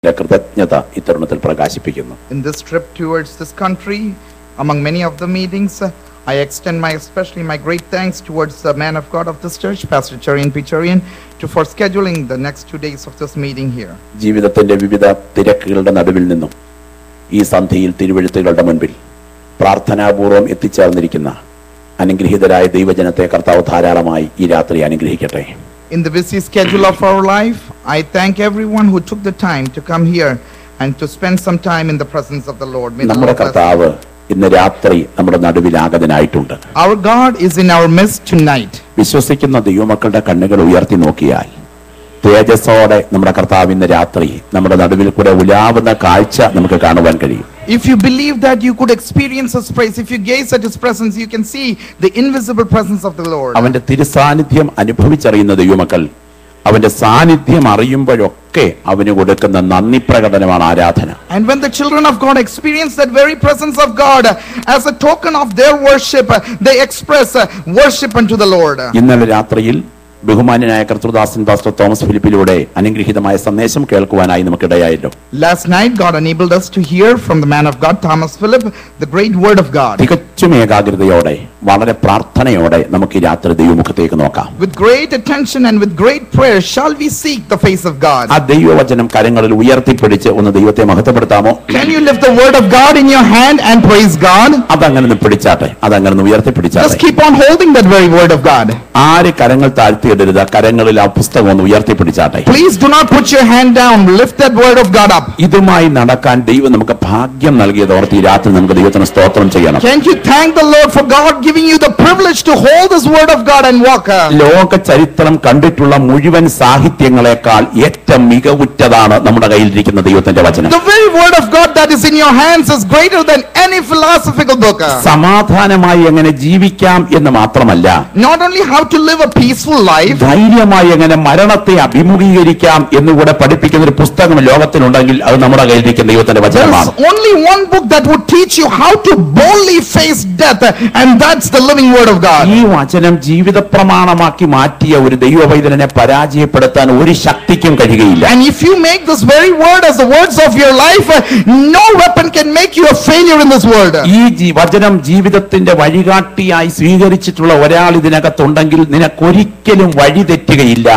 കൃതജ്ഞത ഇത്തരുണത്തിൽ പ്രകാശിപ്പിക്കുന്നു. In this trip towards this country, among many of the meetings, I extend especially my great thanks towards the man of God of this church, Pastor Cherian P. Cherian, for scheduling the next 2 days of this meeting here. ജീവിതത്തിന്റെ വിവിധ തിരക്കുകളുടെ നടുവിൽ നിന്നും ഈ സന്ധിയിൽ തിരുവെഴുത്തുകളുടെ മുൻപിൽ പ്രാർത്ഥനാപൂർവം എത്തിച്ചേർന്നിരിക്കുന്ന അനുഗ്രഹീതരായ ദൈവജനത്തെ കർത്താവ് ധാരാളമായി ഈ രാത്രി അനുഗ്രഹിക്കട്ടെ. In the busy schedule of our life, I thank everyone who took the time to come here and to spend some time in the presence of the Lord. നമ്മുടെ കർത്താവ് ഇന്ന് രാത്രി നമ്മുടെ നടുവിൽ ആഗതനായിട്ടുണ്ട്. Our God is in our midst tonight. വിശ്വസിക്കുന്ന ദൈവമക്കളുടെ കണ്ണുകൾ ഉയർത്തി നോക്കിയാൽ തേജസ്സോടെ നമ്മുടെ കർത്താവ് ഇന്ന് രാത്രി നമ്മുടെ നടുവിൽ കൂടെ ഉലാവുന്ന കാഴ്ച നമുക്ക് കാണുവാൻ കഴിയും. If you believe that you could experience His praise, if you gaze at His presence, you can see the invisible presence of the Lord. അവന്റെ തിരുസാന്നിധ്യം അനുഭവിച്ചറിയുന്ന ദൈവമക്കൾ അവന്റെ സാന്നിധ്യം അറിയുമ്പോഴൊക്കെ അവന് കൊടുക്കുന്ന നന്ദി പ്രകടനമാണ് ആരാധന. And when the children of God experience that very presence of God as a token of their worship, they express worship unto the Lord. ഇന്നലെ രാത്രിയിൽ ബഹുമാന്യനായ കർത്തൃദാസൻ പാസ്റ്റർ തോമസ് ഫിലിപ്പിലൂടെ അനുഗ്രഹീതമായ സന്ദേശം കേൾക്കുവാനായി നമുക്കിടയായല്ലോ. Last night God enabled us to hear from the man of God Thomas Philip the great word of God. തികച്ചും ഏകാഗ്രതയോടെ വളരെ പ്രാർത്ഥനയോടെ നമുക്ക് ഈ രാത്രി ദൈവമുഖത്തേക്ക് നോക്കാം. With great attention and with great prayer shall we seek the face of God. ആ ദൈവവചനം കരങ്ങളിൽ ഉയർത്തിപ്പിടിച്ച് ഒന്ന് ദൈവത്തെ മഹത്വപ്പെടുത്താമോ? Can you lift the word of God in your hand and praise God? അതങ്ങനെ പിടിച്ചാട്ടെ, അതങ്ങനെ ഉയർത്തിപ്പിടിച്ചാട്ടെ. Just keep on holding that very word of God. ആര് കരങ്ങൾ താഴ്ത്തിയിടരുത്, കരങ്ങളിൽ ആ പുസ്തകം ഒന്ന് ഉയർത്തിപ്പിടിച്ചാട്ടെ. Please do not put your hand down, lift that word of God up. ഇതുമായി നടക്കാൻ ദൈവം നമുക്ക് ഭാഗ്യം നൽകിയത് ഓർത്ത് ഈ രാത്രി നമുക്ക് ദൈവത്തിന് സ്തോത്രം ചെയ്യണം. Can't you thank the Lord for God giving you the privilege to hold this word of God and walk? ലോക ചരിത്രം കണ്ടിട്ടുള്ള മുഴുവൻ സാഹിത്യങ്ങളെക്കാൾ ഏറ്റവും മികവുറ്റതാണ് നമ്മുടെ കയ്യിലിരിക്കുന്ന ദൈവത്തിന്റെ വചനം. The very word of God that is in your hands is greater than any philosophical book. സമാധാനമായി എങ്ങനെ ജീവിക്കാം എന്ന് മാത്രമല്ല, not only how to live a peaceful life, ധൈര്യമായി എങ്ങനെ മരണത്തെ അഭിമുഖീകരിക്കാം എന്നുകൂടെ പഠിപ്പിക്കുന്ന ഒരു പുസ്തകം ലോകത്തിലുണ്ടെങ്കിൽ അത് നമ്മുടെ കയ്യിലിരിക്കുന്ന ദൈവത്തിന്റെ വചനമാണ്. There's only one book that would teach you how to boldly face death, and that's the living word of God. ഈ വചനം ജീവിത പ്രമാണമാക്കി മാറ്റിയ ഒരു ദൈവവൈദ്യനെ പരാജയപ്പെടുത്താൻ ഒരു ശക്തിക്കും കഴിയുകയില്ല. And if you make this very word as the words of your life, no weapon can make you a failure in this word. ഈ വചനം ജീവിതത്തിന്റെ വഴികാട്ടിയായി സ്വീകരിച്ചിട്ടുള്ള ഒരാൾ ഇതിനകത്തുണ്ടെങ്കിൽ നിനക്കൊരിക്കലും വഴി തെറ്റുകയില്ല.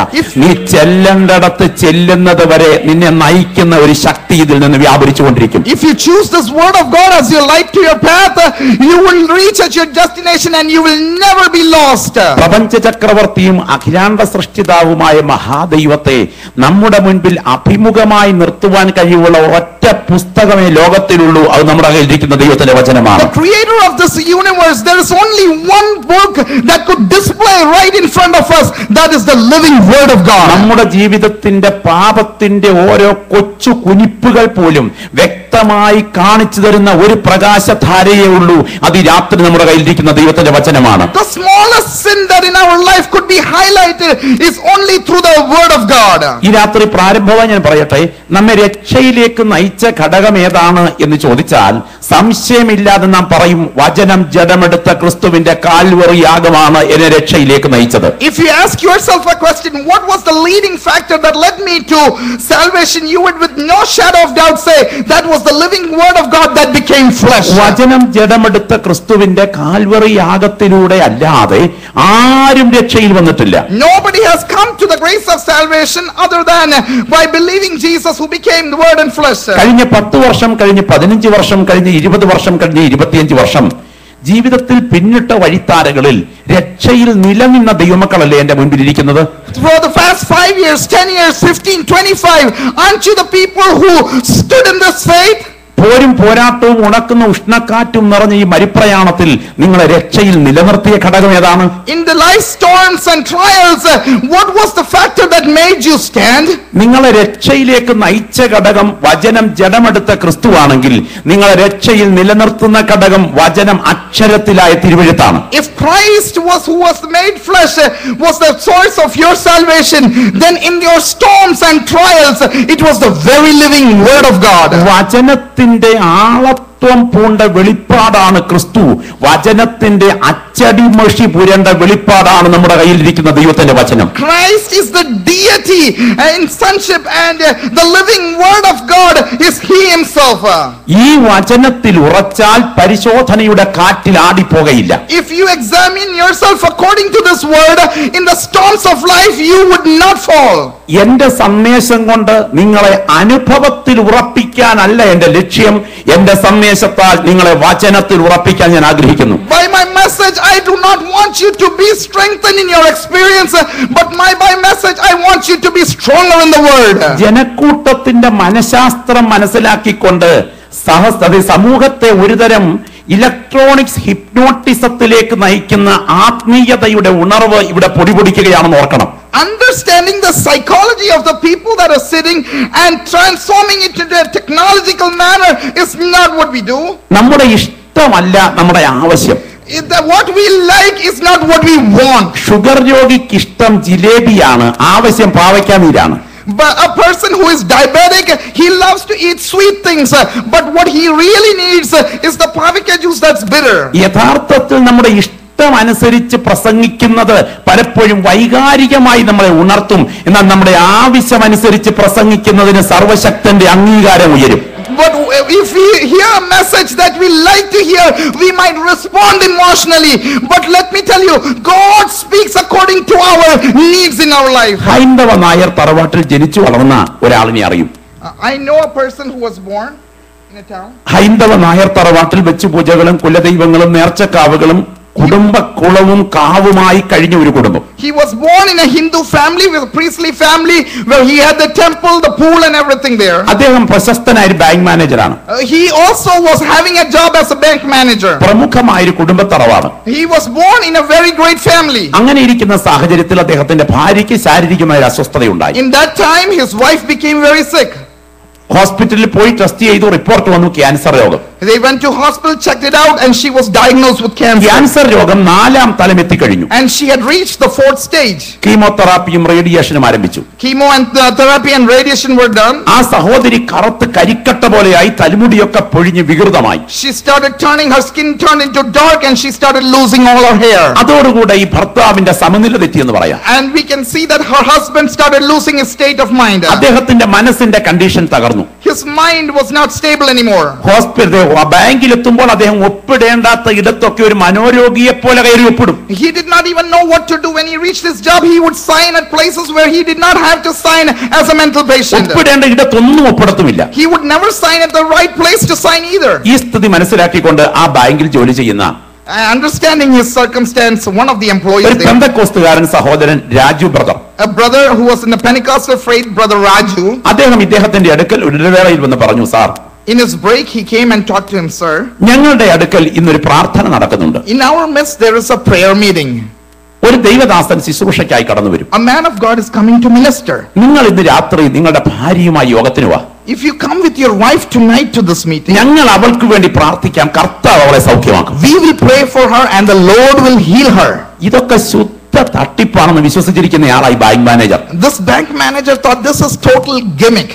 നീ ചെല്ലേണ്ടടത്ത് ചെല്ലുന്നത് വരെ നിന്നെ നയിക്കുന്ന ഒരു ശക്തി ഇതിൽ നിന്ന് വ്യാപരിച്ചുകൊണ്ടിരിക്കും. If you choose this word of God as your light to your path, you will reach at your destination and you will never be lost. പ്രപഞ്ച ചക്രവർത്തിയും അഖിലാണ്ട സൃഷ്ടിതാവുമായ മഹാദൈവത്തെ നമ്മുടെ മുൻപിൽ അഭിമുഖമായി നിർത്തുവാൻ കഴിവുള്ള ഒറ്റ പുസ്തകമേ ലോകത്തിലുള്ളൂ. അത് നമ്മുടെ കയ്യിലിരിക്കുന്ന ദൈവത്തിന്റെ വചനമാണ്. The creator of this universe, there is only one book that could display right in front of us. That is the living word of God. നമ്മുടെ ജീവിതത്തിന്റെ പാപത്തിന്റെ ഓരോ കൊച്ചു കുനിപ്പുകൾ പോലും വ്യക്തമായി കാണിച്ചു തരുന്ന ഒരു പ്രകാശധാരയേ ഉള്ളൂ. അത് ഈ രാത്രി നമ്മുടെ കയ്യിലിരിക്കുന്ന ദൈവത്തിന്റെ വചനമാണ്. The smallest sin that in our life could be highlighted is only through the word of God. ഈ രാത്രി പ്രാരംഭമായി ഞാൻ പറയട്ടെ, നമ്മെ രക്ഷയിലേക്ക് നയിച്ച ഘടകം ഏതാണ് എന്ന് ചോദിച്ചാൽ സംശയമില്ലാതെ നാം പറയും വചനം ജഡമെടുത്ത ക്രിസ്തുവിന്റെ കാൽവറി യാഗമാണ് എന്നെ രക്ഷയിലേക്ക് നയിച്ചത്. If you ask yourself a question, what was the leading factor that led me to salvation, you would with no shadow of doubt say that was the living word of God that became flesh. വചനം ജഡമെടുത്ത ക്രിസ്തുവിന്റെ Calvary യാഗത്തിലൂടെ അല്ലാതെ ആരും രക്ഷയിൽ വന്നിട്ടില്ല. Nobody has come to the grace of salvation other than by believing Jesus who became the word in flesh. കഴിഞ്ഞ 10 വർഷം, കഴിഞ്ഞ 15 വർഷം, കഴിഞ്ഞ 20 വർഷം, കഴിഞ്ഞ 25 വർഷം ജീവിതത്തിൽ പിന്നിട്ട വഴിത്താരകളിൽ രക്ഷയിൽ നിലനിന്ന ദൈവമക്കളല്ലേ എന്റെ മുൻപിൽ ഇരിക്കുന്നത്? For the past 5 years, 10 years, 15, 25, aren't you the people who stood in this faith? പോരും പോരാട്ടവും ഉണക്കുന്ന ഉഷ്ണക്കാറ്റും നിറഞ്ഞ ഈ മരിപ്രയാണത്തിൽ നിങ്ങളെ രക്ഷയിൽ നിലനിർത്തിയ ഘടകം ഏതാണ്? In the life storms and trials, what was the factor that made you stand? നിങ്ങളെ രക്ഷയിലേക്ക് നയിച്ച ഘടകം വചനം ജഡമെടുത്ത ക്രിസ്തുവാണെങ്കിൽ നിങ്ങളെ രക്ഷയിൽ നിലനിർത്തുന്ന ഘടകം വചനം അക്ഷരത്തിലായ തിരുവെഴുത്താണ്. If Christ who was made flesh was the source of your salvation, then in your storms and trials it was the very living word of God. വചനത്തിന്റെ ആളത്വം പൂണ്ട വെളിപ്പാടാണ് ക്രിസ്തു. വചനത്തിന്റെ അച്ചടിമഷി പുരണ്ട വെളിപ്പാടാണ് നമ്മുടെ കയ്യിലിരിക്കുന്ന ദൈവത്തിന്റെ വചനം. Christ is the deity in sonship and the living word of God is he himself. ഈ വചനത്തിൽ ഉറച്ചാൽ പരിശോധനയുടെ കാറ്റിൽ ആടിപ്പോകയില്ല. If you examine yourself according to this word, in the storms of life you would not fall. എന്റെ സന്ദേശം കൊണ്ട് നിങ്ങളെ അനുഭവത്തിൽ ഉറപ്പിക്കാനല്ല എന്റെ ലക്ഷ്യം. എന്റെ സന്ദേശത്താൽ നിങ്ങളെ വചനത്തിൽ ഉറപ്പിക്കാൻ ഞാൻ ആഗ്രഹിക്കുന്നു. By my message I do not want you to be strengthened in your experience, but by message I want you to be stronger in the word. ജനക്കൂട്ടത്തിന്റെ മനഃശാസ്ത്രം മനസ്സിലാക്കിക്കൊണ്ട് സമൂഹത്തെ ഒരുതരം ഇലക്ട്രോണിക്സ് ഹിപ്നോട്ടിസത്തിലേക്ക് നയിക്കുന്ന ആത്മീയതയുടെ ഉണർവ് ഇവിടെ പൊടിപൊടിക്കുകയാണെന്ന് ഓർക്കണം. Understanding the psychology of the people that are sitting and transforming it into a technological manner is not what we do. നമ്മുടെ ഇഷ്ടമല്ല നമ്മുടെ ആവശ്യം. What we like is not what we want. Sugar രോഗിക്ക് ഇഷ്ടം ജിലേബിയാണ്, ആവശ്യം പാവയ്ക്കാനീരാണ്. But a person who is diabetic, he loves to eat sweet things, but what he really needs is the pavika juice that's bitter. യഥാർത്ഥത്തിൽ നമ്മുടെ അനുസരിച്ച് പ്രസംഗിക്കുന്നത് പലപ്പോഴും വൈകാരികമായി നമ്മളെ ഉണർത്തും. എന്നാൽ നമ്മുടെ ആവശ്യമനുസരിച്ച് പ്രസംഗിക്കുന്നതിന് സർവശക്തന്റെ അംഗീകാരം ഉയരും. But if we hear a message that we like to hear, we might respond emotionally. But let me tell you, God speaks according to our needs in our life. ഹൈന്ദവ നായർ തറവാട്ടിൽ ജനിച്ചു വളർന്ന ഒരാളിനെ അറിയും. I know a person who was born in a town. ഹൈന്ദവ നായർ തറവാട്ടിൽ വെച്ച് പൂജകളും കുലദൈവങ്ങളും നേർച്ചക്കാവുകളും കുടുംബക്കുളവും കാവുമായി കഴിഞ്ഞ ഒരു കുടുംബം. He was born in a Hindu family, with a priestly family, where he had the temple, the pool and everything there. അദ്ദേഹം പ്രശസ്തനായ ഒരു ബാങ്ക് മാനേജറാണ്. He also was having a job as a bank manager. പ്രമുഖമായ ഒരു കുടുംബത്തറവാണ്. He was born in a very great family. അങ്ങനെ ഇരിക്കുന്ന സാഹചര്യത്തിൽ അദ്ദേഹത്തിന്റെ ഭാര്യയ്ക്ക് ശാരീരികമായ അസ്വസ്ഥതയുണ്ടായി. In that time his wife became very sick. ഹോസ്പിറ്റലിൽ പോയി ടെസ്റ്റ് ചെയ്തു, റിപ്പോർട്ട് വന്നു ക്യാൻസർ രോഗം. They went to hospital, checked it out, and she was diagnosed with cancer. Cancer രോഗം 4ാം തലം എത്തിക്കഴിഞ്ഞു. And she had reached the 4th stage. കീമോതെറാപ്പിയും റേഡിയേഷനും ആരംഭിച്ചു. Chemo and therapy and radiation were done. ആ സഹോദരി കറുത്ത് കരിക്കട്ട പോലെയായി, തലമുടിയൊക്കെ പൊഴിഞ്ഞ് വികൃതമായി. She started turning, her skin turned into dark, and she started losing all her hair. അതോടുകൂടെ ഈ ഭർത്താവിന്റെ സമനില തെറ്റിയെന്ന് പറയാം. And we can see that her husband started losing his state of mind. അദ്ദേഹത്തിന്റെ മനസ്സിന്റെ കണ്ടീഷൻ തകർന്നു. His mind was not stable anymore. Hospital ബാങ്കിലെത്തുമ്പോൾ അദ്ദേഹം ഒപ്പിടേണ്ടാത്ത ഇടത്തൊക്കെ ഒരു മനോരോഗിയെ പോലെ കയറി ഒപ്പിടും. He did not even know what to do. When he reached his job, he would sign at places where he did not have to sign as a mental patient. ഒപ്പിടേണ്ട ഇടത്തൊന്നും ഒപ്പിടത്തുമില്ല. He would never sign at the right place to sign either. ഈ സ്ഥിതി മനസ്സിലാക്കിക്കൊണ്ട് ആ ബാങ്കിൽ ജോലി ചെയ്യുന്ന Understanding his circumstance, one of the employees ഒരു പെന്തക്കോസ്തുകാരൻ സഹോദരൻ Raju brother, a brother who was in the Pentecostal faith, brother Raju, അദ്ദേഹം ഇദ്ദേഹത്തിന്റെ അടുക്കൽ ഒരു ഇടവേളയിൽ വന്ന് പറഞ്ഞു, sir, in his break he came and talked to him, sir, ഞങ്ങളുടെ അടുക്കൽ ഇന്നൊരു പ്രാർത്ഥന നടക്കുന്നുണ്ട്. in our midst there is a prayer meeting. ഒരു ദൈവദാസൻ ശുശ്രൂഷയ്ക്കായി കടന്നു വരും. A man of God is coming to minister. നിങ്ങൾ ഇന്ന് രാത്രി നിങ്ങളുടെ ഭാര്യയുമായി യോഗത്തിന് വാ. If you come with your wife tonight to this meeting, ഞങ്ങൾ അവൾക്ക് വേണ്ടി പ്രാർത്ഥിക്കാം, കർത്താവ് അവളെ സൗഖ്യമാക്കും. we will pray for her and the Lord will heal her. ഇതൊക്കെ ശുദ്ധ തട്ടിപ്പാണെന്ന് വിശ്വസിച്ചിരിക്കുന്ന ആളായി bank manager. This bank manager thought this is total gimmick.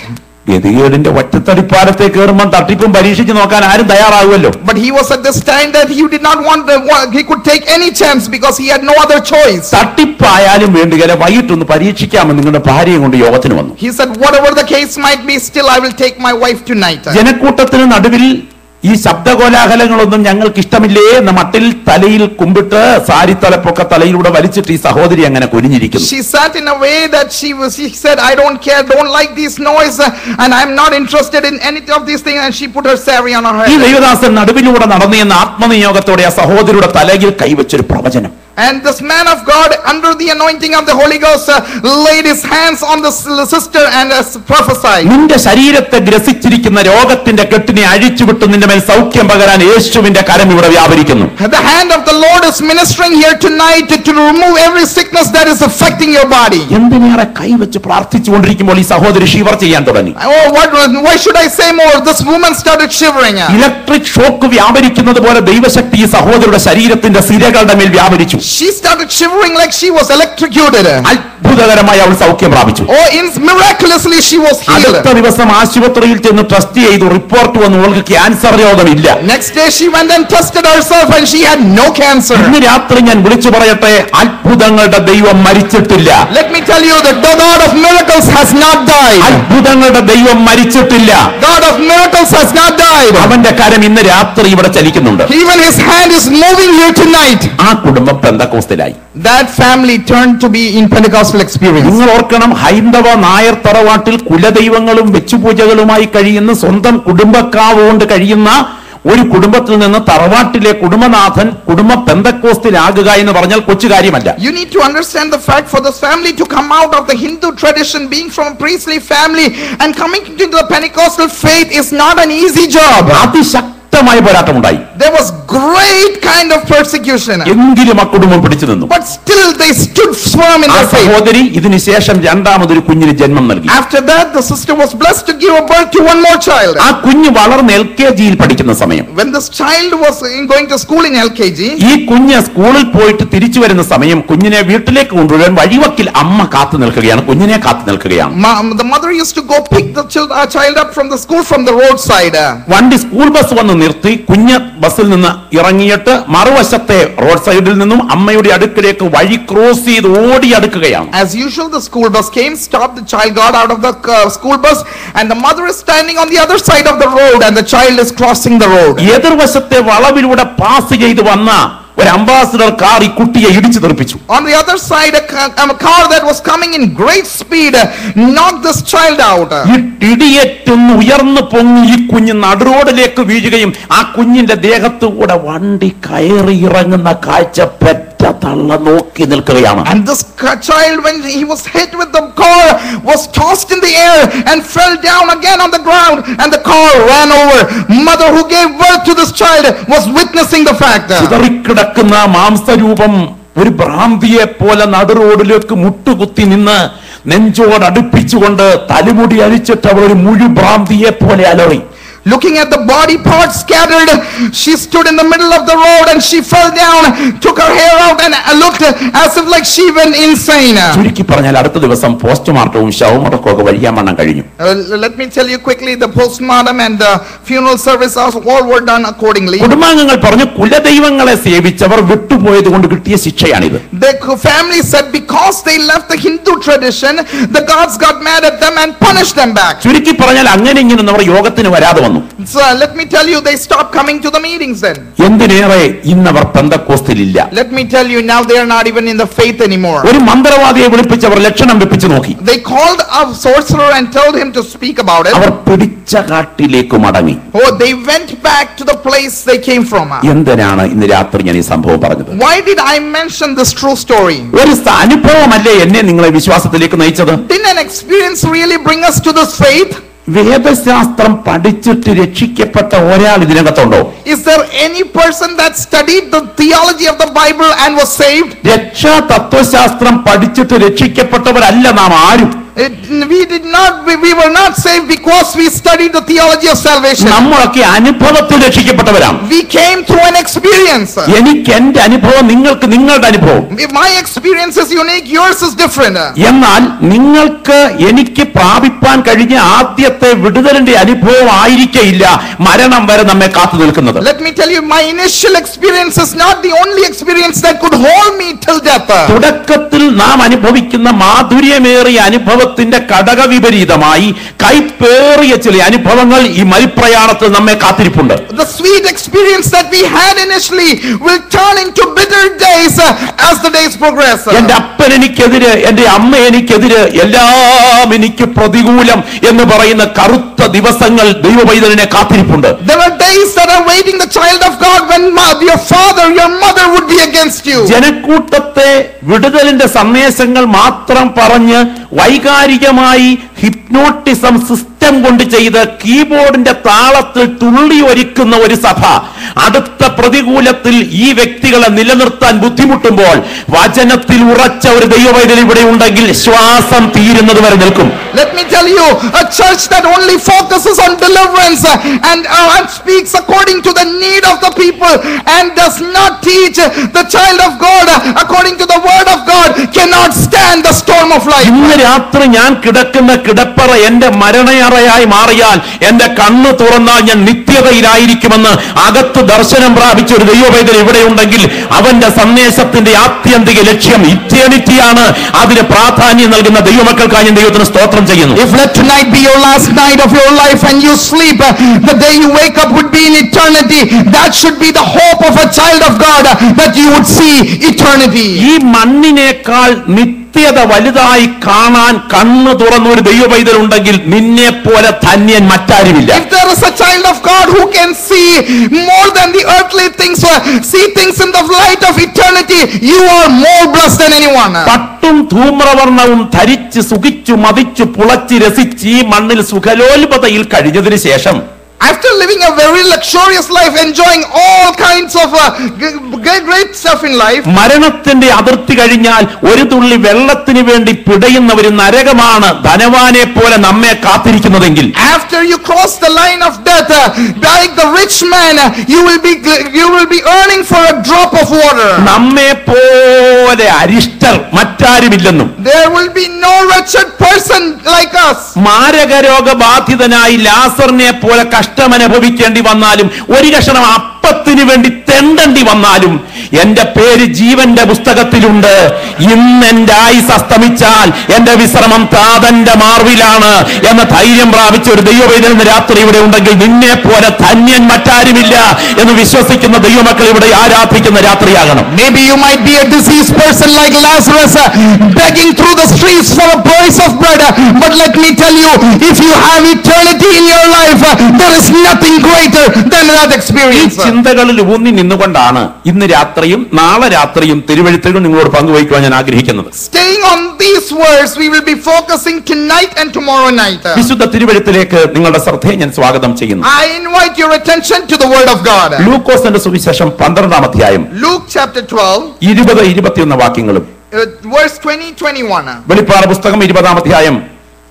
ഗതികേടിന്റെ ഒറ്റത്തടിപ്പാലത്തെ കയറുമ്പോൾ തട്ടിപ്പും പരീക്ഷിച്ച് നോക്കാൻ ആരും തയ്യാറാകുമല്ലോ. But he was at this time that he did not want he could take any chance because he had no other choice. തട്ടിപ്പായാലും വേണ്ടുകയില്ല, വൈകിട്ടൊന്ന് പരീക്ഷിക്കാമെന്ന് നിങ്ങളുടെ ഭാര്യയും കൊണ്ട് യോഗത്തിന് വന്നു. He said, whatever the case might be, still I will take my wife tonight. ജനക്കൂട്ടത്തിന് നടുവിൽ ഈ ശബ്ദകോലാഹലങ്ങളൊന്നും ഞങ്ങൾക്ക് ഇഷ്ടമില്ലേ എന്ന മട്ടിൽ തലയിൽ കുമ്പിട്ട് സാരി തലപ്പൊക്കെ തലയിലൂടെ വലിച്ചിട്ട് ഈ സഹോദരി അങ്ങനെ കുനിഞ്ഞിരിക്കുന്നു. She sat in a way that she said, I don't care, don't like this noise, and I'm not interested in any of these things, and she put her sari on her head. ഈ ദൈവദാസൻ നടുവിലൂടെ നടന്നു എന്ന ആത്മനിയോഗത്തോടെ ആ സഹോദരിയുടെ തലയിൽ കൈവച്ചൊരു പ്രവചനം. And this man of God, under the anointing of the Holy Ghost, laid his hands on the sister and prophesied. നിന്റെ ശരീരത്തെ ഗ്രസിച്ചിരിക്കുന്ന രോഗത്തിന്റെ കെട്ടിനെ അഴിച്ചുവിട്ട് നിന്റെ മേൽ സൗഖ്യം പകരാൻ യേശുവിന്റെ കരം ഇവിടെ വ്യാപരിക്കുന്നു. The hand of the Lord is ministering here tonight to remove every sickness that is affecting your body. എന്തിനേറെ കൈവച്ച് പ്രാർത്ഥിച്ചുകൊണ്ടിരിക്കുമ്പോൾ ഈ സഹോദരി ഷിവർ ചെയ്യാൻ തുടങ്ങി. Oh, why should I say more? This woman started shivering. Electric shock വ്യാപരിക്കുന്നത് പോലെ ദൈവശക്തി ഈ സഹോദരിയുടെ ശരീരത്തിന്റെ സിരകളുടെ മേൽ വ്യാപരിച്ചു. She started shivering like she was electrocuted. അത്ഭുതകരമായി അവൾ സൗഖ്യം പ്രാപിച്ചു. Oh, miraculously she was healed. അടുത്ത ദിവസം ആശുപത്രിയിൽ ചെന്ന് ടെസ്റ്റ് ചെയ്തു, റിപ്പോർട്ട് വന്നു, അവൾക്ക് cancer രോഗമില്ല. Next day she went and tested herself and she had no cancer. ഇന്ന് രാത്രി ഞാൻ വിളിച്ചു പറയട്ടെ, അത്ഭുതങ്ങളുടെ ദൈവം മരിച്ചിട്ടില്ല. Let me tell you that the God of miracles has not died. അത്ഭുതങ്ങളുടെ ദൈവം മരിച്ചിട്ടില്ല. God of miracles has not died. അവന്റെ കരം ഇന്ന് രാത്രി ഇവിടെ ചലിക്കുന്നുണ്ട്. Even his hand is moving here tonight. ആ കുടുംബം പെന്തക്കോസ്തിലായി. That family turned to be in Pentecostal experience. നിങ്ങൾ ഓർക്കണം, ഹൈന്ദവ നായർ തറവാട്ടിൽ കുലദൈവങ്ങളും വെച്ചുപൂജകളുമായി കഴിയുന്ന, സ്വന്തം കുടുംബക്കാവ് കൊണ്ട് കഴിയുന്ന ഒരു കുടുംബത്തിൽ നിന്ന് തറവാട്ടിലെ കുടുംബനാഥൻ കുടുംബ പെന്തക്കോസ്തിലാകുക എന്ന് പറഞ്ഞാൽ കൊച്ചു കാര്യമല്ല. You need to understand the fact for this family to come out of the Hindu tradition, being from a priestly family and coming into the Pentecostal faith is not an easy job. അതിശക്തമായ പോരാട്ടമുണ്ടായി. There was great kind of persecution. എങ്കിലും ആ കുടുംബം പിടിച്ചു നിന്നു. But still they stood firm in their faith. സഹോദരി ഇതിനു ശേഷം രണ്ടാമതൊരു കുഞ്ഞിന് ജന്മം നൽകി. After that the sister was blessed to give birth to one more child. ആ കുഞ്ഞ് വളർന്ന് LKGയിൽ പഠിക്കുന്ന സമയം, when this child was going to school in LKG, ഈ കുഞ്ഞ് സ്കൂളിൽ പോയിട്ട് തിരിച്ചു വരുന്ന സമയം കുഞ്ഞിനെ വീട്ടിലേക്ക് കൊണ്ടുവരാൻ വഴിവക്കിൽ അമ്മ കാത്തു നിൽക്കുകയാണ്, കുഞ്ഞിനെ കാത്തു നിൽക്കുകയാണ്. The mother used to go pick the child up from the school from the roadside. വണ്ടി സ്കൂൾ ബസ് വന്ന് നിർത്തി കുഞ്ഞ് ബസ്സിൽ നിന്ന് ഇറങ്ങിയിട്ട് മറുവശത്തെ റോഡ് സൈഡിൽ നിന്നും അമ്മയുടെ അടുക്കിലേക്ക് വഴി ക്രോസ് ചെയ്ത് ഓടി അടുക്കുകയാണ്. As usual the school bus came, stopped, the child got out of the school bus and the mother is standing on the other side of the road and the child is crossing the road. എതിർവശത്തെ വളവിലൂടെ pass ചെയ്ത് വന്ന ഒരു ambassador car ഈ കുട്ടിയെ ഇടിച്ചു തെറിപ്പിച്ചു. On the other side a car that was coming in great speed knocked this child out. ഇടിയേറ്റൊന്ന് ഉയർന്നു പൊങ്ങി ഈ കുഞ്ഞ് നടുറോഡിലേക്ക് വീഴുകയും ആ കുഞ്ഞിന്റെ ദേഹത്തുകൂടെ വണ്ടി കയറി ഇറങ്ങുന്ന കാഴ്ച പെറ്റ തള്ള നോക്കി നിൽക്കുകയാണ്. And this child, when he was hit with the car, was tossed in the air and fell down again on the ground and the car ran over. Mother who gave birth to this child was witnessing the fact. ചിതറിക്കിടക്കുന്ന മാംസരൂപം ഒരു ഭ്രാന്തിയെ പോലെ നടുറോഡിലേക്ക് മുട്ടുകുത്തി നിന്ന് നെഞ്ചോട് അടുപ്പിച്ചുകൊണ്ട് തലമുടി അഴിച്ചിട്ട് അവൾ ഒരു മുഴു ഭ്രാന്തിയെ പോലെ അലറി. Looking at the body parts scattered, she stood in the middle of the road and she fell down, took her hair out and looked as if like she went insane. ചുരുക്കി പറഞ്ഞാൽ അടുത്ത ദിവസം പോസ്റ്റ്മോർട്ടവും ശവമടക്കവും ഒക്കെ വഴിയാമണ്ണം കഴിഞ്ഞു. Let me tell you quickly, the postmortem and the funeral service all were done accordingly. കുടുംബാംഗങ്ങൾ പറഞ്ഞു, കുലദൈവങ്ങളെ സേവിച്ചവർ വിട്ടുപോയത് കൊണ്ട് കിട്ടിയ ശിക്ഷയാണിത്. The family said because they left the Hindu tradition, the gods got mad at them and punished them back. ചുരുക്കി പറഞ്ഞാൽ അങ്ങനെ ഇങ്ങനെ അവർ യോഗത്തിന് വരാതെ വന്നു. So let me tell you, they stopped coming to the meetings then. എന്തിനേറെ ഇന്നവർ പെന്തക്കോസ്തിലില്ല. Let me tell you, now they are not even in the faith anymore. ഒരു മന്ത്രവാദിയെ വിളിപ്പിച്ചവർ ലക്ഷണം വെപ്പിച്ചു നോക്കി. They called a sorcerer and told him to speak about it. അവർ പിടിച്ച കാട്ടിലേക്ക് മടങ്ങി. Oh, they went back to the place they came from. എന്തിനാണ് ഇന്ന് രാത്രി ഞാൻ ഈ സംഭവം പറഞ്ഞത്? Why did I mention this true story? ഒരു അനുഭവമല്ലേ എന്നെ നിങ്ങളെ വിശ്വാസത്തിലേക്ക് നയിച്ചത്? Didn't an experience really bring us to this faith? വേദശാസ്ത്രം പഠിച്ചിട്ട് രക്ഷിക്കപ്പെട്ട ഒരാൾ ഇതിനകത്തുണ്ടോ? Is there any person that studied the theology of the Bible and was saved? രക്ഷാ തത്വശാസ്ത്രം പഠിച്ചിട്ട് രക്ഷിക്കപ്പെട്ടവരല്ല നാം ആരും. We were not saved because we studied the theology of salvation. നമ്മളൊക്കെ അനുഭവത്തിൽ രക്ഷിക്കപ്പെട്ടവരാണ്. We came through an experience. എനിക്ക് എന്റെ അനുഭവം, നിങ്ങൾക്ക് നിങ്ങളുടെ അനുഭവം. My experience is unique, yours is different. എന്നാൽ നിങ്ങൾക്ക് എനിക്ക് പ്രാപിപ്പാൻ കഴിഞ്ഞ ആദ്യത്തെ വിടുതലിന്റെ അനുഭവം ആയിരിക്കില്ല മരണം വരെ നമ്മെ കാത്തു നിൽക്കുന്നത്. Let me tell you, my initial experience is not the only experience that could hold me till death. തുടക്കത്തിൽ നാം അനുഭവിക്കുന്ന മാധുര്യമേറിയ അനുഭവത്തിന്റെ ഘടകവിപരീതമായി കൈപ്പേറിയ ചില അനുഭവങ്ങൾ ഈ മരിപ്രയാണത്തിൽ നമ്മെ കാത്തിരിപ്പുണ്ട്. The sweet experience that we had initially will turn into bitter days as the days progress. എന്റെ അപ്പൻ എനിക്കെതിരെ, എന്റെ അമ്മ എനിക്കെതിരെ, എല്ലാം എനിക്ക് പ്രതികൂലം എന്ന് പറയുന്ന കറുത്ത ദിവസങ്ങൾ ദൈവപൈതലിനെ കാത്തിരിപ്പുണ്ട്. There are days that are waiting the child of God when your father, your mother would be against you. ജനക്കൂട്ടത്തെ വിടുതലിന്റെ സന്ദേശങ്ങൾ മാത്രം പറഞ്ഞ് വൈകാരികമായി ഹിപ്നോട്ടിസം സിസ്റ്റം കൊണ്ട് ചെയ്ത് കീബോർഡിന്റെ താളത്തിൽ തുള്ളി ഒരുക്കുന്ന ഒരു സഭ, അടുത്ത പ്രതികൂലത്തിൽ ഈ വ്യക്തികളെ നിലനിർത്താൻ ബുദ്ധിമുട്ടുമ്പോൾ വചനത്തിൽ ഉറച്ച ഒരു ദൈവവൈദ്യൻ ഇവിടെ ഉണ്ടെങ്കിൽ ശ്വാസം തീരുന്നത് വരെ നിൽക്കും. Let me tell you, a church that only focuses on deliverance and speaks according to the need of the people and does not teach the child of God according to the word of God cannot stand the storm of life. ഇന്ന് രാത്രി ഞാൻ കിടക്കുന്ന കിടപ്പറ എന്റെ മരണയറയായി മാറിയാൽ എന്റെ കണ്ണ് തുറന്നാൽ ഞാൻ നിത്യതയിലായിരിക്കുമെന്ന് അകത്ത് ദർശനം പ്രാപിച്ച ഒരു ദൈവവൈദ്യൻ ഇവിടെ ഉണ്ടെങ്കിൽ അവന്റെ സന്ദേശത്തിന്റെ ആത്യന്തിക ലക്ഷ്യം ഇറ്റേണിറ്റിയാണ്. അതിന് പ്രാധാന്യം നൽകുന്ന ദൈവമക്കൾക്കായി ഞാൻ ദൈവത്തിന് സ്തോത്രം ചെയ്യുന്നു. If let tonight be your last night of your life and you sleep, the day you wake up would be in eternity. That should be the hope of a child of God, that you would see eternity. ഈ മണ്ണിനേക്കാൾ നിത്യത വലുതായി കാണാൻ കണ്ണ് തുറന്ന ഒരു ദൈവവൈദ്യൻ ഉണ്ടെങ്കിൽ നിന്നെ പോലെ ധന്യൻ മറ്റാരുമില്ല. If there is a child of God who can see more than the earthly things, see things in the light of eternity, you are more blessed than anyone. പട്ടും ധൂമ്രവർണ്ണവും ധരിച്ച് സുഖിച്ചു മതിച്ചു പുളച്ച് രസിച്ച് ഈ മണ്ണിൽ സുഖലോൽപതയിൽ കഴിഞ്ഞതിന് ശേഷം, after living a very luxurious life, enjoying all kinds of great stuff in life, മരണത്തിന്റെ അതിർത്തി കഴിഞ്ഞാൽ ഒരു തുള്ളി വെള്ളത്തിന് വേണ്ടി പിടയുന്ന ഒരു നരകമാണ് ധനവാനെ പോലെ നമ്മെ കാത്തിരിക്കുന്നതെങ്കിൽ, after you cross the line of death, like the rich man, you will be earning for a drop of water. നമ്മെ പോലെ അരിഷ്ടർ മറ്റാരുമില്ലെന്നും, there will be no wretched person like us. മാരകരോഗബാധിതനായി ലാസറിനെ പോലെ കഷ്ടമനുഭവിക്കേണ്ടി വന്നാലും ഒരു കഷണം അപ്പത്തിന് വേണ്ടി തെണ്ടേണ്ടി വന്നാലും എന്റെ പേര് ജീവന്റെ പുസ്തകത്തിലുണ്ട്. ഇന്ന് എന്റെ ആയുസ് അസ്തമിച്ചാൽ എന്റെ വിശ്രമം താതന്റെ മാർവിലാണ് എന്ന ധൈര്യം പ്രാപിച്ച ഒരു ദൈവവൈദ്യൻ രാത്രി ഇവിടെ ഉണ്ടെങ്കിൽ നിന്നെ പോലെ ധന്യൻ മറ്റാരുമില്ല എന്ന് വിശ്വസിക്കുന്ന ദൈവമക്കൾ ഇവിടെ ആരാധിക്കുന്ന രാത്രിയാകണം. Maybe you might be a diseased person like Lazarus, begging through the streets for a piece of bread, but let me tell you, if you have eternity in your life, there is nothing greater than that experience. ചിന്തകളിൽ ഊന്നി നിന്നുകൊണ്ടാണ് ഇന്ന് രാത്രിയും നാളെ രാത്രിയും തിരുവെഴുത്തുകൾ നിങ്ങളോട് പങ്കുവയ്ക്കുവാൻ ഞാൻ ആഗ്രഹിക്കുന്നത്. Staying on these words, we will be focusing tonight and tomorrow night. വിശുദ്ധ തിരുവെഴുത്തിലേക്ക് നിങ്ങളുടെ ശ്രദ്ധയെ ഞാൻ സ്വാഗതം ചെയ്യുന്നു. I invite your attention to the word of God. ലൂക്കോസിന്റെ സുവിശേഷം 12-ാം അധ്യായം Luke chapter 12, 20-21 വാക്യങ്ങളും verse 20-21. വെളിപ്പാട് പുസ്തകം 20-ാം അധ്യായം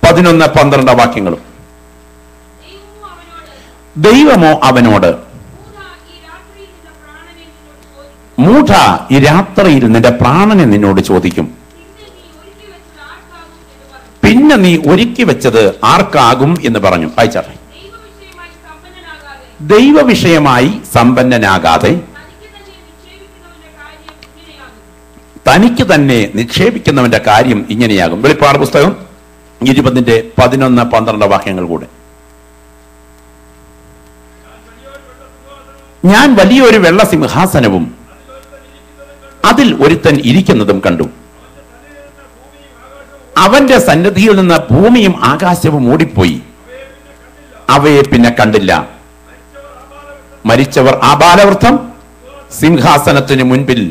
11-12 വാക്യങ്ങളും. ദൈവമോ അവനോട്, മൂഢ, ഈ രാത്രിയിൽ നിന്റെ പ്രാണനെ നിന്നോട് ചോദിക്കും. പിന്നെ നീ ഒരുക്കി വെച്ചത് ആർക്കാകും എന്ന് പറഞ്ഞു. വായിച്ചാട്ടെ. ദൈവവിഷയമായി സമ്പന്നനാകാതെ തനിക്ക് തന്നെ നിക്ഷേപിക്കുന്നവന്റെ കാര്യം ഇങ്ങനെയാകും. വെളിപ്പാട് പുസ്തകം 20-11-12 വാക്യങ്ങൾ കൂടെ. ഞാൻ വലിയൊരു വെള്ള സിംഹാസനവും അതിൽ ഒരുത്തൻ ഇരിക്കുന്നതും കണ്ടു. അവന്റെ സന്നിധിയിൽ നിന്ന് ഭൂമിയും ആകാശവും ഓടിപ്പോയി, അവയെ പിന്നെ കണ്ടില്ല. മരിച്ചവർ ആബാലവൃദ്ധം സിംഹാസനത്തിന് മുൻപിൽ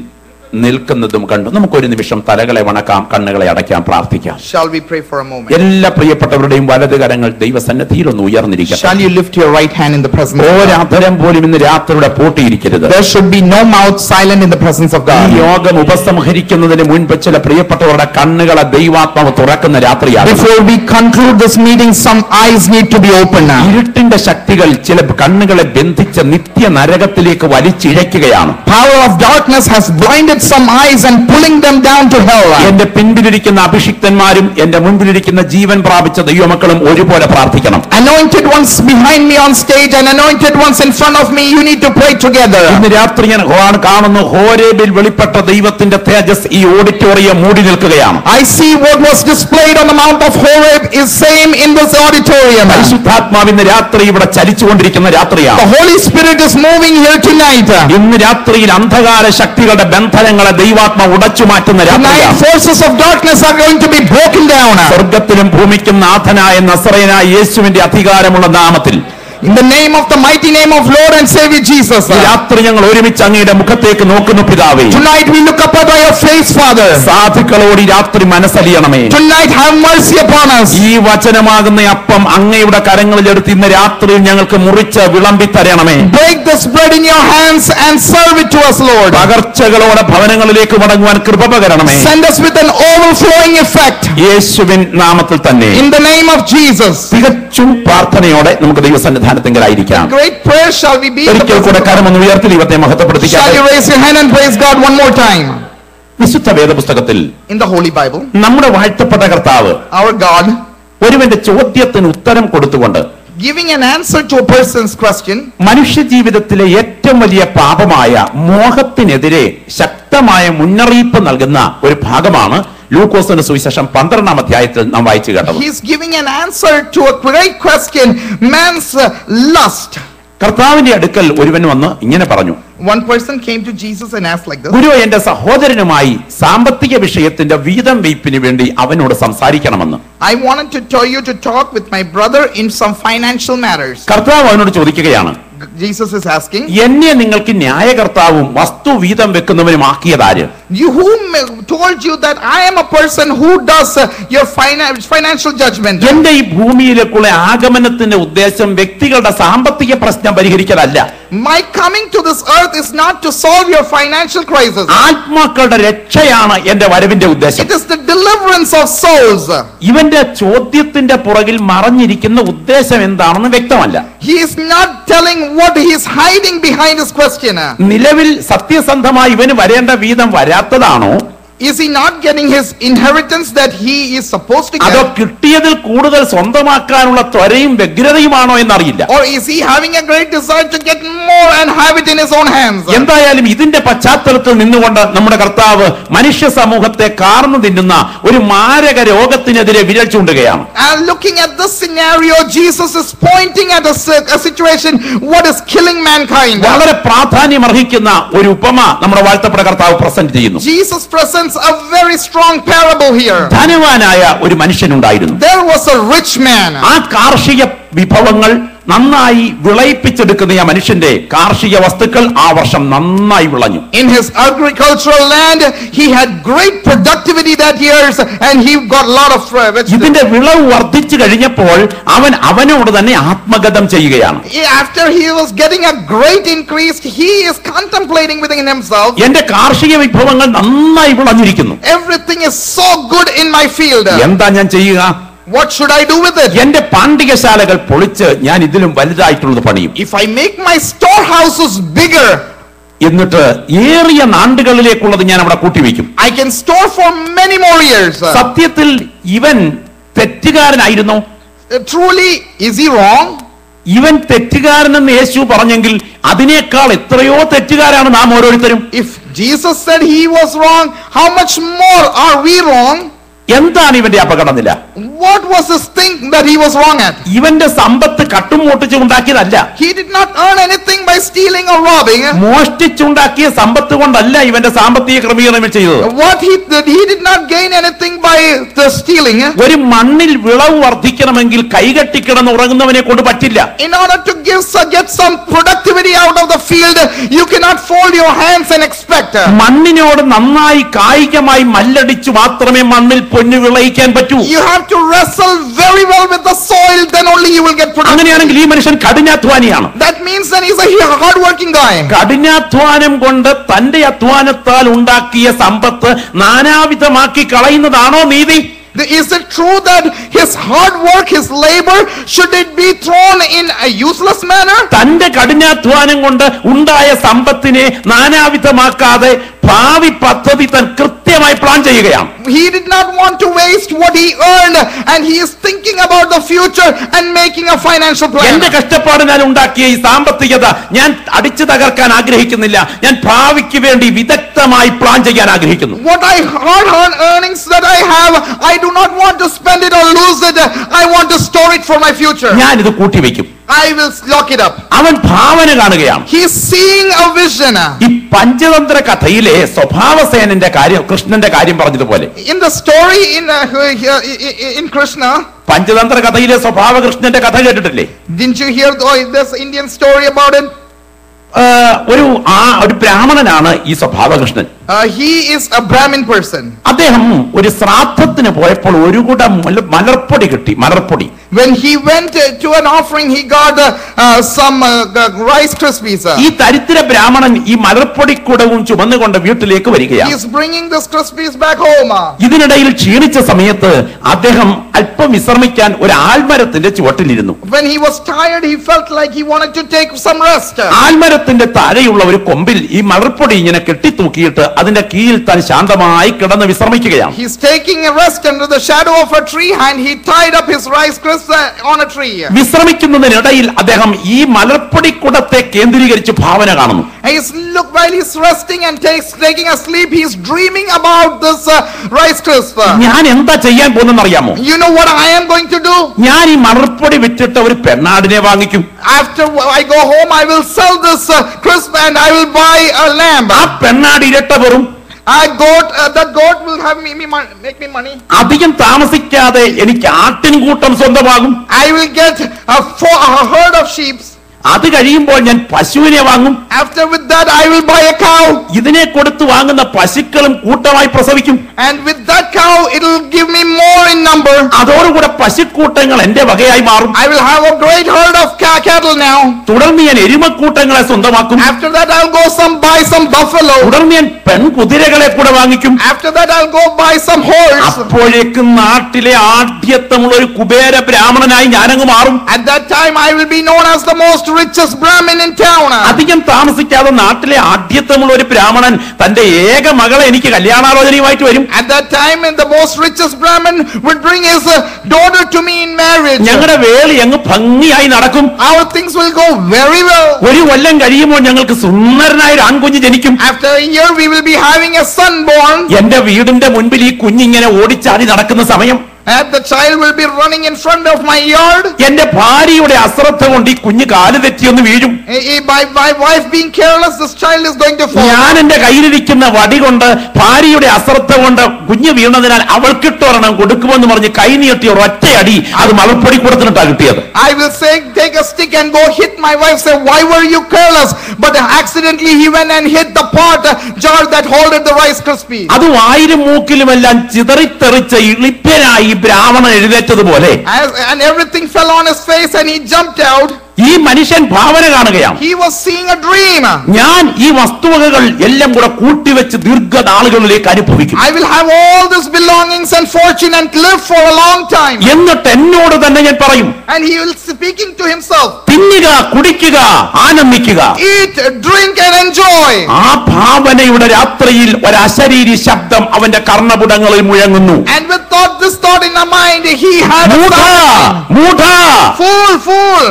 നിൽക്കുന്നതും കണ്ടു. നമുക്കൊരു നിമിഷം തലകളെ വണക്കാം, കണ്ണുകളെ അടയ്ക്കാം, പ്രാർത്ഥിക്കാം. Shall we pray for a moment? എല്ലാ പ്രിയപ്പെട്ടവരുടെയും വലത് കരങ്ങൾ ദൈവസന്നിധിയിൽ ഒന്ന് ഉയർന്നിരിക്കട്ടെ. Shall you lift your right hand in the presence of God? ഒരധരം പോലും ഇന്ന് രാത്രിയുടെ പൂട്ടിയിരിക്കരുത്. There should be no mouth silent in the presence of God. ഈ യോഗം ഉപസംഹരിക്കുന്നതിന് മുൻപ് ചില പ്രിയപ്പെട്ടവരുടെ കണ്ണുകളെ ദൈവാത്മാവ് തുറക്കുന്ന രാത്രിയാണ്. Before we conclude this meeting, some eyes need to be opened now. ഇരുട്ടിന്റെ ശക്തികൾ ചില കണ്ണുകളെ ബന്ധിച്ച നിത്യ നരകത്തിലേക്ക് വലിച്ചിഴയ്ക്കുകയാണ്. Power of darkness has blinded some eyes and pulling them down to hell. എന്റെ പിൻപിലിരിക്കുന്ന അഭിഷിക്തന്മാരും എന്റെ മുൻപിലിരിക്കുന്ന ജീവൻ പ്രാപിച്ച ദൈവമക്കളും ഒരുപോലെ പ്രാർത്ഥിക്കണം. Anointed ones behind me on stage and anointed ones in front of me, you need to pray together. ഇന്ന് രാത്രി ഞാൻ കാണുന്നു, ഹോരേബിൽ വെളിപ്പെട്ട ദൈവത്തിന്റെ തേജസ് ഈ ഓഡിറ്റോറിയം മൂടി നിൽക്കുകയാണ്. I see what was displayed on the Mount of Horeb is same in this auditorium. പരിശുദ്ധാത്മാവ് ഇന്ന് രാത്രി ഇവിടെ ചലിച്ചുകൊണ്ടിരിക്കുന്ന രാത്രിയാണ്. The Holy Spirit is moving here tonight. ഇന്ന് രാത്രിയിൽ അന്ധകാര ശക്തികളുടെ ബന്ധനങ്ങളെ ദൈവാത്മാവ് ഉടച്ചു മാറ്റുന്ന രാത്രിയാണ്. Forces of darkness are going to be broken down. സ്വർഗ്ഗത്തിലും ഭൂമിക്കും നാഥനായ നസറേയനായ യേശുവിന്റെ അധികാരമുള്ള നാമത്തിൽ In the name of the mighty name of Lord and Savior Jesus. ഈ രാത്രി ഞങ്ങൾ ഒരുമിച്ച് അങ്ങയുടെ മുഖത്തേക്ക് നോക്കുന്നു പിതാവേ. Tonight we look up at your face, Father. സാധുക്കളോട് ഈ രാത്രി മനസ്സലിയണമേ. Tonight have mercy upon us. ഈ വചനമാകുന്ന അപ്പം അങ്ങയുടെ കരങ്ങളിലെടുത്ത് ഇന്ന് രാത്രിയിൽ ഞങ്ങൾക്ക് മുറിച്ച് വിളമ്പി തരണമേ. Break this bread in your hands and serve it to us, Lord. പകർച്ചകളോടെ ഭവനങ്ങളിലേക്ക് മടങ്ങുവാൻ കൃപ പകരണമേ. Send us with an overflowing effect. യേശുവിൻ നാമത്തിൽ തന്നെ. In the name of Jesus. തികച്ചും പ്രാർത്ഥനയോടെ നമുക്ക് ദൈവസന്നിധാനത്തിലായിരിക്കാം. Great prayer shall we be. ഒരിക്കൽ കൂടെ കരമൊന്ന് ഉയർത്തി ദൈവത്തെ മഹത്വപ്പെടുത്തിക്കാം. Shall you raise your hand and praise God one more time? വിശുദ്ധ വേദപുസ്തകത്തിൽ In the Holy Bible, നമ്മുടെ വാഴ്ത്തപ്പെട്ട കർത്താവ് our God, ഒരുവന്റെ ചോദ്യത്തിന് ഉത്തരം കൊടുത്തുകൊണ്ട് giving an answer to a person's question, മനുഷ്യ ജീവിതത്തിലെ ഏറ്റവും വലിയ പാപമായ മോഹത്തിനെതിരെ ശക്തമായ മുന്നറിയിപ്പ് നൽകുന്ന ഒരു ഭാഗമാണ് ലൂക്കോസിന്റെ സുവിശേഷം 12-ാം അധ്യായത്തിൽ നാം വായിച്ചു കേട്ടത്. He is giving an answer to a great question, man's lust. കർത്താവിന്റെ അടുക്കൽ ഒരുവൻ വന്ന് ഇങ്ങനെ പറഞ്ഞു. One person came to Jesus and asked like this. ഗുരു, എന്റെ സഹോദരനുമായി സാമ്പത്തിക വിഷയത്തിന്റെ വീതം വെയ്പ്പിന് വേണ്ടി അവനോട് സംസാരിക്കണമെന്ന്. I wanted to tell you to talk with my brother in some financial matters. കർത്താവ് അവനോട് ചോദിക്കുകയാണ്, Jesus is asking, എന്നെ നിങ്ങൾക്ക് ന്യായകർത്താവും വസ്തു വീതം വെക്കുന്നവനുമാക്കിയതാര്? You who told you that I am a person who does your financial judgment? എന്റെ ഈ ഭൂമിയിലേക്കുള്ള ആഗമനത്തിന്റെ ഉദ്ദേശം വ്യക്തികളുടെ സാമ്പത്തിക പ്രശ്നം പരിഹരിക്കലല്ല. My coming to this earth is not to solve your financial crisis. ആത്മാക്കളുടെ രക്ഷയാണ് എന്റെ വരവിന്റെ ഉദ്ദേശം. It is the deliverance of souls. ഇവന്റെ ചോദ്യത്തിന്റെ പുറകിൽ മറഞ്ഞിരിക്കുന്ന ഉദ്ദേശം എന്താണെന്ന് വ്യക്തമല്ല. He is not telling what he is hiding behind his question. നിലവിൽ സത്യസന്ധമായി ഇവന് വരേണ്ട വീതം വരാത്തതാണോ? Is he not getting his inheritance that he is supposed to അതോ get? കിട്ടിയതിൽ കൂടുതൽ സ്വന്തമാക്കാനുള്ള ത്വരയും വ്യഗ്രതയുമാണോ എന്നറിയില്ല. Or is he having a great desire to get more and have it in his own hands? എന്തായാലും ഇതിന്റെ പശ്ചാത്തലത്തിൽ നിന്നുകൊണ്ട് നമ്മുടെ കർത്താവ് മനുഷ്യ സമൂഹത്തെ കാർന്നു തിന്നുന്ന ഒരു മാരക രോഗത്തിനെതിരെ വിരൽ ചൂണ്ടുകയാണ്. And looking at this scenario, Jesus is pointing at a situation what is killing mankind. വളരെ പ്രാധാന്യം അർഹിക്കുന്ന ഒരു ഉപമ നമ്മുടെ വാഴ്ത്തപ്പെട്ട കർത്താവ് പ്രസന്റ് ചെയ്യുന്നു. Jesus presents a very strong parable here. ധനവാനായ ഒരു മനുഷ്യനുണ്ടായിരുന്നു. There was a rich man. ആ കാർഷിക വിഭവങ്ങൾ നന്നായി വിളയിപ്പിച്ചെടുക്കുന്ന ആ മനുഷ്യന്റെ കാർഷിക വസ്തുക്കൾ ആ വർഷം നന്നായി വിളഞ്ഞു. In his agricultural land, he had great productivity that years, and he got a lot of vegetables. ഇതിന്റെ വിളവ് വർദ്ധിച്ചു കഴിഞ്ഞപ്പോൾ അവനോട് തന്നെ ആത്മഗതം ചെയ്യുകയാണ്. After he was getting a great increase, he is contemplating within himself, എന്റെ കാർഷിക വിഭവങ്ങൾ നന്നായി വിളഞ്ഞിരിക്കുന്നു. everything is so good in my field. എന്താ ഞാൻ ചെയ്യുക? What should I do with it? എന്റെ പാണ്ഡികശാലകൾ പൊളിച്ച് ഞാൻ ഇതിലും വലുതായിട്ടുള്ളത് പണിയും. If I make my storehouses bigger, എന്നിട്ട് ഏറിയ നാണ്ടുകളിലേക്കുള്ളത് ഞാൻ അവിടെ കൂട്ടിവെക്കും. I can store for many more years. സത്യത്തിൽ ഇവൻ തെറ്റുകാരനായിരുന്നു. Truly, is he wrong? ഇവൻ തെറ്റുകാരനെന്ന് യേശു പറഞ്ഞെങ്കിൽ അതിനേക്കാൾ എത്രയോ തെറ്റുകാരാണ് നാം ഓരോരുത്തരും. If Jesus said he was wrong, how much more are we wrong? എന്താണ് ഇവന്റെ അപകടനില? What was this thing that he was wrong at? ഇവന്റെ സമ്പത്ത് കട്ടുമോട്ടിച്ച് ഉണ്ടാക്കിയതല്ല. He did not earn anything by stealing or robbing. മോഷ്ടിച്ചുണ്ടാക്കിയ സമ്പത്ത് കൊണ്ടല്ല ഇവന്റെ സാമ്പത്തിക ക്രമീകരണം ചെയ്തത്. What he did, he did not gain anything by the stealing. ഒരു മണ്ണിൽ വിളവ് വർദ്ധിക്കണമെങ്കിൽ കൈകെട്ടിക്കിടന്ന് ഉറങ്ങുന്നവനെ കൊണ്ട് പറ്റില്ല. In order to get some productivity out of the field, you cannot fold your hands and expect. മണ്ണിനോട് നന്നായി കായികമായി മല്ലടിച്ചു മാത്രമേ മണ്ണിൽ പൊന്നു വിളയിക്കാൻ പറ്റൂ. You have to wrestle very well with the soil, then only you will get productivity. അങ്ങനെയാണെങ്കിൽ ഈ മനുഷ്യൻ കഠിനാധ്വാനിയാണ്. That means that he's a hard working guy. കഠിനാധ്വാനം കൊണ്ട് തന്റെ അധ്വാനത്താൽ ഉണ്ടാക്കിയ സമ്പത്ത് നാനാവിധമാക്കി കളയുന്നതാണോ നീതി? Is it true that his hard work, his labor, should it be thrown in a useless manner? തന്റെ കഠിനാധ്വാനം കൊണ്ട് ഉണ്ടായ സമ്പത്തിനെ നാനാവിധമാക്കാതെ ഭാവി പദ്ധതി താൻ കൃത്യമായി പ്ലാൻ ചെയ്യുകയാണ്. He did not want to waste what he earned, and he is thinking about the future and making a financial plan. എന്റെ കഷ്ടപ്പാടിനാൽ ഉണ്ടാക്കിയ ഈ സാമ്പത്തികത ഞാൻ അടിച്ചു തകർക്കാൻ ആഗ്രഹിക്കുന്നില്ല. ഞാൻ ഭാവിക്ക് വേണ്ടി വിദഗ്ധമായി പ്ലാൻ ചെയ്യാൻ ആഗ്രഹിക്കുന്നു. What hard-earned earnings that I have, I do not want to spend it or lose it. I want to store it for my future. ഞാൻ ഇത് കൂട്ടിവെക്കും. I will lock it up. അവൻ ഭാവന കാണുകയാണ്. He is seeing a vision. ഈ പഞ്ചതന്ത്ര കഥയിലെ സ്വഭാവസേനന്റെ കാര്യം, കൃഷ്ണന്റെ കാര്യം പറഞ്ഞതുപോലെ, In the story in Krishna, Panchatantra കഥയിലെ സ്വഭാവകൃഷ്ണന്റെ കഥ കേട്ടിട്ടില്ലേ? Didn't you hear this Indian story about it? ഒരു ബ്രാഹ്മണനാണ് ഈ സ്വഭാവകൃഷ്ണൻ. He is a Brahmin person. അദ്ദേഹം ഒരു ശ്രാദ്ധത്തിന് പോയപ്പോൾ ഒരു കുടം മലർപ്പൊടി കിട്ടി. മലർപ്പൊടി. When he went to an offering, he got some Rice Krispies. ഈ ദരിദ്ര ബ്രാഹ്മണൻ ഈ മലർപ്പൊടി കുടവും ചുമന്നുകൊണ്ട് വീട്ടിലേക്ക് വരികയാണ്. He is bringing this Krispies back home. ഇതിനിടയിൽ ക്ഷീണിച്ച സമയത്ത് അദ്ദേഹം അല്പം വിശ്രമിക്കാൻ ഒരു ആൽമരത്തിന്റെ ചുവട്ടിലിരുന്നു. When he was tired, he felt like he wanted to take some rest. ആൽമരത്തിന്റെ താഴെയുള്ള ഒരു കൊമ്പിൽ ഈ മലർപ്പൊടി ഇങ്ങനെ കെട്ടിത്തൂക്കിയിട്ട് അതിന്റെ കീഴിൽ താൻ ശാന്തമായി കിടന്ന് വിശ്രമിക്കുകയാണ്. He is taking a rest under the shadow of a tree and he tied up his Rice Krispies on a tree. വിശ്രമിക്കുന്നതിനിടയിൽ അദ്ദേഹം ഈ മലർപ്പൊടി കുടത്തെ കേന്ദ്രീകരിച്ച് ഭാവന കാണുന്നു. While he's resting and taking a sleep, he's dreaming about this Rice Krispies. ഞാൻ എന്താ ചെയ്യാൻ പോകുന്നെന്ന് അറിയാമോ? You know what I am going to do? ഞാൻ ഈ മലർപ്പൊടി വിറ്റിട്ട് ഒരു പെണ്ണാടിനെ വാങ്ങിക്കും. After I go home, I will sell this crisp and I will buy a lamb. ആ പെണ്ണാടി ഇരട്ട വെറും that goat will make me money. അധികം താമസിക്കാതെ എനിക്ക് ആട്ടിൻകൂട്ടം സ്വന്തമാകും. I will get a herd of sheep. അത് കഴിയുമ്പോൾ ഞാൻ പശുവിനെ വാങ്ങും. After with that I will buy a cow. ഇതിനെ കൊടുത്ത് വാങ്ങുന്ന പശുക്കളും കൂട്ടമായി പ്രസവിക്കും. And with that cow it will give me more in number. അതോടുകൂടെ പശുക്കൂട്ടങ്ങൾ എന്റെ വകയായി മാറും. I will have a great herd of cattle now. തുടർന്ന് ഞാൻ എരുമക്കൂട്ടങ്ങളെ സ്വന്തമാക്കും. After that I will go buy some buffalo. തുടർന്ന് ഞാൻ പെൺകുതിരകളെ കൂടെ വാങ്ങിക്കും. After that I will go buy some horse. അപ്പോഴേക്കും നാട്ടിലെ ആഢ്യത്വമുള്ള ഒരു കുബേര ബ്രാഹ്മണനായി ഞാനങ്ങ് മാറും. At that time I will be known as the most richest Brahmin in town. അധികം താമസിക്കാതെ നാട്ടിലെ ആഢ്യത്വമുള്ള ഒരു ബ്രാഹ്മണൻ തന്റെ ഏക മകളെ എനിക്ക് കല്യാണാലോചനയുമായിട്ട് വരും. At that time the most richest Brahmin would bring his daughter to me in marriage. ഞങ്ങളുടെ വേളി അങ്ങ് ഭംഗിയായി നടക്കും. Our things will go very well. ഒരു കൊല്ലം കഴിയുമ്പോൾ ഞങ്ങൾക്ക് സുന്ദരനായ ഒരു ആൺകുഞ്ഞ് ജനിക്കും. After a year we will be having a son born. എന്റെ വീടിന്റെ മുൻപിൽ ഈ കുഞ്ഞിങ്ങനെ ഓടിച്ചാടി നടക്കുന്ന സമയം And the child will be running in front of my yard. എന്റെ ഭാര്യയുടെ അശ്രദ്ധ കൊണ്ട് ഈ കുഞ്ഞ് കാല് തെറ്റിയൊന്ന് വീഴും. By my wife being careless, this child is going to fall. ഞാൻ എന്റെ കയ്യിലിരിക്കുന്ന വടി കൊണ്ട് ഭാര്യയുടെ അശ്രദ്ധ കൊണ്ട് കുഞ്ഞ് വീണതിനാൽ അവൾക്കിട്ടൊരെണ്ണം കൊടുക്കുമെന്ന് പറഞ്ഞ് കൈ നീട്ടി ഒരൊറ്റയടി അത് മലർപ്പൊടി കൊടുത്തിട്ടാണ് കിട്ടിയത്. I will say, take a stick and go hit my wife. Say, why were you careless? But accidentally he went and hit the pot jar that holded the Rice Krispies. അത് വായിലും മൂക്കിലുമെല്ലാം ചിതറിത്തെറിച്ച ഇളിപ്പനായി ബ്രാഹ്മണൻ എഴുന്നേറ്റതുപോലെ and everything fell on his face and he jumped out. ഈ മനുഷ്യൻ ഭാവന കാണുകയാണ്. He was seeing a dream. ഞാൻ ഈ വസ്തുവകകൾ എല്ലാം കൂടെ കൂട്ടിവെച്ച് ദീർഘനാളുകളിലേക്ക് അനുഭവിക്കും. I will have all these belongings and fortune and live for a long time. എന്നിട്ട് എന്നോട് തന്നെ ഞാൻ പറയും. And he will speaking to himself. തിന്നുക, കുടിക്കുക, ആനന്ദിക്കുക. Eat, drink and enjoy. ആ ഭാവനയുടെ രാത്രിയിൽ ഒരു അശരീരി ശബ്ദം അവന്റെ കർണപുടങ്ങളിൽ മുഴങ്ങുന്നു. And with this thought in the mind, he had a fool.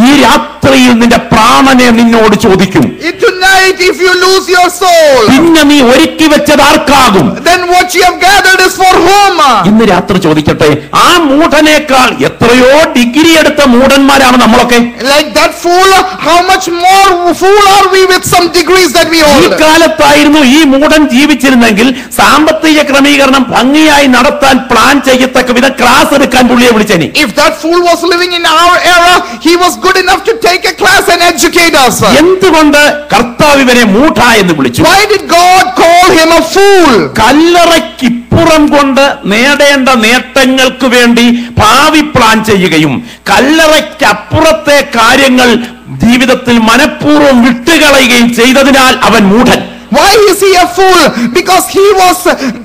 ഈ രാത്രിയിൽ നിന്റെ പ്രാണനെ നിന്നോട് ചോദിക്കും. Tonight if you lose your soul, പിന്നെ നീ ഒരുക്കി വെച്ചത് ആർക്കാകും? Then what you have gathered is for whom? ഇന്ന് രാത്രി ചോദിക്കട്ടെ, ആ മൂഢനേക്കാൾ എത്രയോ ഡിഗ്രി എടുത്ത മൂഢന്മാരാണ് നമ്മളൊക്കെ. Like that fool, how much more fool are we with some degrees that we hold? ഈ കാലത്തായിരുന്നു ഈ മൂഢൻ ജീവിച്ചിരുന്നെങ്കിൽ സാമ്പത്തിക ക്രമീകരണം ഭംഗിയായി നടത്താൻ പ്ലാൻ ചെയ്യത്തക്ക വിധം ക്ലാസ് എടുക്കാൻ പുള്ളിയെ വിളിച്ചേനെ. If that fool was living in our era, he was good enough to take a class and educate us. എന്തുകൊണ്ട് കർത്താവ് ഇവനെ മൂഢ എന്ന് വിളിച്ചു? Why did God call him a fool? കല്ലറയ്ക്കിപ്പുറം കൊണ്ട് നേടേണ്ട നേട്ടങ്ങൾക്ക് വേണ്ടി ഭാവി പ്ലാൻ ചെയ്യുകയും കല്ലറയ്ക്കപ്പുറത്തെ കാര്യങ്ങൾ ജീവിതത്തിൽ മനഃപൂർവ്വം വിട്ടുകളയുകയും ചെയ്തതിനാൽ അവൻ മൂഢൻ. Why is he a fool? Because he was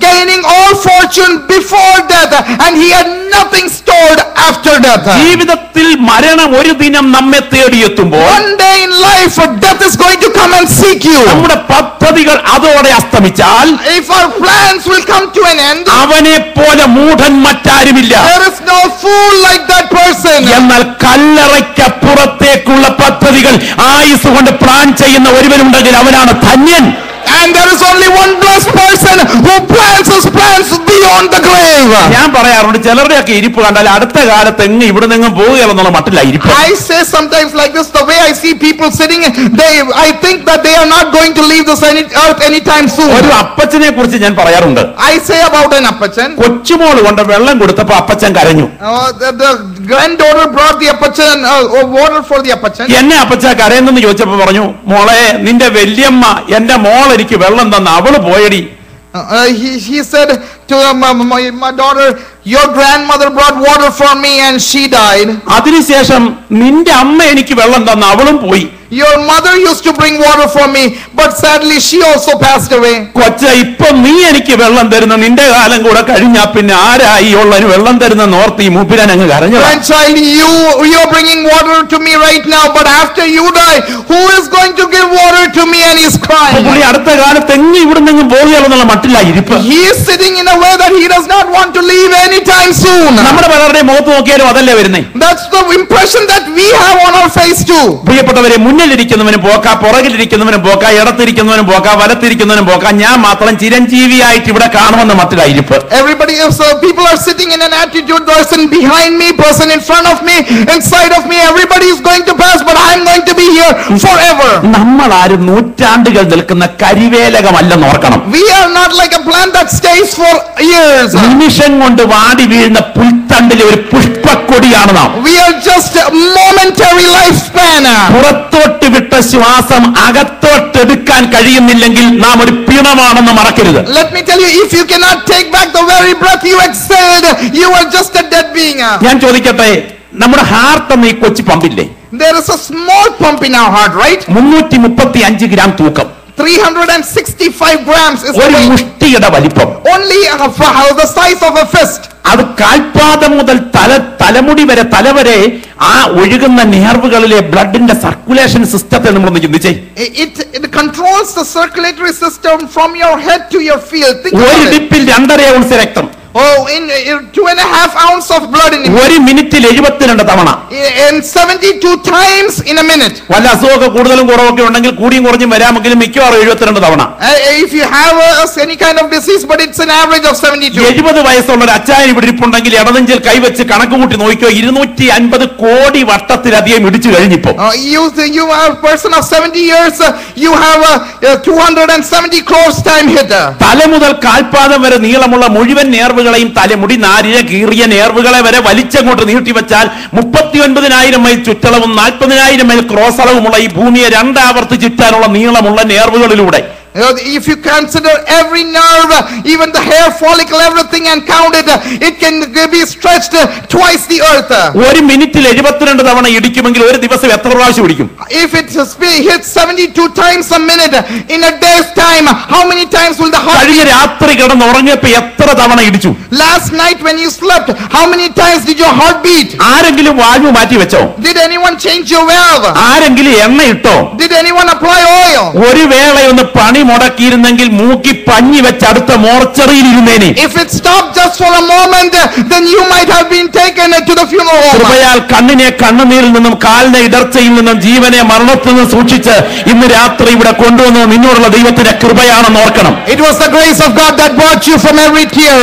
gaining all fortune before death and he had nothing stored after death. ജീവിതത്തിൽ മരണം ഒരു ദിനം നമ്മെ തേടിയെത്തുമ്പോൾ one day in life death is going to come and seek you. നമ്മുടെ പദ്ധതികൾ അതോടെ അസ്തമിച്ചാൽ, if our plans will come to an end, അവനെ പോലെ മൂഢൻ മറ്റാരുമില്ല. there is no fool like that person. എന്നാൽ കല്ലറയ്ക്കപ്പുറത്തേക്കുള്ള പദ്ധതികൾ ആയുസ് കൊണ്ട് പ്ലാൻ ചെയ്യുന്ന ഒരുവനുണ്ടെങ്കിൽ അവനാണ് ധന്യൻ. And there is only one blessed person who plans his plans beyond the grave. ഞാൻ പറയാറുണ്ട് ചിലരുടെയൊക്കെ ഇരിപ്പ് കണ്ടാൽ അടുത്ത കാലത്ത് എങ്ങ് ഇവിടെ നിന്നും പോവുകയെന്നുള്ള മട്ടില്ല ഇരിപ്പ്. I say sometimes like this, the way I see people sitting, I think that they are not going to leave this earth anytime soon. ഒരു അപ്പച്ചനെ കുറിച്ച് ഞാൻ പറയാറുണ്ട്. I say about an appachan. Kochumol കൊണ്ട് വെള്ളം കൊടുത്തപ്പോ അപ്പച്ചൻ കരഞ്ഞു. The granddaughter brought the appachan water for the appachan. എന്നെ അപ്പച്ച കരയുന്നെന്ന് ചോദിച്ചപ്പോ പറഞ്ഞു, മോളെ നിന്റെ വല്യമ്മ എന്റെ മോൾ എനിക്ക് വെള്ളം തന്ന അവള് പോയടി. He said to my daughter, your grandmother brought water for me and she died. അതിനുശേഷം നിന്റെ അമ്മ എനിക്ക് വെള്ളം തന്ന അവളും പോയി. Your mother used to bring water for me, but sadly she also passed away. കൊച്ച ഇപ്പൊ നീ എനിക്ക് വെള്ളം തരുന്ന നിന്റെ കാലം കൂടെ കഴിഞ്ഞാ പിന്നെ ആരായി ഉള്ളതിന് വെള്ളം തരുന്ന നോർത്ത് ഈ മൂപ്പിരാൻ അങ്ങ് കരഞ്ഞു. Grandchild, you are bringing water to me right now, but after you die, who is going to give water to me? And he's crying. പുള്ളി അടുത്ത കാലത്ത് എങ്ങും ഇവിടെ നിന്നും പോകുകയാണെന്നുള്ള മട്ടില്ല ഇരിപ്പ്. He is sitting in a way that he does not want to leave anytime soon. നമ്മുടെ പലരുടെ മുഖത്ത് നോക്കിയാലും അതല്ലേ വരുന്നേ. That's the impression that we have on our face too. പ്രിയപ്പെട്ടവരെ, മുന്നിലിരിക്കുന്നവനും പോക്ക, പുറകിലിരിക്കുന്നവനും പോക്ക, ഇടത്തിരിക്കുന്നവനും പോക്ക, വലത്തിരിക്കുന്നവനും പോക്ക, ഞാൻ മാത്രം ചിരഞ്ജീവിയായിട്ട് ഇവിടെ കാണുമെന്ന മട്ടിലായിരിപ്പ്. Everybody else, people are sitting in an attitude, person behind me, person in front of me, inside of me, everybody is going to pass, but I am going to be here forever. നമ്മൾ ആരും നൂറ്റാണ്ടുകൾ നിൽക്കുന്ന കരിവേലകമല്ലെന്ന് ഓർക്കണം. We are not like a plant that stays for years. നിമിഷം കൊണ്ട് വാടി വീഴുന്ന പുൽത്തണ്ടിലെ ഒരു പുഷ്പക്കൊടിയാണ് നാം. We are just a momentary lifespan. പുറത്തോട്ട് വിട്ട ശ്വാസം അകത്തോട്ട് എടുക്കാൻ കഴിയുന്നില്ലെങ്കിൽ നാം ഒരു പിണമാണെന്ന് മറക്കരുത്. Let me tell you, if you cannot take back the very breath you exhaled, you are just a dead being. ഞാൻ ചോദിക്കട്ടെ, നമ്മുടെ ഹാർട്ട് എന്ന ഈ കൊച്ചു പമ്പില്ലേ, There is a small pump in our heart, right? 335 gram തൂക്കം, 365 grams is ഒരു മുഷ്ടിയുടെ വലിപ്പം, only the size of a fist. അത് കാൽപാദം മുതൽ തലമുടി വരെ തലവരെ ആ ഒഴുകുന്ന നേർവുകളിലെ ബ്ലഡിന്റെ സർക്കുലേഷൻ സിസ്റ്റത്തെ നമ്മളൊന്ന് ചിന്തിച്ചേ. It controls the circulatory system from your head to your feet. ഒരു ഡിപ്പിൽ 2.5 ഔൺസ് രക്തം, in 2.5 ounces of blood in ഒരു മിനിറ്റിൽ 72 തവണ, in 72 times in a minute. വല്ല അസുഖമൊക്കെ കൂടുതലും കുറവൊക്കെ ഉണ്ടെങ്കിൽ കൂടിയും കുറഞ്ഞും വരാമെങ്കിലും മിക്കവാറും 72 തവണ. If you have any kind of disease, but it's an average of 72. 70 വയസ്സുള്ള ഒരു അച്ചായൻ ഇവിടെ ഇരിപ്പുണ്ടെങ്കിൽ ഇടനെഞ്ചിൽ കൈവച്ച് കണക്ക് കൂട്ടി നോക്കിയോ, 250 കോടി വട്ടത്തിലധികം ഇടിച്ചു കഴിഞ്ഞിപ്പോ. You are a person of 70 years, you have 270 crores time hit. തല മുതൽ കാൽപാദം വരെ നീളമുള്ള മുഴുവൻ നേർവുകളെയും തലമുടി നാരിഴ കീറിയ നേർവുകളെ വരെ വലിച്ചങ്ങോട്ട് നീട്ടിവെച്ചാൽ 39,000 മൈൽ ചുറ്റളവും 40,000 മൈൽ ക്രോസ് അളവുമുള്ള ഈ ഭൂമിയെ 2 ആവർത്തി ചുറ്റാനുള്ള നീളമുള്ള നേർവുകളിലൂടെ, if you consider every nerve, even the hair follicle, everything, and count it, it can be stretched twice the earth. ഒരു മിനിറ്റിൽ 72 തവണ ഇടിക്കുമെങ്കിൽ ഒരു ദിവസം എത്ര പ്രാവശ്യം ഇടിക്കും? If it hits 72 times a minute in a day's time, how many times will the heart? കഴിഞ്ഞ രാത്രി കിടന്ന് ഉറങ്ങിയപ്പോ എത്ര തവണ ഇടിച്ചു? Last night when you slept, how many times did your heart beat? ആരെങ്കിലും വാൽവ് മാറ്റി വെച്ചോ? Did anyone change your valve? ആരെങ്കിലും എണ്ണ ഇട്ടോ? Did anyone apply oil? ഒരു വേളയൊന്ന് പണി മുടക്കിയിരുന്നെങ്കിൽ മൂക്കി പഞ്ഞി വെച്ച് അടുത്ത മോർച്ചറിയിൽ ഇരുന്നേനെ. If it stopped just for a moment, then you might have been taken to the funeral home. കൃപയാൽ കണ്ണിനെ കണ്ണുനീരിൽ നിന്നും കാലിനെ ഇടർച്ചയിൽ നിന്നും ജീവനെ മരണത്തിൽ നിന്നും സൂക്ഷിച്ച് ഇന്ന് രാത്രി ഇവിടെ കൊണ്ടുവന്നത് നിന്നോടുള്ള ദൈവത്തിന്റെ കൃപയാണെന്ന് ഓർക്കണം. It was the grace of God that brought you from every tear.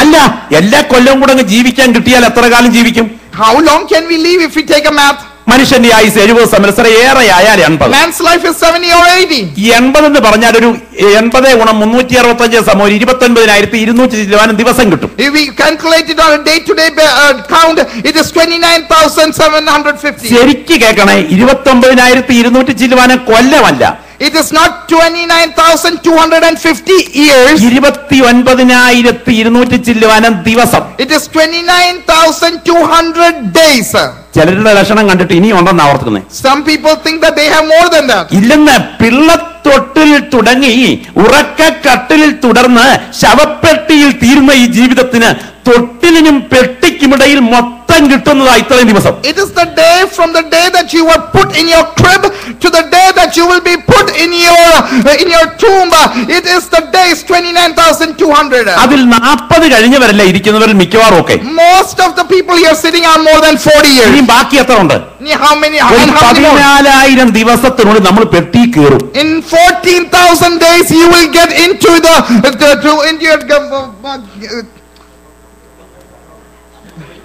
അല്ല, എല്ലാ കൊല്ലവും കൂടെ അങ്ങ് ജീവിക്കാൻ കിട്ടിയാൽ എത്ര കാലം ജീവിക്കും? How long can we live if we take a math? മനുഷ്യന്റെ ആയുസ് 70 സംവത്സരം, ഏറെ ആയാൽ 80. Man's life is 70 or 80. 80 എന്ന് പറഞ്ഞാൽ ഒരു 80 ഗുണം 365 സമയം 29,200 ദിവസം കിട്ടും. If we calculate it on a day-to-day count, it is 29,750. ശരിക്ക് കേൾക്കണേ, 29,200 കൊല്ലമല്ല. It is not 29,250 years. 29,200 ദിവസം. It is 29,200 days. ചിലരുടെ ലക്ഷണം കണ്ടിട്ട് ഇനി ഉണ്ടെന്ന് ആവർത്തിക്കുന്നത്. Some people think that they have more than that. ഇല്ലെന്ന്, പിള്ളത്തൊട്ടിൽ തുടങ്ങി ഉറക്കക്കട്ടിലിൽ തുടർന്ന് ശവപ്പെട്ടിയിൽ തീരുന്ന ഈ ജീവിതത്തിന് തൊട്ടിലിനും പെട്ടിക്കുമിടയിൽ മൊത്തം കിട്ടുന്നതായി ഇത്രയും ദിവസം. It is the day from the day that you were put in your crib to the day that you will be put in your tomb. It is the days 29,200. അതിൽ 40 കഴിഞ്ഞവരല്ല ഇരിക്കുന്നവരിൽ മിക്കവാറും ഒക്കെ. Most of the people here sitting are more than 40 years. ഇനി ബാക്കി എത്ര ഉണ്ട്? How many? And how many more? 14,000 ദിവസത്തിനുള്ളിൽ നമ്മൾ പെട്ടി കയറും. In 14,000 days, you will get into into your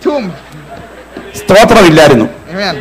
tomb. സ്തോത്രമില്ലായിരുന്നു. Amen.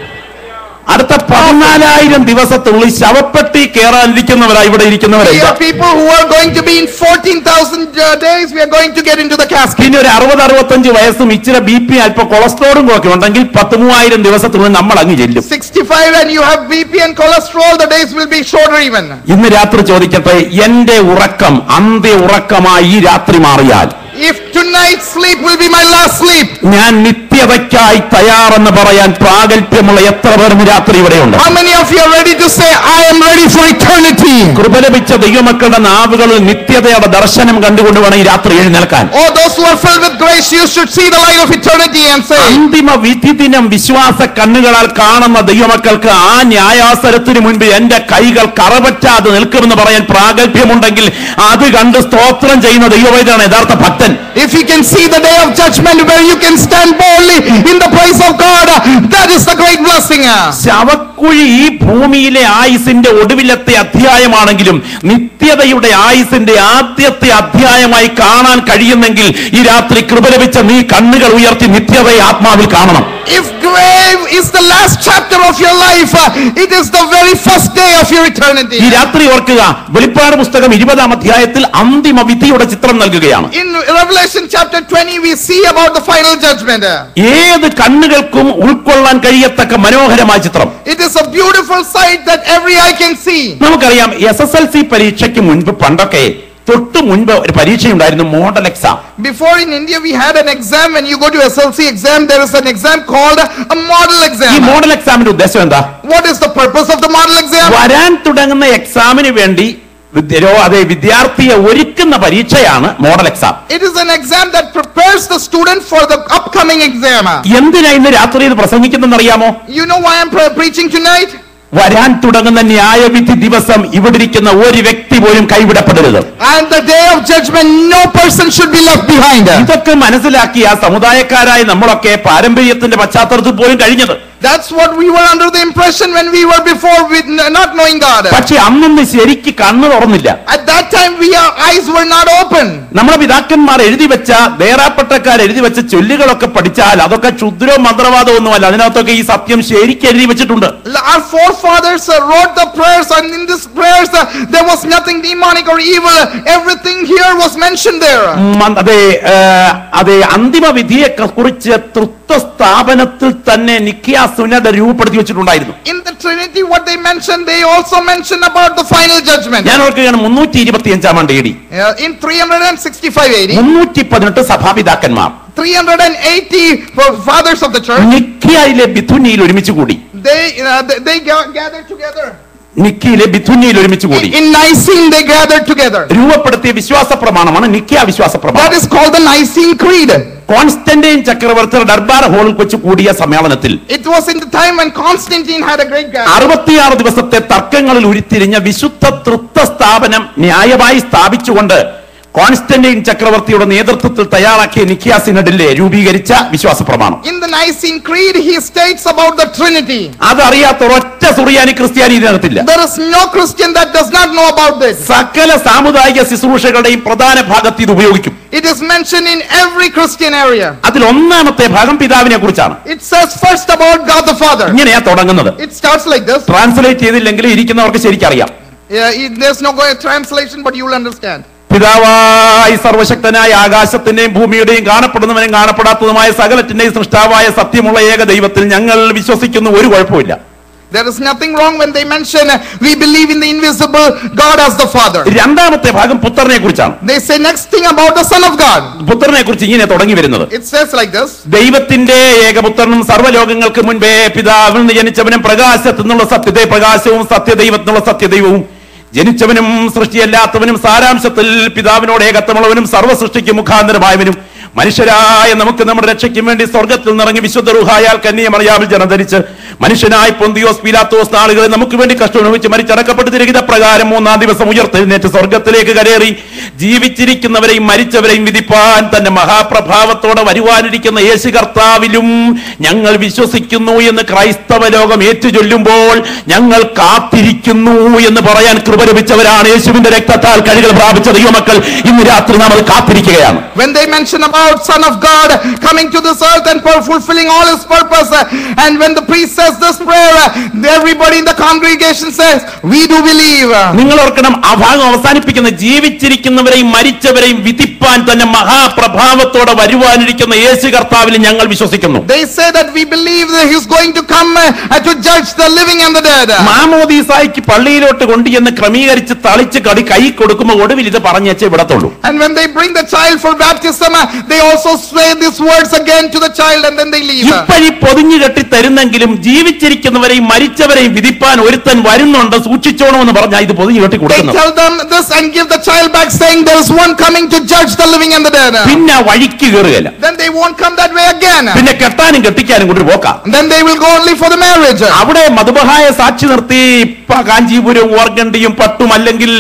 അടുത്ത 14,000 ദിവസത്തിനുള്ളിൽ ശവപ്പെട്ടി കയറാനിരിക്കുന്നവരാ ഇവിടെ ഇരിക്കുന്നവരെ. There are people who are going to be in 14,000 days. We are going to get into the casket. പിന്നെ ഒരു 60-65 വയസ്സും ഇച്ചിരി BP അല്പം കൊളസ്ട്രോളും ഒക്കെ ഉണ്ടെങ്കിൽ 13,000 ദിവസത്തിനുള്ളിൽ നമ്മൾ അങ്ങ് ചെല്ലും. 65 and you have BP and cholesterol, the days will be shorter even. ഇന്ന് രാത്രി ചോദിക്കട്ടെ, എന്റെ ഉറക്കം അന്ത്യ ഉറക്കമായി ഈ രാത്രി മാറിയാൽ, If tonight's sleep will be my last sleep, ഞാൻ നിത്യതയ്ക്കായി തയ്യാറെന്ന് പറയാൻ പ്രാഗൽഭ്യമുള്ള എത്ര പേർ രാത്രി ഇവിടെയുണ്ട്? how many of you are ready to say, I am ready for eternity? കൃപ ലഭിച്ച ദൈവമക്കളുടെ നാവുകളിൽ നിത്യതയുടെ ദർശനം കണ്ടുകൊണ്ട് വേണം ഈ രാത്രി എഴുന്നേൽക്കാൻ. Oh, those who are filled with grace, you should see the light of eternity and say, അന്തിമ വിധി ദിനം വിശ്വാസ കണ്ണുകളാൽ കാണുന്ന ദൈവമക്കൾക്ക് ആ ന്യായാസനത്തിന് മുൻപ് എന്റെ കൈകൾ കറപറ്റാതെ നിൽക്കുമെന്ന് പറയാൻ പ്രാഗൽഭ്യമുണ്ടെങ്കിൽ അത് കണ്ട് സ്തോത്രം ചെയ്യുന്ന ദൈവവൈദ്യനാണ് യഥാർത്ഥ ഭക്തൻ. if you can see the day of judgment where you can stand boldly in the place of God, that is the great blessing. ശവക്കുഴി ഈ ഭൂമിയിലെ ആയുസിന്റെ ഒടുവിലത്തെ അധ്യായമാണെങ്കിലും നിത്യതയുടെ ആയുസിന്റെ ആദ്യത്തെ അധ്യായമായി കാണാൻ കഴിയുന്നെങ്കിൽ ഈ രാത്രി കൃപ ലഭിച്ച നീ കണ്ണുകൾ ഉയർത്തി നിത്യതയെ ആത്മാവിൽ കാണണം. If grave is the last chapter of your life, it is the very first day of your eternity. ഈ രാത്രി ഓർക്കുക, വെളിപ്പാട് പുസ്തകം 20-ാം അധ്യായത്തിൽ അന്തിമ വിധിയുടെ ചിത്രം നൽകുകയാണ്. In Revelation chapter 20 we see about the final judgment. ഏത് കണ്ണുകൾക്കും ഉൾക്കൊള്ളാൻ കഴിയത്തക്ക മനോഹരമായ ചിത്രം. It is a beautiful sight that every eye can see. നമുക്കറിയാം, SSLC പരീക്ഷയ്ക്ക് മുൻപ് പണ്ടൊക്കെ തൊട്ട് മുൻപ് ഒരു പരീക്ഷയുണ്ടായിരുന്നു, model exam. Before in India we had an exam. When you go to SLC exam, there is an exam called a model ഈ exam. Model എക്സാമിന്റെ ഉദ്ദേശം എന്താ? What is the purpose of the model exam? വരാൻ തുടങ്ങുന്ന എക്സാമിന് വേണ്ടി വിദ്യാർത്ഥിയെ ഒരുക്കുന്ന പരീക്ഷയാണ് model exam. It is an exam that prepares the student for the upcoming exam. എന്തിനാ ഇന്ന് രാത്രി ഇത് പ്രസംഗിക്കുന്നറിയാമോ? You know why I'm preaching tonight? വരാൻ തുടങ്ങുന്ന ന്യായവിധി ദിവസം ഇവിടെ ഇരിക്കുന്ന ഒരു വ്യക്തി പോലും കൈവിടപ്പെടരുത്. And the day of judgment, no person should be left behind. ഇതൊക്കെ മനസ്സിലാക്കിയ സമുദായക്കാരായി നമ്മളൊക്കെ പാരമ്പര്യത്തിന്റെ പശ്ചാത്തലത്തിൽ പോലും കഴിഞ്ഞത്. That's what we were under the impression when we were before with not knowing God. പക്ഷെ അന്നൊന്നും ശരിക്ക് കണ്ണു തുറന്നില്ല. At that time our eyes were not open. നമ്മുടെ പിതാക്കന്മാർ എഴുതി വെച്ച, ദേറാപ്പട്ടക്കാർ എഴുതി വെച്ച ചൊല്ലുകളൊക്കെ പഠിച്ചാൽ അതൊക്കെ ക്ഷുദ്രവും മന്ത്രവാദവും ഒന്നുമല്ല. അതിനകത്തൊക്കെ ഈ സത്യം ശരിക്കും എഴുതി വെച്ചിട്ടുണ്ട്. Our forefathers wrote the prayers, and in these prayers there was nothing demonic or evil. Everything here was mentioned there. അതെ, അന്തിമ വിധിയെ കുറിച്ച് തൃത്വ സ്ഥാപനത്തിൽ തന്നെ നിക്കിയ സുന്നത രൂപപ്പെടുത്തി വെച്ചിട്ടുണ്ടായിരുന്നു. In the Trinity, what they mentioned, they also mentioned about the final judgment. ഞാൻ ഓർക്കുകയാണ് 325 ആണ്ട് AD, in 365 AD, 318 സഭാപിതാക്കന്മാർ 380 fathers of the church, നിക്കിയയിലെ ബിഥുനിയിൽ ഒരുമിച്ച് കൂടി. they gathered together. നിക്കിയിലെ ബിഥുനിയിൽ ഒരുമിച്ച് കൂടി. In Nicene they gathered together. രൂപപ്പെടുത്തിയ വിശ്വാസ പ്രമാണമാണ് നിക്കിയ വിശ്വാസ പ്രമാണം. That is called the Nicene Creed. Constantine ചക്രവർത്തി ദർബാർ ഹാളിൽ വെച്ച് കൂടിയ സമ്മേളനത്തിൽ It was in the time when Constantine had a great gathering. 66 ദിവസത്തെ തർക്കങ്ങളിൽ ഉരുത്തിരിഞ്ഞ വിശുദ്ധ തൃത്വ സ്ഥാപനം ന്യായമായി സ്ഥാപിച്ചുകൊണ്ട് കോൺസ്റ്റന്റൈൻ ചക്രവർത്തിയുടെ നേതൃത്വത്തിൽ തയ്യാറാക്കിയ നിക്കിയ സിനഡിലെ രൂപീകരിച്ച വിശ്വാസ പ്രമാണം. In the Nicene Creed he states about the Trinity. അതറിയാത്ത ഒരൊറ്റ സുറിയാനി ക്രിസ്ത്യാനി ഇതിനകത്തില്ല. There is no Christian that does not know about this. സകല സാമുദായിക ശുശ്രൂഷകളുടെയും പ്രധാന ഭാഗത്ത് ഇത് ഉപയോഗിക്കും. It is mentioned in every Christian area. അതിൽ ഒന്നാമത്തെ ഭാഗം പിതാവിനെ കുറിച്ചാണ്. It says first about God the Father. ഇങ്ങനെയാ തുടങ്ങുന്നത്. It starts like this. Translate ചെയ്തില്ലെങ്കിൽ ഇരിക്കുന്നവർക്ക് ശരിക്കറിയാം. There's no translation, but you will understand. പിതാവായി സർവശക്തനായ ആകാശത്തിന്റെയും ഭൂമിയുടെയും കാണപ്പെടുന്നവനും കാണപ്പെടാത്തതുമായ സകലത്തിന്റെയും സൃഷ്ടാവായ സത്യമുള്ള ഏക ദൈവത്തിൽ ഞങ്ങൾ വിശ്വസിക്കുന്ന ഒരു കുഴപ്പമില്ല. There is nothing wrong when they mention we believe in the invisible God as the Father. രണ്ടാമത്തെ ഭാഗം പുത്രനെ കുറിച്ചാണ്. They say next thing about the Son of God. പുത്രനെ കുറിച്ച് ഇങ്ങനെ തുടങ്ങി വരുന്നത്. It says like this. ദൈവത്തിന്റെ ഏകപുത്രനും സർവ്വലോകങ്ങൾക്ക് മുൻപേ പിതാവിൽ നിന്ന് ജനിച്ചവനും പ്രകാശത്തിൽ നിന്നുള്ള സത്യത്തെ പ്രകാശവും സത്യദൈവത്തിനുള്ള സത്യദൈവവും ജനിച്ചവനും സൃഷ്ടിയല്ലാത്തവനും സാരാംശത്തിൽ പിതാവിനോട് ഏകത്വമുള്ളവനും സർവ്വ സൃഷ്ടിക്ക് മുഖാന്തരമായവനും മനുഷ്യരായ നമുക്ക് നമ്മുടെ രക്ഷയ്ക്കും വേണ്ടി സ്വർഗത്തിൽ നിറങ്ങി വിശുദ്ധ റൂഹായാൽ കന്യമറിയാമിൽ ജനം ധരിച്ച് മനുഷ്യനായി പൊന്തിയോസ് പീലാത്തോസ് നാളുകളെ നമുക്ക് വേണ്ടി കഷ്ടമനുഭവിച്ച് മരിച്ചടക്കപ്പെട്ട് തിരകിത പ്രകാരം മൂന്നാം ദിവസം ഉയർത്തെഴുന്നേറ്റ് സ്വർഗത്തിലേക്ക് കരേറി ജീവിച്ചിരിക്കുന്നവരെയും മരിച്ചവരെയും വിധിപ്പാൻ തന്റെ മഹാപ്രഭാവത്തോടെ വരുവാനിരിക്കുന്ന യേശു കർത്താവിലും ഞങ്ങൾ വിശ്വസിക്കുന്നു എന്ന് ക്രൈസ്തവ ലോകം ഏറ്റുചൊല്ലുമ്പോൾ ഞങ്ങൾ കാത്തിരിക്കുന്നു എന്ന് പറയാൻ കൃപ ലഭിച്ചവരാണ് യേശുവിന്റെ രക്തത്താൽ കഴുകൽ പ്രാപിച്ച ദൈവമക്കൾ. ഇന്ന് രാത്രി നാം അത് കാത്തിരിക്കുകയാണ്. When they mention about Son of God coming to this earth and fulfilling all his purpose, and when the priest says this prayer, everybody in the congregation says, we do believe. നിങ്ങൾ ഓർക്കണം, ആ ഭാഗം അവസാനിപ്പിക്കുന്ന ജീവിച്ചിരിക്കുന്നവരെയും മരിച്ചവരെയും വിധിപ്പാൻ തന്നെ മഹാപ്രഭാവത്തോടെ വരുവാനിരിക്കുന്ന യേശു കർത്താവിൽ ഞങ്ങൾ വിശ്വസിക്കുന്നു. They say that we believe that he is going to come to judge the living and the dead. മാമോദീസായ്ക്ക് പള്ളിയിലോട്ട് കൊണ്ടുചെന്ന് ക്രമീകരിച്ച് തളിച്ച് കൈ കൊടുക്കുമ്പോൾ ഒടുവിൽ ഇത് പറഞ്ഞേച്ചേ വിടത്തുള്ളൂ. And when they bring the child for baptism, they also say these words again to the child and then they leave. ഇപ്പഴി പൊതിഞ്ഞു കെട്ടി തരുന്നെങ്കിലും ജീവിച്ചിരിക്കുന്നവരെയും മരിച്ചവരെയും വിധിപ്പാൻ ഒരുത്തൻ വരുന്നുണ്ട്, സൂക്ഷിച്ചോണമെന്ന് പറഞ്ഞാൽ ഇത് പൊതിഞ്ഞു കെട്ടി കൊടുക്കുന്നു. They tell them this and give the child back, saying there is one coming to judge the living and the dead. പിന്നെ വഴിക്ക് കയറുകയില്ല. Then they won't come that way again. പിന്നെ കെട്ടാനും കെട്ടിക്കാനും കൊണ്ട് പോക്കാം. Then they will go only for the marriage. അവിടെ മധുബഹായ സാക്ഷി നിർത്തി കാഞ്ചീപുരം ഓർഗണ്ടിയും പട്ടും അല്ലെങ്കിൽ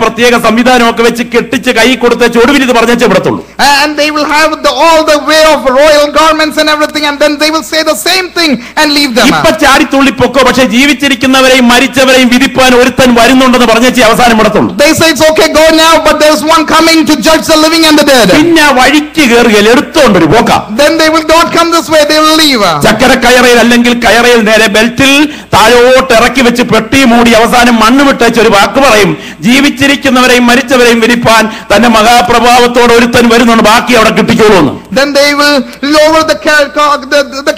പ്രത്യേക സംവിധാനം ഒക്കെ വെച്ച് കെട്ടിച്ച് കൈ കൊടുത്ത് ഒടുവിൽ ഇത് പറഞ്ഞേച്ചേ വിടത്തുള്ളൂ. And they will have all the way of royal garments and everything, and then they will say the same thing and leave them. ഇപ്പൊ ചാടിത്തുള്ളിപ്പൊക്കോ, പക്ഷെ ജീവിച്ചിരിക്കുന്നവരെയും മരിച്ചവരെയും വിധിപ്പാൻ ഒരുത്തൻ വരുന്നുണ്ടെന്ന് പറഞ്ഞേച്ചേ അവസാനം വിടത്തുള്ളൂ. They say it's okay, go now, but there's one coming to judge the living and the dead. പിന്നെ വഴിക്ക് കയറുകയിൽ എടുത്തോണ്ടൊരു പോക്കാം. Then they will not come this way, they will leave. ചക്കര കയറയിൽ അല്ലെങ്കിൽ കയറയിൽ നേരെ ബെൽറ്റിൽ താഴോട്ട് ഇറക്കി വെച്ച് പെട്ടി മൂടി അവസാനം മണ്ണ് വിട്ടേച്ച് ഒരു വാക്ക് പറയും, ജീവിച്ചിരിക്കുന്നവരെയും മരിച്ചവരെയും വിധിപ്പാൻ തന്റെ മഹാപ്രഭാവത്തോടെ ഒരുത്തൻ വരുന്നുണ്ട്, ബാക്കി അവിടെ കിട്ടിക്കോളൂന്ന്. Then they will lower the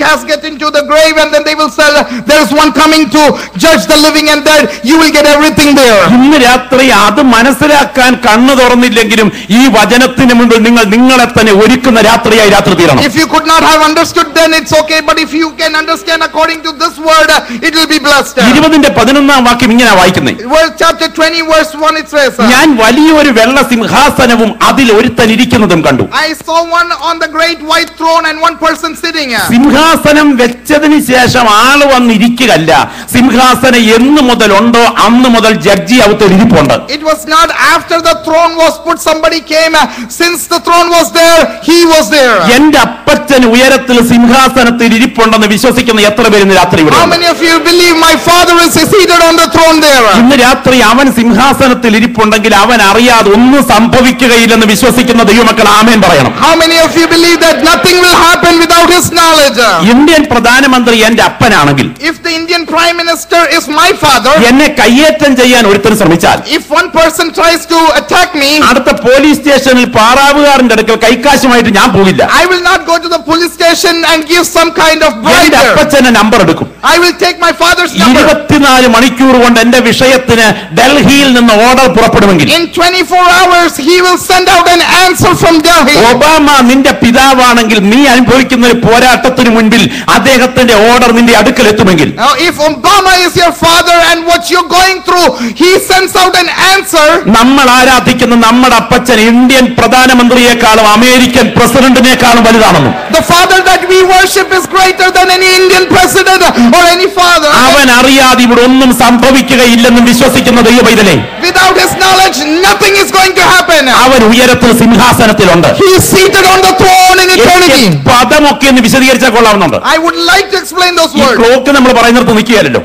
casket into the grave, and then they will say there is one coming to judge the living and dead, you will get everything there. ഇന്ന് രാത്രി അത് മനസ്സിലാക്കാൻ കണ്ണു തുറന്നില്ലെങ്കിലും ഈ വചനത്തിന് മുൻപിൽ നിങ്ങളെ തന്നെ ഒരുക്കുന്ന രാത്രിയായി രാത്രി തീരണം. If you could not have understood, then it's okay, but if you can understand according to this word, it will be blessed. 20-11 വാക്യം ഇങ്ങനെ വായിക്കുന്നത്, chapter 20 verse 1, it says, ഞാൻ വലിയൊരു വെള്ള സിംഹാസനവും അതിൽ ഒരുത്തൻ ഇരിക്കുന്നതും കണ്ടു. I saw one on the great white throne and one person sitting. സിംഹാസനം വെച്ചതിന് ശേഷം ആള് വന്നിരിക്കുകയല്ല, സിംഹാസനം എന്ന് മുതൽ ഉണ്ടോ അന്ന് മുതൽ ജഡ്ജി അകത്ത് ഇരിപ്പുണ്ട്. It was not after the throne was put somebody came, since the throne was there, he was there. എന്റെ അപ്പച്ചൻ ഉയരത്തിൽ സിംഹാസനത്തിൽ ഇരിപ്പുണ്ടെന്ന് വിശ്വസിക്കുന്ന എത്ര പേര് ഇന്ന് രാത്രി ഇവിടെ? How many of you believe my father is seated on the throne there? ഇന്ന് രാത്രി അവൻ സിംഹാസനത്തിൽ ഇരിപ്പുണ്ടെങ്കിൽ അവൻ അറിയാതെ ഒന്നും സംഭവിക്കുകയില്ലെന്ന് വിശ്വസിക്കുന്ന ദൈവമക്കൾ ആമേൻ പറയണം. How many of you believe that nothing will happen without his knowledge? Indian പ്രധാനമന്ത്രി എന്റെ അപ്പനാണെങ്കിൽ, If the Indian Prime Minister is my father, എന്നെ കയ്യേറ്റം ചെയ്യാൻ ഒരുത്തൻ ശ്രമിച്ചാൽ, if one person tries to attack me, അടുത്ത പോലീസ് സ്റ്റേഷനിൽ പാറാവുകാരന്റെ അടുക്കൽ കൈക്കാശുമായിട്ട് ഞാൻ പോകില്ല. I will not go to the police station and give some kind of bribe. എന്റെ അപ്പച്ചന്റെ നമ്പർ എടുക്കും. I will take my father's number. 24 മണിക്കൂർ കൊണ്ട് എന്റെ വിഷയത്തിന് ഡൽഹിയിൽ നിന്ന് order പുറപ്പെടുമെങ്കിൽ, In 24 hours he will send out an answer from Delhi. Obama നിന്റെ പിതാവാണെങ്കിൽ നീ അനുഭവിക്കുന്ന ഒരു പോരാട്ടത്തിന് മുൻപിൽ അദ്ദേഹത്തിന്റെ ഓർഡർ നിന്റെ അടുക്കൽ എത്തുമെങ്കിൽ, Now if Obama is your father and what you're going through, he sends out an answer. നമ്മൾ ആരാധിക്കുന്ന നമ്മുടെ അപ്പച്ചൻ ഇന്ത്യൻ പ്രധാനമന്ത്രിയെക്കാളും അമേരിക്കൻ പ്രസിഡന്റിനേക്കാളും വലുതാണെന്നും, The father that we worship is greater than any Indian president or any father. അവൻ അറിയാതെ ഇവിടെ ഒന്നും സംഭവിക്കുകയില്ലെന്നും വിശ്വസിക്കുന്ന ദൈവപൈതലേ, Without his knowledge, nothing is going to happen. അവൻ ഉയരത്തിൽ സിംഹാസനത്തിലുണ്ട്. He is seated on the throne in eternity. പദമൊക്കെ എന്ന് വിശദീകരിച്ചാൽ കൊള്ളാവുന്നുണ്ട്. I would like to explain those ഈ words. Clock നമ്മൾ പറയുന്നിടത്ത് നിൽക്കുകയല്ലോ.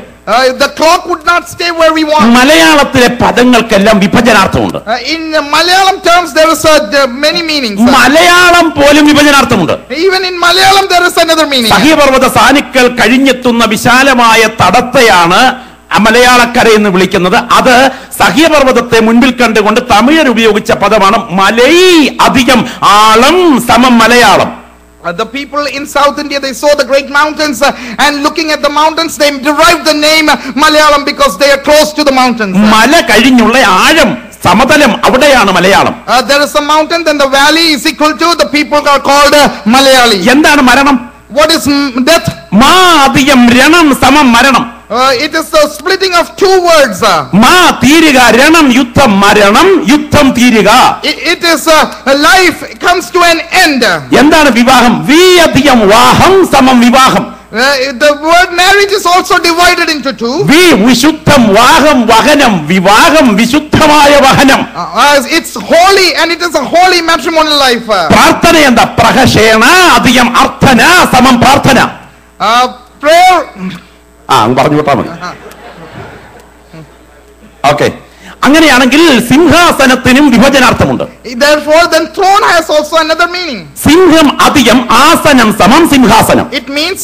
The clock would not stay where we want. മലയാളത്തിലെ പദങ്ങൾക്കെല്ലാം വിഭജനാർത്ഥമുണ്ട്. In Malayalam terms, there is many meanings. Malayalam പോലും വിഭജനാർത്ഥമുണ്ട്. Even in Malayalam, there is another meaning. സഹ്യപർവ്വത സാനുക്കൾ കഴിഞ്ഞെത്തുന്ന വിശാലമായ തടത്തെയാണ് മലയാളക്കര എന്ന് വിളിക്കുന്നത്. അത് സഹ്യപർവ്വതത്തെ മുൻപിൽ കണ്ടുകൊണ്ട് തമിഴർ ഉപയോഗിച്ച പദമാണ് മലൈ അധികം ആളം സമം Malayalam. The people in South India, they saw the great mountains and looking at the mountains, they derived the name Malayalam because they are close to the mountains. മല കഴിഞ്ഞുള്ള ആഴം സമതലം അവിടെയാണ് Malayalam. There is a mountain, then the valley is equal to, the people are called Malayali. എന്താണ് മരണം? What is death? മാ അധികം രണം സമം മരണം. It is the splitting of two words. മാ തീരുക, രണം യുദ്ധം, മരണം യുദ്ധം തീരുക. It is life comes to an end. എന്താണ് വിവാഹം? വി അധികം വാഹം സമം വിവാഹം. The word marriage is also divided into two. വി വിശുദ്ധം, വാഹം വഹനം, വിവാഹം വിശുദ്ധമായ വഹനം. It's holy and it is a holy matrimonial life. പ്രാർത്ഥന എന്താ? പ്രഹശേണ അധികം അർത്ഥന സമം പ്രാർത്ഥന. Prayer. പറഞ്ഞു വിട്ടാ മതി. ഓക്കെ. അങ്ങനെയാണെങ്കിൽ സിംഹാസനത്തിനും വിഭജനാർത്ഥമുണ്ട്. Therefore then throne has also another meaning. സിംഹം അധികം ആസനം സമം സിംഹാസനം. It means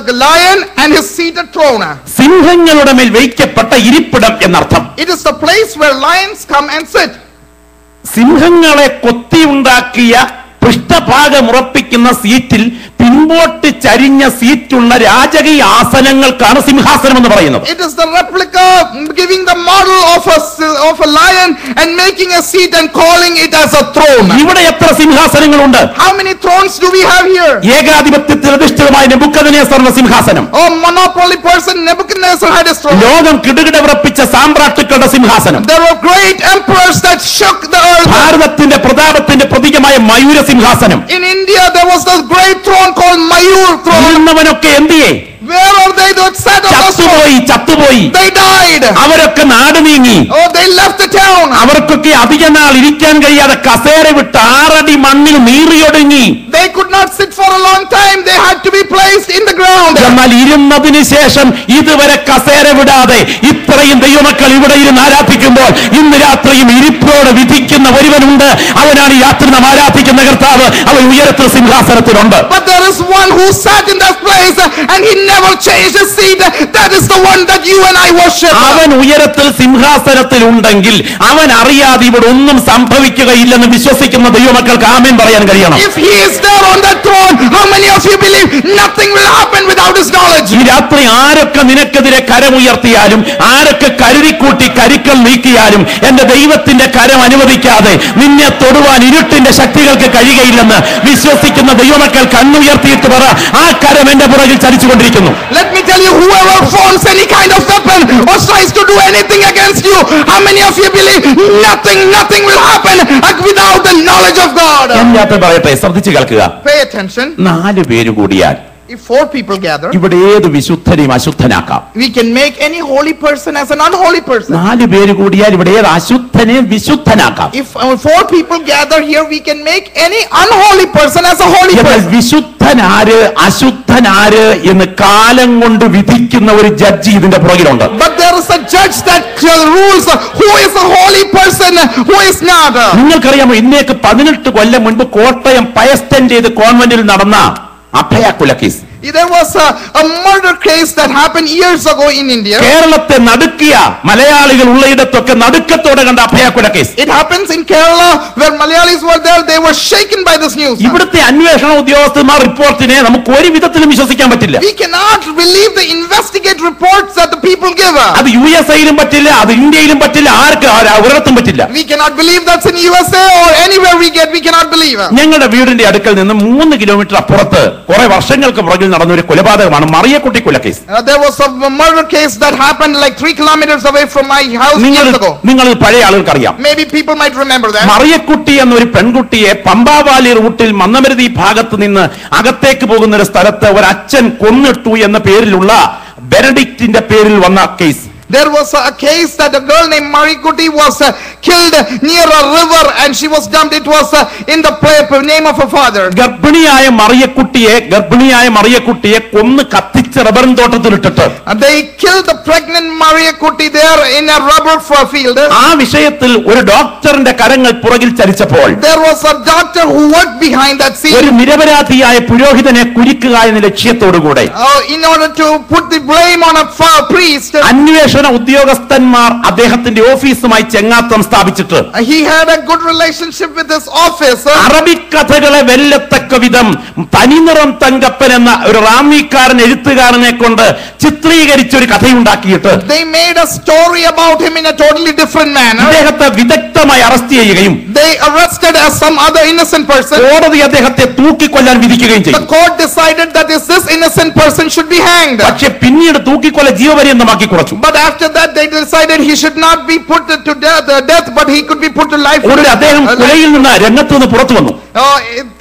the lion and his seated throne. സിംഹങ്ങളുടെ മേൽ വയ്ക്കപ്പെട്ട ഇരിപ്പിടം എന്നർത്ഥം. It is the place where lions come and sit. സിംഹങ്ങളെ കൊത്തിയുണ്ടാക്കിയ പൃഷ്ഠഭാഗം ഉറപ്പിക്കുന്ന സീറ്റിൽ പിൻപോട്ട് ചരിഞ്ഞ സീറ്റുള്ള രാജകീയ ആസനങ്ങൾക്കാണ് സിംഹാസനം എന്ന് പറയുന്നത്. It is the replica giving the model of a lion and making a seat and calling it as a throne. ഇവിടെ എത്ര സിംഹാസനങ്ങളുണ്ട്? How many thrones do we have here? ഏകാധിപത്യത്തിൽ അധിഷ്ഠിതമായ നെബൂഖദ്നേസറിന്റെ സിംഹാസനം. Oh, monopoly person Nebuchadnezzar had a throne. ലോകം കിടുകിട വിറപ്പിച്ച സാമ്രാട്ടുക്കളുടെ സിംഹാസനം. There were great emperors that shook the earth. ഭാരതത്തിന്റെ പ്രതാപത്തിന്റെ പ്രതീകമായ മയൂര സിംഹാസനം. In India there was the great throne called Mayur throne. ഇരുന്നവനൊക്കെ എന്തിയെ? Where are they that sat on the throne? ചത്തുപോയി. They died. അവരൊക്കെ നാട് നീങ്ങി. Oh, they left the town. അവർക്കൊക്കെ അധിക നാൾ ഇരിക്കാൻ കഴിയാതെ കസേര വിട്ട് 6 അടി മണ്ണിൽ നീറിയൊടുങ്ങി. They could not sit for a long time. They had to be placed in the ground. എന്നാൽ ഇരുന്നതിന് ശേഷം ഇതുവരെ കസേര വിടാതെ ഇത്രയും ദൈവമക്കൾ ഇവിടെ ഇരുന്ന് ആരാധിക്കുമ്പോൾ ഇന്ന് രാത്രിയും ഇരിപ്പോട് വിധിക്കുന്ന ഒരുവനുണ്ട്. അവനാണ് ഈ രാത്രി നാം ആരാധിക്കുന്ന കർത്താവ്. അവൻ ഉയരത്തിൽ സിംഹാസനത്തിലുണ്ട്. But there is one who sat in that place and he never changed his seat. That is the one that you and I worship. അവൻ ഉയരത്തിൽ സിംഹാസനത്തിൽ ഉണ്ടെങ്കിൽ അവൻ അറിയാതെ ഇവിടെ ഒന്നും സംഭവിക്കുകയില്ലെന്ന് വിശ്വസിക്കുന്ന ദൈവമക്കൾക്ക് ആമേൻ പറയാൻ കഴിയണം. If he is there on that throne, how many of you believe nothing will happen without his knowledge? ഈ രാത്രി ആരൊക്കെ നിനക്കെതിരെ കരമുയർത്തിയാലും ആരൊക്കെ കരുതിക്കൂട്ടി കരുക്കൾ നീക്കിയാലും എന്റെ ദൈവത്തിന്റെ കരം അനുവദിക്കാതെ നിന്നെ തൊടുവാൻ ഇരുട്ടിന്റെ ശക്തികൾക്ക് കഴിയുകയില്ലെന്ന് വിശ്വസിക്കുന്ന ദൈവമക്കൾ കണ്ണുയർത്തിയിട്ട് പറ, ആ കരം എന്റെ പുറകിൽ ചലിച്ചുകൊണ്ടിരിക്കുന്നു. Let me tell you, whoever forms any kind of weapon or tries to do anything against you, how many of you believe nothing will happen without the knowledge of God? ഞാൻ യാത്ര പറയട്ടെ, ശ്രദ്ധിച്ചു കേൾക്കുക. Pay attention. 4 പേര് കൂടിയാൽ If 4 people gather, ഇവിടെ ഏത് വിശുദ്ധനെയും അശുദ്ധനാക്കാം. we can make any holy person as an unholy person. 4 പേര് കൂടിയാൽ ഇവിടെ ഏത് അശുദ്ധനെയും വിശുദ്ധനാക്കാം. If 4 people gather here, we can make any unholy person as a holy person. വിശുദ്ധനാര് അശുദ്ധനാര് എന്ന് കാലം കൊണ്ട് വിധിക്കുന്ന ഒരു ജഡ്ജി ഇതിന്റെ പുറകിലുണ്ട്. But there is a judge that rules who is a holy person, who is not. നിങ്ങൾക്കറിയാമോ, ഇന്നേക്ക് 18 കൊല്ലം മുൻപ് കോട്ടയം പയസ്റ്റന്റ് കോൺവെന്റിൽ നടന്ന അഭയ കുലക്കേസ്. There was a murder case that happened years ago in India. കേരളത്തെ നടുക്കിയ മലയാളികൾ ഉള്ളയിടത്തൊക്കെ നടുക്കത്തോടെ കണ്ട അഭയ കുലക്കേസ്. It happens in Kerala where Malayalis were there. They were shaken by this news. ഇവിടുത്തെ അന്വേഷണ ഉദ്യോഗസ്ഥന്മാർ റിപ്പോർട്ടിനെ നമുക്ക് ഒരു വിധത്തിലും വിശ്വസിക്കാൻ പറ്റില്ല. We cannot believe the investigate reports that the people give. അത് USA-യിലും പറ്റില്ല, അത് ഇന്ത്യയിലും പറ്റില്ല, ആർക്ക് ഒരിടത്തും പറ്റില്ല. We cannot believe that's in USA or anywhere we cannot believe. ഞങ്ങളുടെ വീടിന്റെ അടുക്കൽ നിന്ന് 3 കിലോമീറ്റർ അപ്പുറത്ത് കുറെ വർഷങ്ങൾക്ക് പുറകിൽ നടന്ന ഒരു കൊലപാതകമാണ് മറിയക്കുട്ടി കൊലക്കേസ്. There was a murder case that happened like 3 kilometers away from my house years ago. നിങ്ങൾ പഴയ ആളുകൾക്ക് അറിയാം. Maybe people might remember that. Mariyakutty എന്നൊരു പെൺകുട്ടിയെ പമ്പാവാലി റൂട്ടിൽ മന്നമരുതി ഭാഗത്ത് നിന്ന് അകത്തേക്ക് പോകുന്ന ഒരു സ്ഥലത്ത് ഒരു അച്ഛൻ കൊന്നിട്ടു എന്ന പേരിലുള്ള ബെനഡിക്റ്റിന്റെ പേരിൽ വന്ന case. There was a case that a girl named Marikuti was killed near a river and she was dumped. It was in the name of her father. ഗർഭിണിയായ മറിയക്കുട്ടിയെ കൊന്ന് കത്തിച്ച് rubber തോട്ടത്തിലിട്ടിട്ട് they killed the pregnant Marikuti there in a rubber field. ആ വിഷയത്തിൽ ഒരു ഡോക്ടറിന്റെ കരങ്ങൾ പുറകിൽ ചലിച്ചപ്പോൾ there was a doctor who worked behind that scene. ഒരു നിരപരാധിയായ പുരോഹിതനെ കുരുക്കുക എന്ന ലക്ഷ്യത്തോടുകൂടെ in order to put the blame on a priest. അന്വേഷണ ഉദ്യോഗസ്ഥന്മാർ അദ്ദേഹത്തിന്റെ ഓഫീസുമായി ചെങ്ങാത്തം സ്ഥാപിച്ചിട്ട് he had a good relationship with his office. Arabic കഥകളെ വെല്ലത്തെ പറയത്തക്ക വിധം തനിനിറം തങ്കപ്പൻ എന്ന ഒരു റാന്നിക്കാരൻ എഴുത്തുകാരനെ കൊണ്ട് ചിത്രീകരിച്ച ഒരു കഥയുണ്ടാക്കിയിട്ട് they made a story about him in a totally different manner. അദ്ദേഹത്തെ വിദഗ്ധമായി അറസ്റ്റ് ചെയ്യുകയും They arrested as some other innocent person. കോടതി അദ്ദേഹത്തെ തൂക്കിക്കൊല്ലാൻ വിധിക്കുകയും The ചെയ്തു. court decided that this innocent person should be hanged. പക്ഷെ പിന്നീട് തൂക്കിക്കൊല ജീവപര്യന്തമാക്കി കുറച്ചു. But after that they decided he should not be put to death, but he could be put to life. ഒടുവിൽ അദ്ദേഹം കൊലയിൽ നിന്ന് രംഗത്ത് നിന്ന് പുറത്തു വന്നു.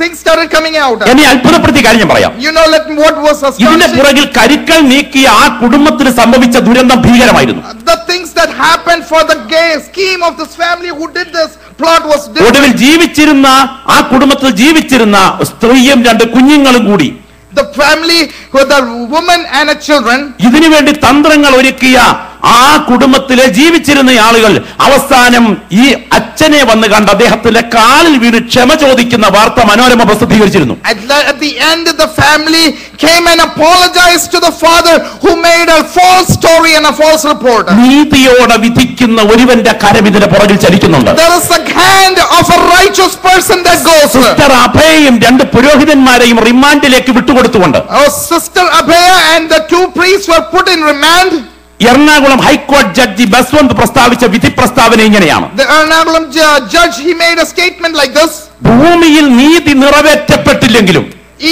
Things started coming out. എന്നെ അത്ഭുതപ്പെടുത്തിയ കാര്യം ഞാൻ പറയാം. You know, what was ഇതിന്റെ astonishing? പുറകിൽ കരുക്കൾ നീക്കിയ ആ കുടുംബത്തിന് സംഭവിച്ച ദുരന്തം ഭീകരമായിരുന്നു. The things that happened for the gay scheme of this family who did this plot was different. ഒടുവിൽ ജീവിച്ചിരുന്ന ആ കുടുംബത്തിൽ ജീവിച്ചിരുന്ന സ്ത്രീയും 2 കുഞ്ഞുങ്ങളും കൂടി The family with the woman and a children. ഇതിനു വേണ്ടി തന്ത്രങ്ങൾ ഒരുക്കിയ ആ കുടുംബത്തിലെ ജീവിച്ചിരുന്ന ആളുകൾ അവസാനം ഈ അച്ഛനെ വന്ന് കണ്ട് അദ്ദേഹത്തിന്റെ കാലിൽ വീണ് ക്ഷമ ചോദിക്കുന്ന വാർത്ത മനോരമ പ്രസിദ്ധീകരിച്ചിരുന്നു. At the end, the family came and apologized to the father who made a false story and a false report. നീതിയോടെ വിധിക്കുന്ന ഒരുവന്റെ കരം ഇതിന്റെ പുറകിൽ ചലിക്കുന്നുണ്ട്. There is a hand of a righteous person that goes. Sister അഭയയും 2 പുരോഹിതന്മാരെയും റിമാൻഡിലേക്ക് വിട്ടുകൊടുത്തുകൊണ്ട് Our sister Abhaya and the 2 priests were put in remand. Ernakulam ഹൈക്കോടതി ജഡ്ജി ബസ്വന്ത് പ്രസ്താവിച്ച വിധി പ്രസ്താവന ഇങ്ങനെയാണ്. The Ernakulam judge, he made a statement like this. ഭൂമിയിൽ നീതി നിറവേറ്റപ്പെട്ടില്ലെങ്കിലും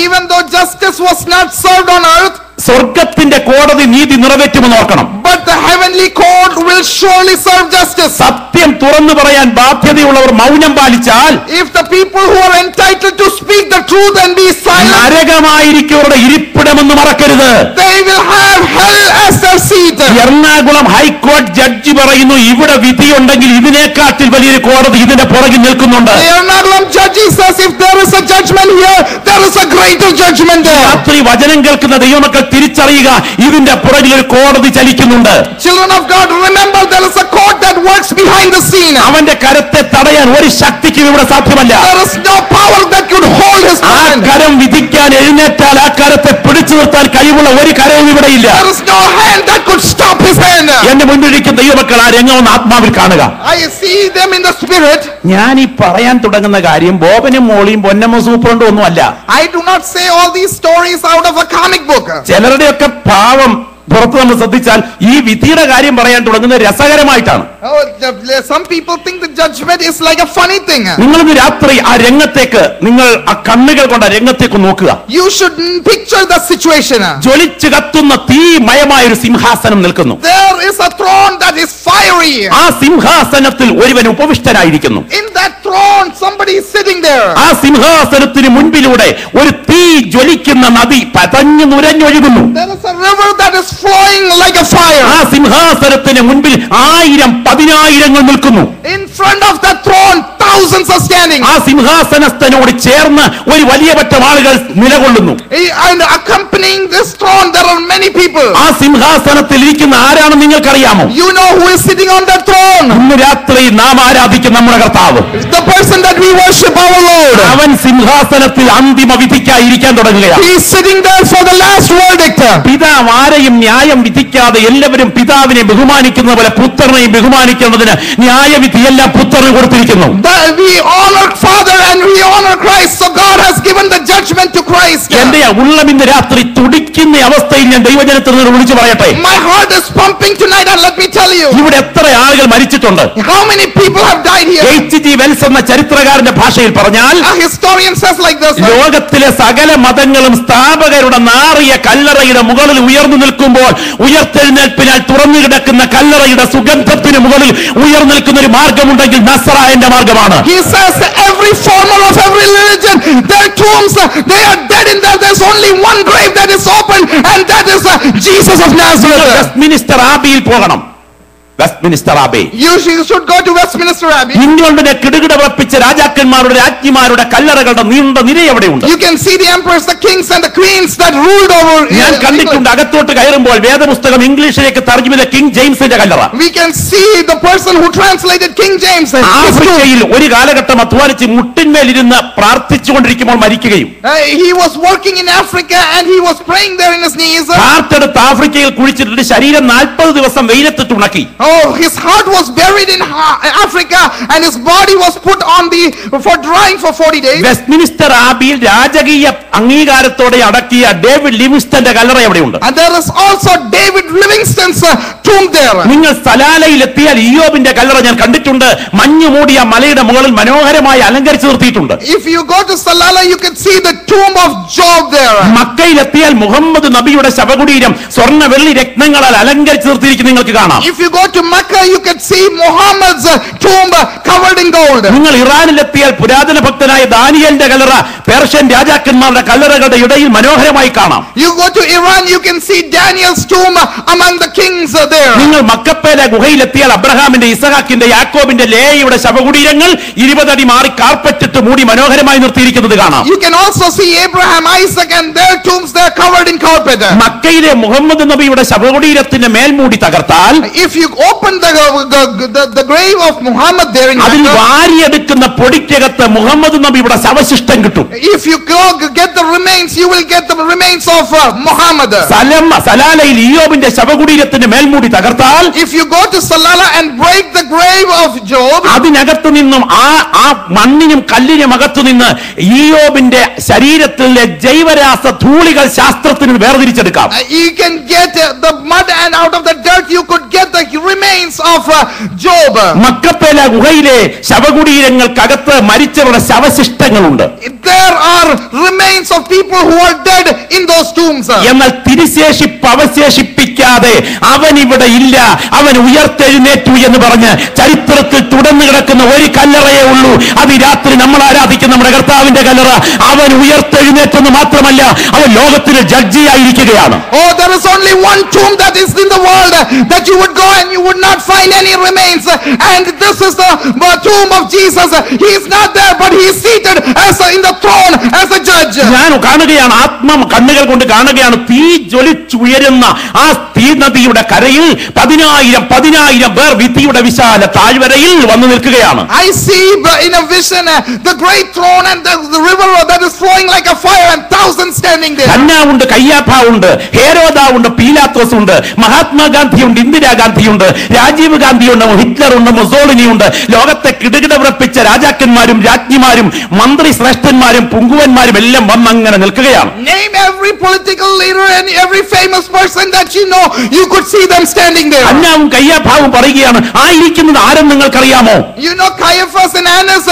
Even though justice was not served on earth, സ്വർഗത്തിന്റെ കോടതി നീതി നിറവേറ്റുമെന്ന് ഓർക്കണം. but the heavenly court will surely serve justice. സത്യം തുറന്നു പറയാൻ ബാധ്യതയുള്ളവർ മൗനം പാലിച്ചാൽ If the people who are entitled to speak the truth and be silent, നരകമായിരിക്കും അവരുടെ ഇരിപ്പിടമെന്ന് മറക്കരുത്. they will have hell as their seat. Ernakulam ഹൈക്കോടതി ജഡ്ജി പറയുന്നു ഇവിടെ വിധിയുണ്ടെങ്കിൽ ഇതിനേക്കാട്ടിൽ വലിയൊരു കോടതി ഇതിന്റെ പുറകിൽ നിൽക്കുന്നുണ്ട്. The Ernakulam judge says if there is a judgment here, there is a greater judgment there. രാത്രി വചനം കേൾക്കുന്ന ദൈവമക്കൾ തിരിച്ചറിയുക ഇതിന്റെ പുറകിൽ ഒരു കോടതി ചലിക്കുന്നുണ്ട്. Children of God, remember there is a court that works behind the scene. അവന്റെ കരത്തെ തടയാൻ ഒരു ശക്തിക്കും ഇവിടെ സാധ്യമല്ല. There is no power that could hold his ആ hand. കരം വിധിക്കാൻ എഴുന്നേറ്റാൽ ആ കരത്തെ പിടിച്ചു നിർത്താൻ കഴിവുള്ള ഒരു കരവും ഇവിടെ ഇല്ല. There is no hand that could stop his hand. എന്റെ മുന്നിലിരിക്കുന്ന ദൈവമക്കൾ ആ രംഗം ഒന്ന് ആത്മാവിൽ കാണുക. I see them in the spirit. ഞാൻ ഈ പറയാൻ തുടങ്ങുന്ന കാര്യം ബോബനും മോളിയും പൊന്നമ്മ സൂപ്രണ്ടും ഒന്നും അല്ല. I do not say all these stories out of a comic book. ചിലരുടെയൊക്കെ പാവം പുറത്ത് നമ്മൾ ശ്രദ്ധിച്ചാൽ ഈ വിധിയുടെ കാര്യം പറയാൻ തുടങ്ങുന്നത് രസകരമായിട്ടാണ്. Some people think the judgment is like a funny thing. നിങ്ങളിന്ന് രാത്രി ആ രംഗത്തേക്ക് നിങ്ങൾ ആ കണ്ണുകൾ കൊണ്ട് ആ രംഗത്തേക്ക് നോക്കുക. You should picture the situation. ജ്വലിച്ചു കത്തുന്ന തീമയമായ ഒരു സിംഹാസനം നിൽക്കുന്നു. There is a throne that is fiery. ആ സിംഹാസനത്തിൽ ഒരുവൻ ഉപവിഷ്ടനായിരിക്കുന്നു. In that throne somebody is sitting there. ആ സിംഹാസനത്തിന് മുൻപിലൂടെ ഒരു തീ ജ്വലിക്കുന്ന നദി പതഞ്ഞു നുരഞ്ഞൊഴുകുന്നു. There is a river that is flowing like a fire. ആ സിംഹാസനത്തിന് മുൻപിൽ 1000-10,000 നിൽക്കുന്നു. In front of the throne thousands are standing. ആ സിംഹാസനസ്ഥനോട് ചേർന്ന് ഒരു വലിയ പറ്റം ആളുകൾ നിലകൊള്ളുന്നു. And accompanying this throne there are many people. ആ സിംഹാസനത്തിൽ ഇരിക്കുന്ന ആരാണെന്ന് നിങ്ങൾക്കറിയാമോ? You know who is sitting on that throne? ഇന്ന് രാത്രി നാം ആരാധിക്കുന്ന നമ്മുടെ കർത്താവ്. The person that we worship, our Lord. അവൻ സിംഹാസനത്തിൽ അന്തിമ വിധിക്കായി ഇരിക്കാൻ തുടങ്ങുകയാണ്. He is sitting there for the last verdict. പിതാവ് ആരെയും ന്യായം വിധിക്കാതെ എല്ലാവരും പിതാവിനെ ബഹുമാനിക്കുന്ന പോലെ പുത്രനെയും ബഹുമാനിക്കുന്നതിന് ന്യായവിധിയെല്ലാം പുത്രന് കൊടുത്തിരിക്കുന്നു. We honor Father and we honor Christ, so God has given the judgment to Christ. എന്റെ ഉള്ളം ഇന്ന് രാത്രി തുടിക്കുന്ന അവസ്ഥയിൽ ഞാൻ ദൈവജനത്തിൽ നിന്ന് വിളിച്ചു പറയട്ടെ. My heart is pumping tonight, and let me tell you, ഇവിടെ എത്ര ആളുകൾ മരിച്ചിട്ടുണ്ട്. how many people have died here? H.G. Wells എന്ന ചരിത്രകാരന്റെ ഭാഷയിൽ പറഞ്ഞാൽ A historian says like this. ലോകത്തിലെ സകല മതങ്ങളും സ്ഥാപകരുടെ നാറിയ കല്ലറയുടെ മുകളിൽ ഉയർന്നു നിൽക്കുമ്പോൾ ഉയർത്തെഴുന്നേൽപ്പിനാൽ തുറന്നു കിടക്കുന്ന കല്ലറയുടെ സുഗന്ധത്തിന് മുകളിൽ ഉയർന്നു നിൽക്കുന്ന ഒരു മാർഗമുണ്ടെങ്കിൽ നസറായന്റെ മാർഗമാണ്. He says every former of every religion, their tombs, they are dead in there. There's only one grave that is open, and that is Jesus of Nazareth. Westminster ആബിയിൽ പോകണം. Westminster Abbey. You should go to Westminster Abbey. ഇംഗ്ലണ്ടിനെ കിടുകിട വിറപ്പിച്ച രാജാക്കന്മാരുടെ രാജ്ഞിമാരുടെ കല്ലറകളുടെ നീണ്ട നിര എവിടെയുണ്ട്. You can see the emperors, the kings and the queens that ruled over. ഞാൻ കണ്ടിട്ടുണ്ട് അകത്തോട്ട് കയറുമ്പോൾ വേദപുസ്തകം ഇംഗ്ലീഷിലേക്ക് തർജ്ജമ ചെയ്ത കിങ് ജെയിംസിന്റെ കല്ലറ. We can see the person who translated King James. ആഫ്രിക്കയിൽ ഒരു കാലഘട്ടം അധ്വാനിച്ച് മുട്ടിന്മേലിരുന്ന് പ്രാർത്ഥിച്ചുകൊണ്ടിരിക്കുമ്പോൾ മരിക്കുകയും He was working in Africa and he was praying there in his knees. ഹാർത്തെടുത്ത് ആഫ്രിക്കയിൽ കുഴിച്ചിട്ട് ശരീരം 40 ദിവസം വെയിലത്തിട്ട് ഉണക്കി. Oh, his heart was buried in Africa and his body was put on for drying for 40 days. Westminster ആബിയിൽ രാജകീയ അംഗീകാരത്തോടെ അടക്കിയ David ലിവിങ്സ്റ്റന്റെ കല്ലറ എവിടെയുണ്ട്? And there is also David Livingstone's tomb there. നിങ്ങൾ സലാലയിൽ എത്തിയാൽ ഇയ്യോബിന്റെ കല്ലറ ഞാൻ കണ്ടിട്ടുണ്ട്. മഞ്ഞു മൂടിയ മലയുടെ മുകളിൽ മനോഹരമായി അലങ്കരിച്ചു നിർത്തിയിട്ടുണ്ട്. If you go to Salala, you can see the tomb of Job there. മക്കയിൽ എത്തിയാൽ മുഹമ്മദ് നബിയുടെ ശവകുടീരം സ്വർണ്ണ വെള്ളി രത്നങ്ങളാൽ അലങ്കരിച്ചു നിർത്തിയിരിക്കുന്നത് നിങ്ങൾക്ക് കാണാം. If you go to Mecca, you can see Muhammad's tomb covered in gold. നിങ്ങൾ ഇറാനിൽ എത്തിയാൽ പുരാതന ഭക്തനായ ദാനിയേലിന്റെ കല്ലറ പേർഷ്യൻ രാജാക്കന്മാരുടെ കല്ലറകളുടെ ഇടയിൽ മനോഹരമായി കാണാം. You go to Iran, you can see Daniel's tomb among the kings there. നിങ്ങൾ മക്കപ്പയിലെ ഗുഹയിൽ എത്തിയാൽ അബ്രഹാമിന്റെ, ഇസഹാക്കിന്റെ, യാക്കോബിന്റെ, ലേയയുടെ ശവകുടീരങ്ങൾ 20 അടി മാറി കാർപ്പറ്റിട്ട് മൂടി മനോഹരമായി നിർത്തിയിരിക്കുന്നത് കാണാം. You can also see Abraham, Isaac and their tombs there covered in carpet. മക്കയിലെ മുഹമ്മദ് നബിയുടെ ശവകുടീരത്തിന്റെ മേൽമൂടി തകർത്താൽ, if you open the grave of Muhammad there in അതിൽ Mecca, വാരിയെടുക്കുന്ന പൊടിക്കകത്ത് മുഹമ്മദ് നബിയുടെ ശവശിഷ്ടം കിട്ടും. if you go get the remains, you will get the remains of Muhammad. സലാലയിൽ ഇയ്യോബിന്റെ ശവകുടീരത്തിന്റെ മേൽമൂടി തകർത്താൽ, if you go to Salala and break the grave of Job, അതിനകത്തു നിന്നും ആ മണ്ണിനും കല്ലിനും അകത്തു നിന്ന് ഇയ്യോബിന്റെ ശരീരത്തിലെ ജൈവരാസ ധൂളികൾ ശാസ്ത്രത്തിന് വേർതിരിച്ചെടുക്കാം. you can get the mud and out of the dirt you could get the remains of Job. മക്കപ്പേല ഗുഹയിലെ ശവകുടീരങ്ങൾക്കകത്ത് മരിച്ചവരുടെ ശവശിഷ്ടങ്ങളുണ്ട്. There are remains of people who are dead in those tombs. എന്നാൽ തിരുശേഷിപ്പ് അവശേഷിപ്പിക്കാതെ അവൻ ഇവിടെ ഇല്ല, അവൻ ഉയർത്തെഴുന്നേറ്റു എന്ന് പറഞ്ഞ് ചരിത്രത്തിൽ തുടർന്നു കിടക്കുന്ന ഒരു കല്ലറയേ ഉള്ളൂ. അത് രാത്രി നമ്മൾ ആരാധിക്കുന്ന നമ്മുടെ കർത്താവിന്റെ കല്ലറ. അവൻ ഉയർത്തെഴുന്നേറ്റെന്ന് മാത്രമല്ല, അവൻ ലോകത്തിന് ജഡ്ജിയായിരിക്കുകയാണ്. Oh, there is only one tomb that is in the world that you would go and you would not find any remains, and this is the tomb of Jesus. He is not there, but he is seated as in the throne as a judge. ഞാൻ കാണുകയാണ്, കണ്ണുകൾ കൊണ്ട് കാണുകയാണ്, തീ ജ്വലിച്ചുയരുന്ന ആ തീ നദിയുടെ കരയിൽ 10,000 പേർ വിധിയുടെ വിശാല താഴ്വരയിൽ വന്നു നിൽക്കുകയാണ്. I see in a vision the great throne and the river that is flowing like a fire and thousands standing there. ഹന്നാവുണ്ട്, കയ്യാഫാവുണ്ട്, ഹേരോദാവുണ്ട്, പീലാത്തോസ് ഉണ്ട്, മഹാത്മാഗാന്ധിയുണ്ട്, ഇന്ദിരാഗാന്ധിയുണ്ട്, രാജീവ് ഗാന്ധിയുണ്ട്, ഹിറ്റ്ലർ ഉണ്ട്, മുസോളിനി ഉണ്ട്. ലോകത്തെ കിടുകിട വിറപ്പിച്ച രാജാക്കന്മാരും രാജ്ഞിമാരും മന്ത്രി ശ്രേഷ്ഠന്മാരും പുങ്കുവന്മാരും എല്ലാം വന്നങ്ങനെ നിൽക്കുകയാണ്. Name every political leader and every famous person that you know, you could see them standing there. ഹന്നാവും കയ്യാഫാവും പറയുകയാണ്, ആ ഇരിക്കുന്നത് ആരെന്ന് നിങ്ങൾക്കറിയാമോ? You know Caiaphas and Annas,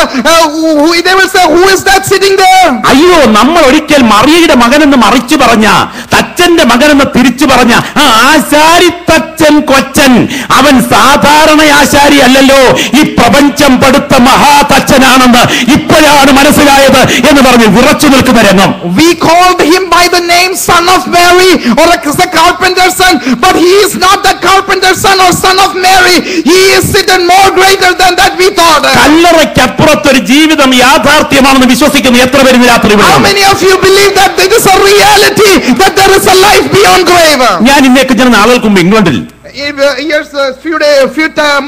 they will say, who is that sitting there? അയ്യോ, നമ്മൾ ഒരിക്കൽ മറിയയുടെ മകനെന്ന് മറിച്ചു പറഞ്ഞ, തച്ചന്റെ മകനെന്ന് തിരിച്ചു പറഞ്ഞ ആ ആശാരി തച്ചൻ കൊച്ചൻ, അവൻ സാധാരണ ആശാരി അല്ലല്ലോ, ഈ പ്രപഞ്ചം പടുത്ത മഹാതച്ചനാണെന്ന് ഇപ്പോഴാണ് മനസ്സിലായത് എന്ന് പറഞ്ഞ് വിറച്ചു നിൽക്കുന്ന രംഗം. We called him by the name son of Mary or the carpenter's son, but he is not the carpenter's son or son of Mary. He is seated more greater than that we thought. കല്ലറയ്ക്കപ്പുറത്തൊരു ജീവിതം യാഥാർത്ഥ്യമാണെന്ന് വിശ്വസിക്കുന്ന എത്ര പേര് രാത്രി? How many of you believe that it is a reality, that there is a life beyond grave? ഞാൻ ഇന്നേക്ക് ചില നാളുകൾക്ക് മുമ്പ് ഇംഗ്ലണ്ടിൽ few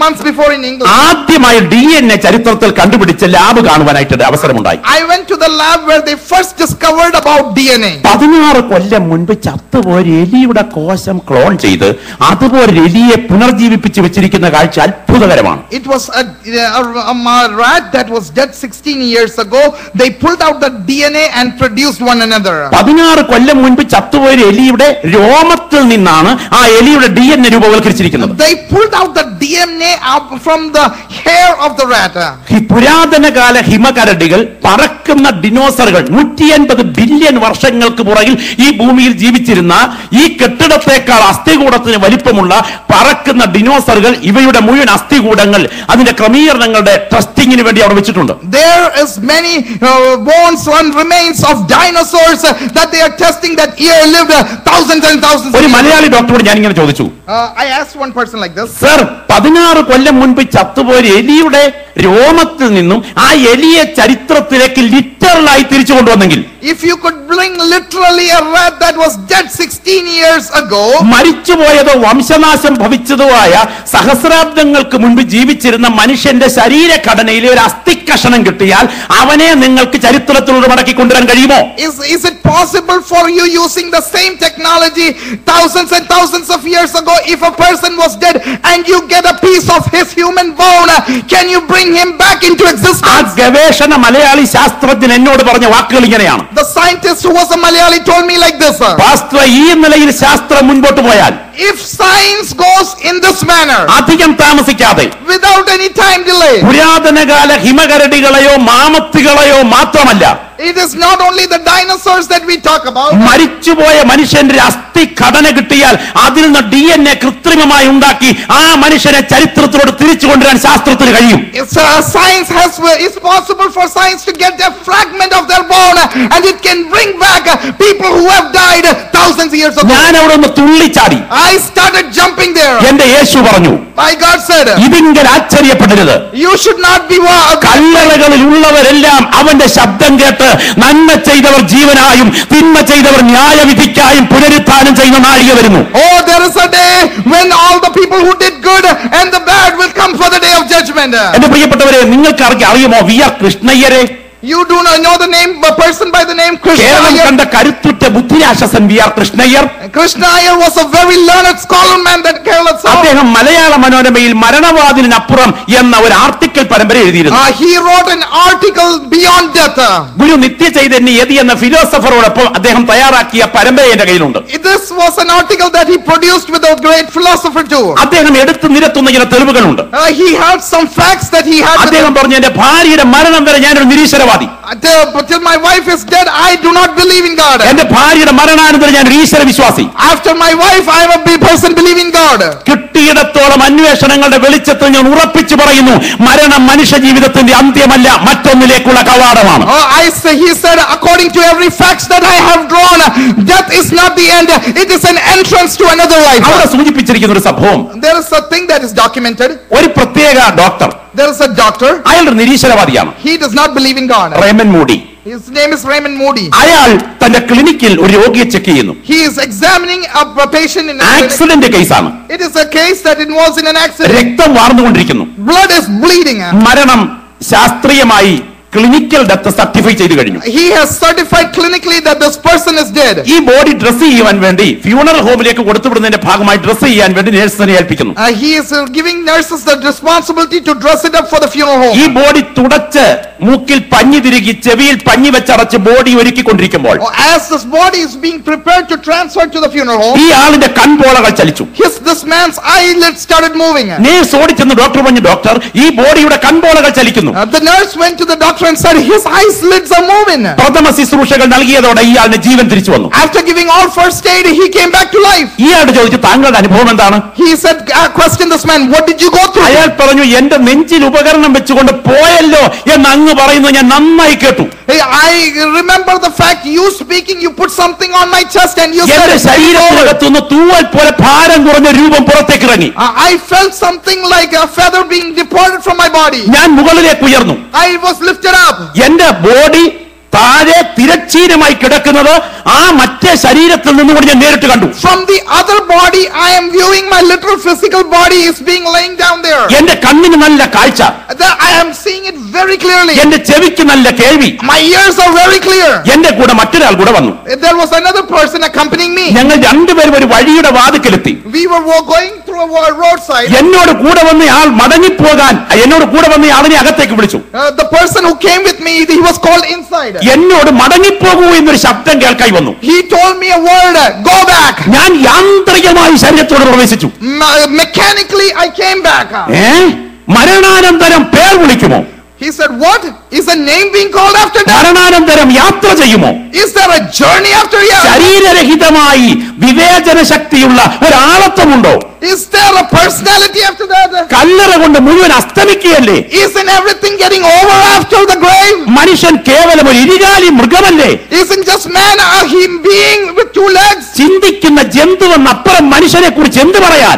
months before in England, ആദ്യമായി DNA ചരിത്രത്തിൽ കണ്ടുപിടിച്ച ലാബ് കാണുവാനായിട്ട് അവസരമുണ്ടായി. I went to the lab where they first discovered about DNA. 16 കൊല്ലം മുൻപ് ചത്തുപോയ എലിയുടെ കോശം ക്ലോൺ ചെയ്ത് അതുപോലെ എലിയെ പുനർജീവിപ്പിച്ച് വെച്ചിരിക്കുന്ന കാഴ്ച അത്ഭുതകരമാണ്. It was a rat that was dead 16 years ago. They pulled out the DNA and produced one another. 16 കൊല്ലം മുൻപ് ചത്തുപോയ എലിയുടെ രോമത്തിൽ നിന്നാണ് ആ എലിയുടെ DNA രൂപവൽക്കരിച്ചിരിക്കുന്നത്. They pulled out the DNA out from the hair of the rat. പുരാതന കാല ഹിമകരടികൾ, പറക്കുന്ന ഡിനോസറുകൾ, 150 billion വർഷങ്ങൾക്ക് പുറകിൽ ഈ ഭൂമിയിൽ ജീവിച്ചിരുന്ന ഈ കെട്ടിടത്തെക്കാൾ അസ്ഥികൂടത്തിന് വലിപ്പമുള്ള പറക്കുന്ന ഡിനോസറുകൾ, ഇവയുടെ മുഴുവൻ അസ്ഥികൂടങ്ങൾ അതിന്റെ ക്രമീകരണങ്ങളുടെ ടെസ്റ്റിംഗിന് വേണ്ടി അവിടെ വെച്ചിട്ടുണ്ട്. There is many bones and remains of dinosaurs that they are testing that year lived thousands and thousands. ഒരു മലയാളി ഡോക്ടറോട് ഞാൻ ഇങ്ങനെ ചോദിച്ചു, I asked one person like this, sir, 16 കൊല്ലം മുൻപ് ചത്തുപോയ എലിയുടെ രോമത്തിൽ നിന്നും ആ എലിയെ ചരിത്രത്തിലേക്ക് ലിറ്ററലായി തിരിച്ചു കൊണ്ടുവന്നെങ്കിൽ, if you could bring literally a rat that was dead 16 years ago, മരിച്ചുപോയതോ വംശനാശം ഭവിച്ചതോ ആയ സഹസ്രാബ്ദങ്ങൾക്ക് മുൻപ് ജീവിച്ചിരുന്ന മനുഷ്യന്റെ ശരീരഘടനയിലെ ഒരു അസ്ഥിക്കഷണം കിട്ടിയാൽ അവനെ നിങ്ങൾക്ക് ചരിത്രത്തിലൂടെ മടക്കി കൊണ്ടുവരാൻ കഴിയുമോ? is it possible for you, using the same technology thousands and thousands of years ago, if a person was dead and you get a piece of his human bone, can you bring him back into existence? ആ ഗവേഷണ മലയാളി ശാസ്ത്രജ്ഞൻ എന്നോട് പറഞ്ഞ വാക്കുകൾ ഇങ്ങനെയാണ്. The scientist who was a Malayali told me like this, pastor, ഈ നിലയിൽ ശാസ്ത്രം മുൻപോട്ട് പോയാൽ, if science goes in this manner, അധികം താമസിക്കാതെ, without any time delay, പുരാതനകാല ഹിമകരടികളെയോ മാമത്തുകളെയോ മാത്രമല്ല, it is not only the dinosaurs that we talk about, മരിച്ചുപോയ മനുഷ്യന്റെ അസ്ഥി ഘടന കിട്ടിയാൽ അതിൽ നിന്ന് DNA കൃത്രിമമായി ഉണ്ടാക്കി ആ മനുഷ്യനെ ചരിത്രത്തിലോട്ട് തിരിച്ചു കൊണ്ടുവരാൻ ശാസ്ത്രത്തിന് കഴിയും. It's possible for science to get a fragment of their bone and it can bring back people who have died thousands of years ago. ഞാൻ അവിടെ ഒന്ന് തുള്ളിച്ചാടി. I started jumping there. എന്റെ യേശു പറഞ്ഞു, my God said, ഇതിങ്കൽ ആശ്ചര്യപ്പെടരുത്. you should not be കല്ലറകളിൽ ഉള്ളവരെല്ലാം അവന്റെ ശബ്ദം കേട്ട് നന്മ ചെയ്തവർ ജീവനായും തിന്മ ചെയ്തവർ ന്യായവിധിക്കായും പുനരുത്ഥാനം ചെയ്യുന്ന നാഴിക വരുന്നു. Oh, there is a day when all the people who did good and the bad will come for the day of judgment. എന്റെ പ്രിയപ്പെട്ടവരെ, നിങ്ങൾക്ക് അറിയുമോ VR കൃഷ്ണയ്യരെ? You do not know the name, a person by the name Krishna Keralam Iyer. കണ്ട കരുത്തുറ്റ ബുദ്ധിരാക്ഷസൻ VR Krishna Iyer. Krishna Iyer was a very learned scholar man that Kerala saw. അദ്ദേഹം മലയാള മനോരമയിൽ മരണവാതിലിനപ്പുറം എന്ന ഒരു ആർട്ടിക്കൽ പരമ്പര എഴുതിയിരുന്നു. He wrote an article Beyond Death. ഗുരു നിത്യചൈതന്യ യതി എന്ന ഫിലോസഫറോടൊപ്പം അദ്ദേഹം തയ്യാറാക്കിയ പരമ്പര എന്റെ കയ്യിലുണ്ട്. This was an article that he produced with a great philosopher too. അദ്ദേഹം എടുത്തു നിരത്തുന്ന ചില തെളിവുകളുണ്ട്. He had some facts that he had. അദ്ദേഹം പറഞ്ഞു, എന്റെ ഭാര്യയുടെ മരണം വരെ ഞാനൊരു നിരീശ്വരവാദി. Till my wife is dead, I do not believe in God. എന്റെ ഭാര്യയുടെ മരണാനന്തരം ഞാൻ ഈശ്വര വിശ്വാസി. After my wife, I am a person believing God. കിട്ടിയിടത്തോളം അന്വേഷണങ്ങളുടെ വെളിച്ചത്തിൽ ഞാൻ ഉറപ്പിച്ചു പറയുന്നു, മരണം മനുഷ്യ ജീവിതത്തിന്റെ അന്ത്യമല്ല, മറ്റൊന്നിലേക്കുള്ള കവാടമാണ്. He said, according to every fact that I have drawn, death is not the end, it is an entrance to another life. അവിടെ സൂചിപ്പിച്ചിരിക്കുന്ന ഒരു സംഭവം, there is a thing that is documented. ഒരു പ്രത്യേക doctor, there is a doctor, അയാൾ നിരീശ്വരവാദിയാണ്. he does not believe in God. Raymond Moody. His name is Raymond Moody. അയാൾ തന്റെ ക്ലിനിക്കിൽ ഒരു രോഗിയെ ചെക്ക് ചെയ്യുന്നു. He is examining a patient in accident കേസാണ്. It is a case that involves in an accident. രക്തം വാർന്നുകൊണ്ടിരിക്കുന്നു. Blood is bleeding. മരണം ശാസ്ത്രീയമായി ക്ലിനിക്കൽ ഡെത്ത് സർട്ടിഫൈ ചെയ്തു കഴിഞ്ഞു. He has certified clinically that this person is dead. ഈ body dress ചെയ്യാൻ വേണ്ടി funeral ഹോമിലേക്ക് കൊടുത്തുവിടുന്നതിന്റെ ഭാഗമായി ഡ്രസ് ചെയ്യാൻ വേണ്ടി നഴ്സിനെ ഏൽപ്പിക്കുന്നു. He is giving nurses the responsibility to dress it up for the funeral home. ഈ ബോഡി തുടച്ച് മൂക്കിൽ പഞ്ഞി തിരുകി ചെവിയിൽ പഞ്ഞി വെച്ചടച്ച് body ഒരുക്കിക്കൊണ്ടിരിക്കുമ്പോൾ as this body is being prepared to transfer to the funeral home, ഈ ആളിന്റെ കൺപോളകൾ ചലിച്ചു. this man's eyelids started moving. Nurse ഓടിച്ചെന്ന് doctor പറഞ്ഞു, ഡോക്ടർ, ഈ ബോഡിയുടെ കൺപോളകൾ ചലിക്കുന്നു. The nurse went to the doctor and said his eyelids are moving. പ്രഥമ ശുശ്രൂഷകൾ നൽകിയതോടെ ഇയാളുടെ ജീവൻ തിരിച്ചു വന്നു. After giving all first aid, he came back to life. ഇയാളോട് ചോദിച്ചു, താങ്കളുടെ അനുഭവം എന്താണ്? He said, question this man, what did you go through? അയാൾ പറഞ്ഞു, എന്റെ നെഞ്ചിൽ ഉപകരണം വെച്ചുകൊണ്ട് പോയല്ലോ എന്ന് അങ്ങ് പറയുന്നത് ഞാൻ നന്നായി കേട്ടു. I remember the fact you speaking, you put something on my chest and you said എന്റെ ശരീരത്തിനകത്തുനിന്ന് തൂവൽ പോലെ ഭാരം കുറഞ്ഞ രൂപം പുറത്തേക്ക് ഇറങ്ങി. I felt something like a feather being departed from my body. ഞാൻ മുകളിലേക്ക് ഉയർന്നു. I was lifted up. എന്റെ ബോഡി താഴെ തിരശ്ചീനമായി കിടക്കുന്നത് ആ മറ്റേ ശരീരത്തിൽ നിന്നുകൊണ്ട് ഞാൻ നേരിട്ട് കണ്ടു. From the other body I am viewing my literal physical body is being laying down there. എന്റെ കണ്ണിന് നല്ല കാഴ്ച. I am seeing it very clearly. എന്റെ ചെവിക്ക് നല്ല കേൾവി. My ears are very clear. എന്റെ കൂടെ മറ്റൊരാൾ കൂടെ വന്നു. There was another person accompanying me. ഞങ്ങൾ രണ്ടുപേരും ഒരു വഴിയുടെ വാതിക്കലെത്തി. We were going through a roadside. എന്നോട് കൂടെ വന്ന ആൾ മടങ്ങിപ്പോകാൻ എന്നോട് കൂടെ വന്ന ആളിനെ അകത്തേക്ക് വിളിച്ചു. The person who came with me, he was called inside. എന്നോട് മടങ്ങിപ്പോകൂ എന്നൊരു ശബ്ദം കേൾക്കായി വന്നു. He told me a word, go back. ഞാൻ യാന്ത്രികമായി ശരീരത്തോട് പ്രവേശിച്ചു. Mechanically I came back. മരണാനന്തരം പേർ വിളിക്കുമോ? He said, what is a name being called after death? മരണാനന്തരം യാത്ര ചെയ്യുമോ? Is there a journey after death? ശരീരരഹിതമായി വിവേചന ശക്തിയുള്ള ഒരാളത്വമുണ്ടോ? Is there a personality after that? കല്ലറ കൊണ്ട് മുഴുവൻ അസ്തമിക്കുകയല്ലേ? Isn't everything getting over after the grave? മനുഷ്യൻ കേവലം ഒരു ഇരുകാലി മൃഗമല്ലേ? Isn't just man a human being with two legs? ചിന്തിക്കുന്ന ജന്തുവെന്നപ്പുറം മനുഷ്യനെ കുറിച്ച് എന്ത് പറയാൻ?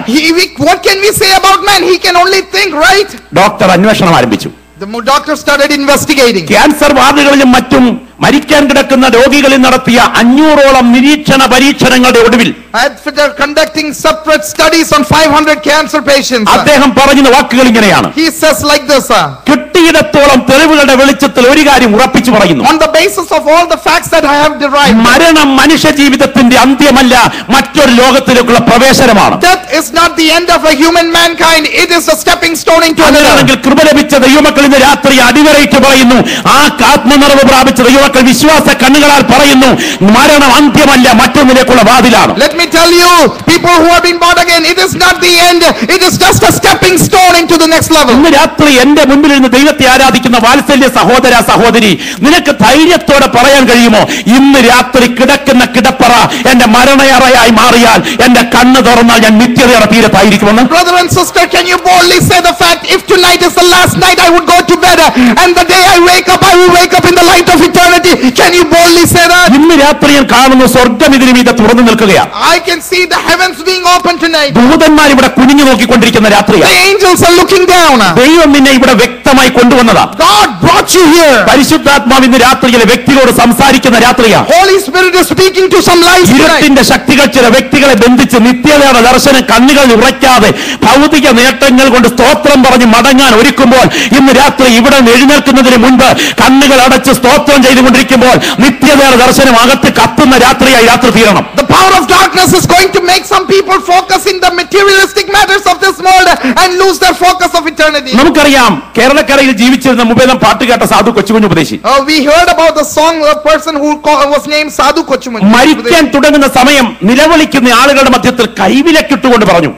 What can we say about man? He can only think, right? Doctor അന്വേഷണം ആരംഭിച്ചു. The doctor started investigating. Cancer വാർഡുകളിലും മറ്റും മരിക്കാൻ കിടക്കുന്ന രോഗികളിൽ നടത്തിയ 500ഓളം നിരീക്ഷണ പരീക്ഷണങ്ങളുടെ ഒടുവിൽ After conducting separate studies on 500 cancer patients, അദ്ദേഹം പറഞ്ഞ വാക്കുകൾ ഇങ്ങനെയാണ്. he says like this, കിട്ടിയിടത്തോളം തെളിവുകളുടെ വെളിച്ചത്തിൽ ഒരു കാര്യം ഉറപ്പിച്ചു പറയുന്നു. on the basis of all the facts that I have derived, മരണം മനുഷ്യ ജീവിതത്തിന്റെ അന്ത്യമല്ല, മറ്റൊരു ലോകത്തിലേക്കുള്ള പ്രവേശനമാണ്. death is not the end of a human mankind, it is a stepping stone into another. അങ്ങനെയാണെങ്കിൽ കൃപ ലഭിച്ച ദൈവമക്കൾ ഇന്ന് രാത്രി അടിവരയിട്ട് പറയുന്നു, ആ ആത്മനിറവ് പ്രാപിച്ച ദൈവമക്കൾ വിശ്വാസ കണ്ണുകളാൽ പറയുന്നു, മരണം അന്ത്യമല്ല, മറ്റൊന്നിലേക്കുള്ള വാതിലാണ്. Let me tell you, people who have been born again, it is not the end, it is just a stepping stone into the next level. ഇന്ന് രാത്രി എന്റെ മുമ്പിൽ ഇരുന്ന് ദൈവത്തെ ആരാധിക്കുന്ന വാത്സല്യ സഹോദര സഹോദരി, നിനക്ക് ധൈര്യത്തോടെ പറയാൻ കഴിയുമോ, ഇന്ന് രാത്രി കിടക്കുന്ന കിടപ്പറ എന്റെ മരണയറയായി മാറിയാൽ എന്റെ കണ്ണ് തുറന്നാൽ ഞാൻ നിത്യതയുടെ തീരത്തായിരിക്കുമെന്ന്? Brother and sister, can you boldly say the fact, if tonight is the last night I would go to bed, and the day I wake up, I will wake up in the light of eternity? Can you boldly say that? ഇന്ന് രാത്രി ഞാൻ കാണുന്നു സ്വർഗ്ഗം ഇതിനു മീതെ തുറന്നു നിൽക്കുകയാണ്. I can see the heavens being open tonight. ദൂതന്മാർ ഇവിടെ കുനിഞ്ഞു നോക്കിക്കൊണ്ടിരിക്കുന്ന രാത്രിയാണ്. The angels are looking down. ദൈവം നിന്നെ ഇവിടെ വ്യക്തമായി കൊണ്ടുവന്നതാ. God brought you here. പരിശുദ്ധാത്മാവ് ഇന്ന് രാത്രിയിലെ വ്യക്തികളോട് സംസാരിക്കുന്ന രാത്രിയാണ്. Holy Spirit is speaking to some lives tonight. ഇരുട്ടിന്റെ ശക്തികൾ ചില വ്യക്തികളെ ബന്ധിച്ച് നിത്യതയുടെ ദർശനം കണ്ണുകൾ ഉറയ്ക്കാതെ ഭൗതിക നേട്ടങ്ങൾ കൊണ്ട് സ്തോത്രം പറഞ്ഞ് മടങ്ങാൻ ഒരുക്കുമ്പോൾ, ഇന്ന് രാത്രി ഇവിടെ എഴുന്നേൽക്കുന്നതിന് മുൻപ് കണ്ണുകൾ അടച്ച് സ്തോത്രം ചെയ്തുകൊണ്ടിരിക്കുമ്പോൾ നിത്യതയുടെ ദർശനം അകത്ത് കത്തുന്ന രാത്രിയായി രാത്രി തീരണം. The power of darkness is going to make some people focus in the materialistic matters of this world and lose their focus of eternity. നമുക്കറിയാം, കേരളക്കരയിൽ ജീവിച്ചിരുന്ന മുമ്പേതം പാട്ട് കേട്ട സാധു Kochukunju ഉപദേശി, We heard about the song, a person who was named Sadhu Kochumanju. മരിക്കാൻ തുടങ്ങുന്ന സമയം നിലവിളിക്കുന്ന ആളുകളുടെ മധ്യത്തിൽ കൈവിലക്കിട്ടുകൊണ്ട് പറഞ്ഞു,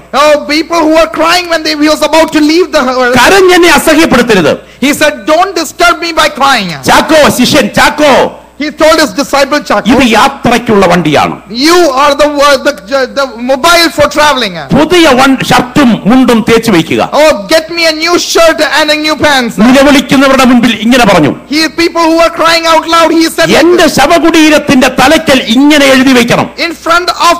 People who were crying when he was about to leave the earth. കരഞ്ഞെന്നെ അസഹ്യപ്പെടുത്തരുത്. He said, don't disturb me by crying. Chacko, ശിഷ്യൻ Chacko, He told his disciple Chaco, ഇത് യാത്രയ്ക്കുള്ള വണ്ടിയാണ്. you are the mobile for traveling. പുതിയ ഷർട്ടും മുണ്ടും തേച്ചു വയ്ക്കുക. Oh, get me a new shirt and a new pants. നിലവിളിക്കുന്നവരുടെ മുൻപിൽ ഇങ്ങനെ പറഞ്ഞു, People who were crying out loud, he said, എന്റെ ശവകുടീരത്തിന്റെ തലയ്ക്കൽ ഇങ്ങനെ എഴുതി വെക്കണം, in front of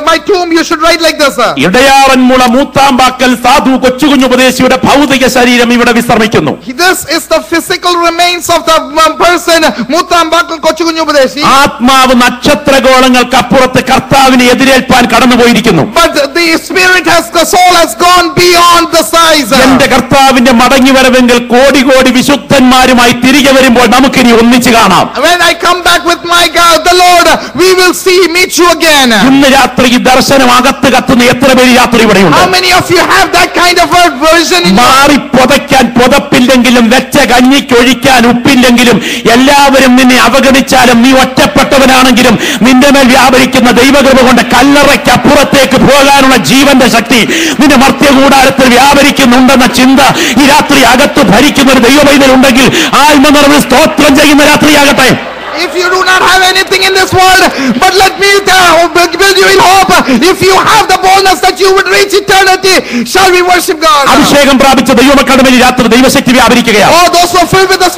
my tomb you should write like this. Edayaranmula മൂത്താമ്പാക്കൽ സാധു കൊച്ചുകുഞ്ഞു ഉപദേശിയുടെ ഭൗതിക ശരീരം ഇവിടെ വിശ്രമിക്കുന്നു. This is the physical remains of the person മൂത്താമ്പാക്കൽ Kochukunju ഉപദേശി. ആത്മാവ് നക്ഷത്രഗോളങ്ങൾക്ക് അപ്പുറത്ത് കർത്താവിനെ എതിരേൽപ്പാൻ കടന്നുപോയിരിക്കുന്നു. But the spirit the soul has gone beyond the size. എന്റെ കർത്താവിന്റെ മടങ്ങി വരവെങ്കിൽ കോടി കോടി വിശുദ്ധന്മാരുമായി തിരികെ വരുമ്പോൾ നമുക്കിനി ഒന്നിച്ചു കാണാം. When I come back with my God, the Lord, we will meet you again. ഇന്ന് രാത്രി ഈ ദർശനം അകത്ത് കത്തുന്ന എത്ര പേര് രാത്രി ഇവിടെയുണ്ട്? How many of you have that kind of a version in മാറി പുതയ്ക്കാൻ പുതപ്പില്ലെങ്കിലും വെച്ച കഞ്ഞിക്കൊഴിക്കാൻ ഉപ്പില്ലെങ്കിലും എല്ലാവരും നിന്നെ അവഗണിച്ചാലും നീ ഒറ്റപ്പെട്ടവനാണെങ്കിലും നിന്റെ മേൽ വ്യാപരിക്കുന്ന ദൈവകൃപ കൊണ്ട് കല്ലറയ്ക്ക് അപ്പുറത്തേക്ക് പോകാനുള്ള ജീവന്റെ ശക്തി നിന്റെ മർത്യകൂടാരത്തിൽ വ്യാപരിക്കുന്നുണ്ടെന്ന ചിന്ത ഈ രാത്രി അകത്ത് ഭരിക്കുന്ന ഒരു ദൈവവൈദ്യനുണ്ടെങ്കിൽ ആത്മനിറവിൽ സ്തോത്രം ചെയ്യുന്ന രാത്രിയാകട്ടെ. If you do not have anything in this world, but let me build you in hope. If you have the boldness that you would reach eternity, shall we worship God? അഭിഷേകം പ്രാപിച്ച ദൈവമക്കളുടെ മേൽ രാത്രി ദൈവശക്തി വ്യാപരിക്കുകയാണ്. Oh, those who are filled with the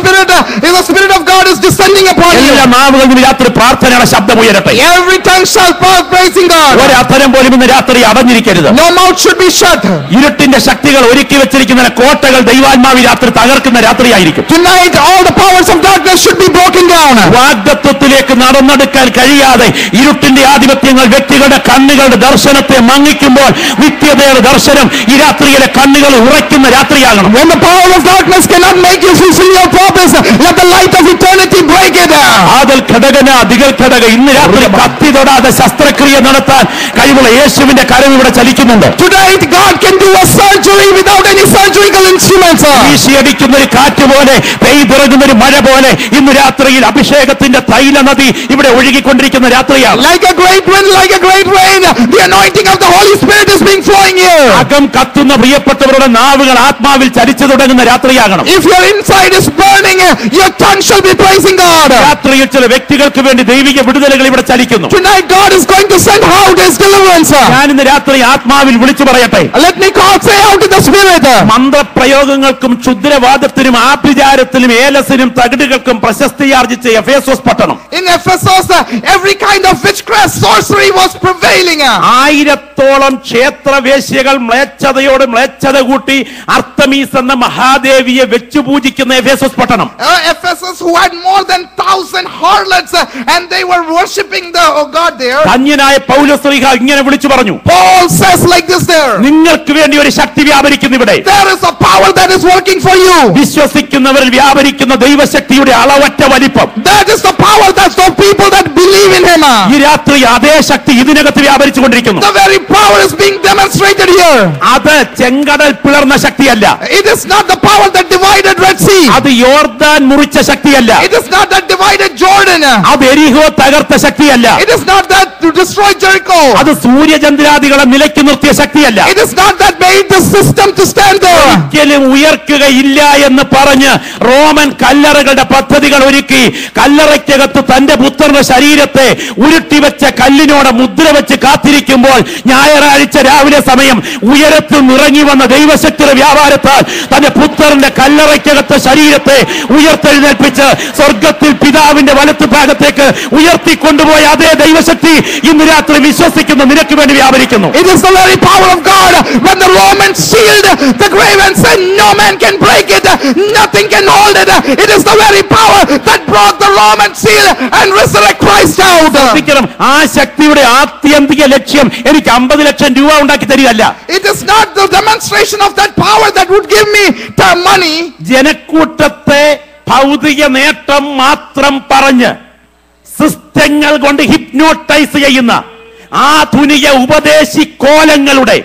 Spirit of God is descending upon you. എല്ലാ നാവുകളിലും രാത്രി പ്രാർത്ഥനയുടെ ശബ്ദം ഉയരട്ടെ. Every tongue shall praising God. ഒരു അധരം പോലും ഇന്ന് രാത്രി അടഞ്ഞിരിക്കരുത്. No mouth should be shut. ഇരുട്ടിന്റെ ശക്തികൾ ഒരുക്കി വെച്ചിരിക്കുന്ന കോട്ടകൾ ദൈവാത്മാവി രാത്രി തകർക്കുന്ന രാത്രിയായിരിക്കും. Tonight all the powers of darkness should be broken down. വാഗ്ദത്തത്തിലേക്ക് നടന്നെടുക്കാൻ കഴിയാതെ ഇരുട്ടിന്റെ ആധിപത്യങ്ങൾ വ്യക്തികളുടെ കണ്ണുകളുടെ ദർശനത്തെ മങ്ങിക്കുമ്പോൾ നിത്യതയുടെ ദർശനം ഈ രാത്രിയിലെ കണ്ണുകൾ ഉറയ്ക്കുന്ന രാത്രിയാകണം. When the power of darkness cannot make you fulfill your purpose, let the light of eternity break it. ആദൽ ഘടകന അധികൽ ഘടക ഇന്ന് രാത്രി കത്തി തൊടാതെ ശസ്ത്രക്രിയ നടത്താൻ കഴിവുള്ള യേശുവിന്റെ കരം ഇവിടെ ചലിക്കുന്നുണ്ട്. Tonight God can do a surgery without any surgical instruments. വീശിയടിക്കുന്ന ഒരു കാറ്റ് പോലെ പെയ്തിറങ്ങുന്ന ഒരു മഴ പോലെ ഇന്ന് രാത്രിയിൽ അഭിഷേകത്തിന്റെ തൈല നദി ഇവിടെ ഒഴുകിക്കൊണ്ടിരിക്കുന്ന രാത്രിയാണ്. Like a great wind, like a great rain, the anointing of the Holy Spirit is being flowing here. അകം കത്തുന്ന പ്രിയപ്പെട്ടവരുടെ നാവുകൾ ആത്മാവിൽ ചലിച്ചു തുടങ്ങുന്ന രാത്രിയാകണം. If your inside is burning, your tongue shall be praising God. രാത്രിയിൽ ചില വ്യക്തികൾക്ക് വേണ്ടി ദൈവിക വിടുതലുകൾ ഇവിടെ ചലിക്കുന്നു. Tonight God is going to send out His deliverance. ഞാൻ ഇന്ന് രാത്രി ആത്മാവിൽ വിളിച്ചു പറയട്ടെ. Let me say out in the Spirit. മന്ത്രപ്രയോഗങ്ങൾക്കും ക്ഷുദ്രവാദത്തിനും ആഭിചാരത്തിനും ഏലസിനും തകിടുകൾക്കും പ്രശസ്തിയാർജിച്ച Ephesus പട്ടണം. In Ephesus, every kind of witchcraft, sorcery was prevailing. 1000ഓളം ക്ഷേത്രവേശ്യ കന്യകകൾ മ്ലേച്ഛതയോട് മ്ലേച്ഛത കൂട്ടി അർത്തമീസ് എന്ന മഹാദേവിയെ വെച്ചു പൂജിക്കുന്ന എഫേസസ് പട്ടണം. Ephesus, who had more than 1,000 harlots, and they were worshipping the god there. ധന്യനായ പൗലോസ് ഇങ്ങനെ വിളിച്ചു പറഞ്ഞു. Paul says like this there. നിങ്ങൾക്ക് വേണ്ടി ഒരു ശക്തി വ്യാപരിക്കുന്നു ഇവിടെ. There is a power that is working for you. വിശ്വസിക്കുന്നവരിൽ വ്യാപരിക്കുന്ന ദൈവശക്തിയുടെ അളവറ്റ വലിപ്പം. That is the power that's for people that believe in him. ഈ രാത്രി അതേ ശക്തി ഇതിനകത്ത് വ്യാപരിച്ചുകൊണ്ടിരിക്കുന്നു. The very power is being demonstrated here. അത് ചെങ്കടൽ പിളർന്ന ശക്തിയല്ല. It is not the power that divided Red Sea. അത് യോർദാൻ മുറിച്ച ശക്തിയല്ല. It is not that divided Jordan. അത് എരിഹോ തകർത്ത ശക്തിയല്ല. It is not that to destroy Jericho. അത് സൂര്യചന്ദ്രാദികളെ നിലയ്ക്ക് നിർത്തിയ ശക്തിയല്ല. It is not that made the system to stand there. ഒരിക്കലും ഉയർക്കുകയില്ല എന്ന് പറഞ്ഞ് റോമൻ കല്ലറകളുടെ പദ്ധതികൾ ഒരുക്കി കല്ലറയ്ക്കകത്ത് തന്റെ പുത്രന്റെ ശരീരത്തെ ഉരുട്ടിവെച്ച കല്ലിനോട് മുദ്ര വെച്ച് കാത്തിരിക്കുമ്പോൾ ഞായറാഴ്ച രാവിലെ സമയം ഉയരത്തിൽ നിറങ്ങി വന്ന ദൈവശക്തിയുടെ വ്യാപാരത്താൽ തന്റെ പുത്രന്റെ കല്ലറയ്ക്കകത്ത് ശരീരത്തെ ഉയർത്തെഴുന്നേൽപ്പിച്ച് സ്വർഗത്തിൽ പിതാവിന്റെ വലത്ത് ഭാഗത്തേക്ക് ഉയർത്തിക്കൊണ്ടുപോയ അതേ ദൈവശക്തി ഇന്ന് രാത്രി വിശ്വസിക്കുന്ന നിനക്ക് വേണ്ടി വ്യാപരിക്കുന്നു. It is the very power of God. When the Romans sealed the grave and said no man can break it, nothing can hold it. It is the very power that brought the Roman seal and resurrect Christ out. ആ ശക്തിയുടെ ആത്യന്തിക ലക്ഷ്യം എനിക്ക് 50 ലക്ഷം രൂപ ഉണ്ടാക്കി തരികയല്ല. It is not the demonstration of that power that would give me the money. ജനക്കൂട്ടത്തെ ഭൗതിക നേട്ടം മാത്രം പറഞ്ഞ് സിസ്റ്റങ്ങൾ കൊണ്ട് ഹിപ്നോട്ടൈസ് ചെയ്യുന്ന ആധുനിക ഉപദേശി കോലങ്ങളുടെ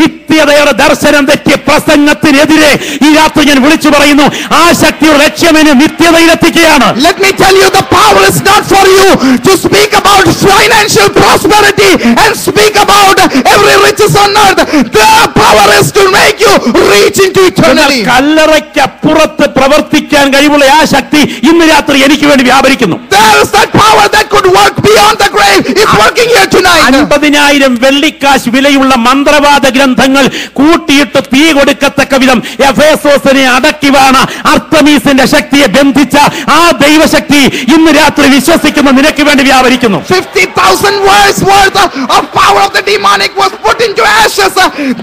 നിത്യതയുടെ ദർശനം തെറ്റിയ പ്രസംഗത്തിനെതിരെ ഈ രാത്രി ഞാൻ വിളിച്ചു പറയുന്നു. ആ ശക്തിയുടെ ലക്ഷ്യമെന്ന് നിത്യതയിലെത്തിക്കുകയാണ്. Let me tell you, the power is not for you to speak about financial prosperity and speak about every riches on earth. The power is to make you reach into eternity. കല്ലറയ്ക്കപ്പുറത്ത് പ്രവർത്തിക്കാൻ കഴിവുള്ള ആ ശക്തി ഇന്ന് രാത്രി എനിക്ക് വേണ്ടി വ്യാപരിക്കുന്നു. There is that power that could work beyond the grave. It's working here tonight. 50,000 വെള്ളിക്കാശ് വിലയുള്ള മന്ത്രവാദ ഗ്രന്ഥങ്ങൾ കൂട്ടിയിട്ട് തീ കൊടുക്കത്തക്ക വിധം എഫേസോസിനെ അടക്കി വാണ അർത്തമീസിന്റെ ശക്തിയെ ബന്ധിച്ച ആ ദൈവശക്തി ഇന്ന് രാത്രി വിശ്വസിക്കുന്ന നിനക്ക് വേണ്ടി വ്യാപരിക്കുന്നു. 50,000 words worth of power of the demonic was put into ashes.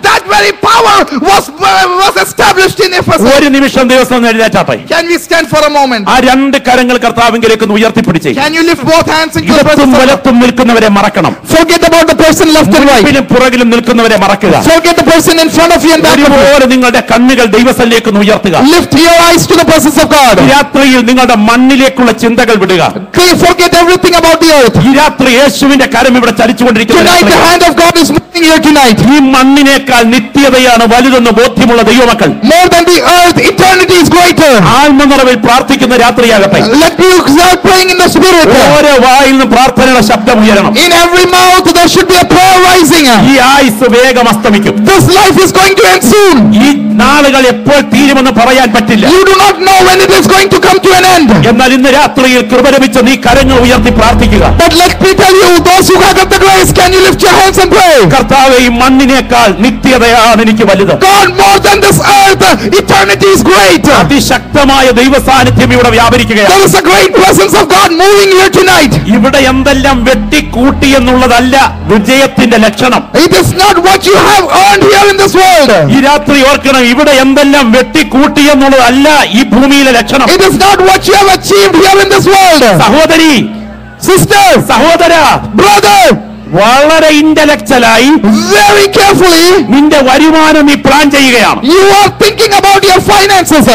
That very power was established in Ephesus. ഒരു നിമിഷം ദിവസം എഴുന്നേറ്റാട്ടെ. Can we stand for a moment? ആ രണ്ട് കരങ്ങൾ കർത്താവിലേക്ക് ഉയർത്തിപ്പിടിച്ചേ. Can you lift both hands into the presence of വലത്തും നിൽക്കുന്നവരെ മറക്കണം. Forget about the person left and right. പുറകിലും നിൽക്കുന്നവരെ മറക്കുക. Forget the person in front of you and back of you. നിങ്ങളുടെ കണ്ണുകൾ ദൈവസന്നിധിയിലേക്ക് ഉയർത്തുക. Lift your eyes to the presence of God. രാത്രിയിൽ നിങ്ങളുടെ മണ്ണിലേക്കുള്ള ചിന്തകൾ വിടുക. Forget everything about the earth. ഈ രാത്രി യേശുവിന്റെ കരം ഇവിടെ ചലിച്ചുകൊണ്ടിരിക്കുന്നു. Tonight the hand of God is moving here tonight. ഈ മണ്ണിനേക്കാൾ നിത്യതയാണ് വലുതെന്ന് ബോധ്യമുള്ള ദൈവമക്കൾ. More than the earth, eternity is greater. ആത്മനിറവിൽ പ്രാർത്ഥിക്കുന്ന രാത്രിയാകട്ടെ. Let you start praying in the spirit. ഓരോ വായിൽ നിന്ന് പ്രാർത്ഥനയുടെ ശബ്ദം ഉയരണം. In every mouth there should be a prayer rising. ഈ ആയുസ് വേഗം അസ്തമിക്കും. This life is going to end soon. ഈ നാളുകൾ എപ്പോൾ തീരുമെന്ന് പറയാൻ പറ്റില്ല. You do not know when it is going to come to an end. എന്നാൽ ഇന്ന് രാത്രിയിൽ കൃപ ലഭിച്ച നീ കരങ്ങൾ ഉയർത്തി പ്രാർത്ഥിക്കുക. But let me tell you, those who have got the grace, can you lift your hands and pray? കർത്താവേ, ഈ മണ്ണിനേക്കാൾ നിത്യതയാണ് എനിക്ക് വലുത്. God, more than this earth, eternity is great. അതിശക്തമായ ദൈവ സാന്നിധ്യം ഇവിടെ വ്യാപരിക്കുകയാണ്. There is a great presence of God moving here tonight. ഇവിടെ എന്തെല്ലാം വെട്ടിക്കൂട്ടി എന്നുള്ളതല്ല വിജയത്തിന്റെ ലക്ഷണം. It is not what you have earned here in this world. ഈ രാത്രി ഓർക്കണം, ഇവിടെ എന്തെല്ലാം വെട്ടിക്കൂട്ടി എന്നുള്ളതല്ല ഈ ഭൂമിയിലെ ലക്ഷണം. It is not what you have achieved here in this world. സഹോദരി, sister, സഹോദര, brother, വളരെ ഇന്റലക്ച്വലായി very carefully നിന്റെ വരുമാനം നീ പ്ലാൻ ചെയ്യുകയാണ്. You are thinking about your finances.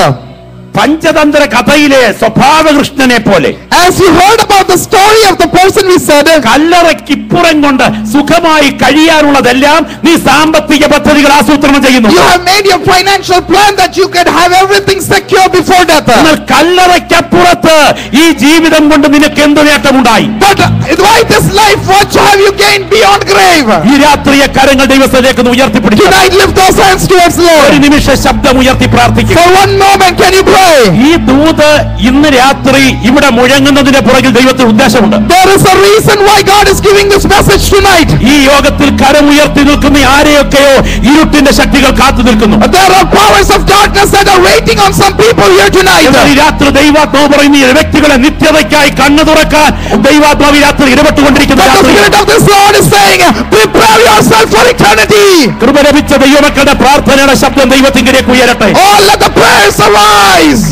Panchatantra കഥയിലെ സ്വഭാവകൃഷ്ണനെ പോലെ as you heard about the story of the person we said, കല്ലറയ്ക്കിപ്പുറം കൊണ്ട് സുഖമായി കഴിയാനുള്ളതെല്ലാം നീ സാമ്പത്തിക പദ്ധതികൾ ആസൂത്രണം ചെയ്യുന്നു. You have made your financial plan that you can have everything secure before death. എന്നാൽ കല്ലറയ്ക്കപ്പുറത്ത് ഈ ജീവിതം കൊണ്ട് നിനക്ക് എന്ത് നേട്ടമുണ്ടായി? But why this life? What have you gained beyond grave? ഈ രാത്രിയെ കരങ്ങൾ ദൈവത്തിലേക്ക് ഉയർത്തിപ്പിടിക്കുക. Tonight lift those hands towards the Lord. ഒരു നിമിഷം ശബ്ദം ഉയർത്തി പ്രാർത്ഥിക്കുക. For one moment can you pray? today. ഈ ദൂത് ഇന്ന് രാത്രി ഇവിടെ മുഴങ്ങുന്നതിന്റെ പുറകിൽ ദൈവത്തിന് ഉദ്ദേശമുണ്ട്. There is a reason why God is giving this message tonight. ഈ യോഗത്തിൽ കരമുയർത്തി നിൽക്കുന്ന ആരെയൊക്കെയോ ഇരുട്ടിന്റെ ശക്തികൾ കാത്തു നിൽക്കുന്നു. There are powers of darkness that are waiting on some people here tonight. ഈ രാത്രി ദൈവാത്മാവ് പറയുന്ന ഈ വ്യക്തികളെ നിത്യതയ്ക്കായി കണ്ണു തുറക്കാൻ ദൈവാത്മാവ് ഈ രാത്രി ഇടപെട്ടുകൊണ്ടിരിക്കുന്ന But the Spirit of this Lord is saying, prepare yourself for eternity. കൃപ ലഭിച്ച ദൈവമക്കളുടെ പ്രാർത്ഥനയുടെ ശബ്ദം ദൈവത്തിങ്കിലേക്ക് ഉയരട്ടെ. Oh, let the prayers arise.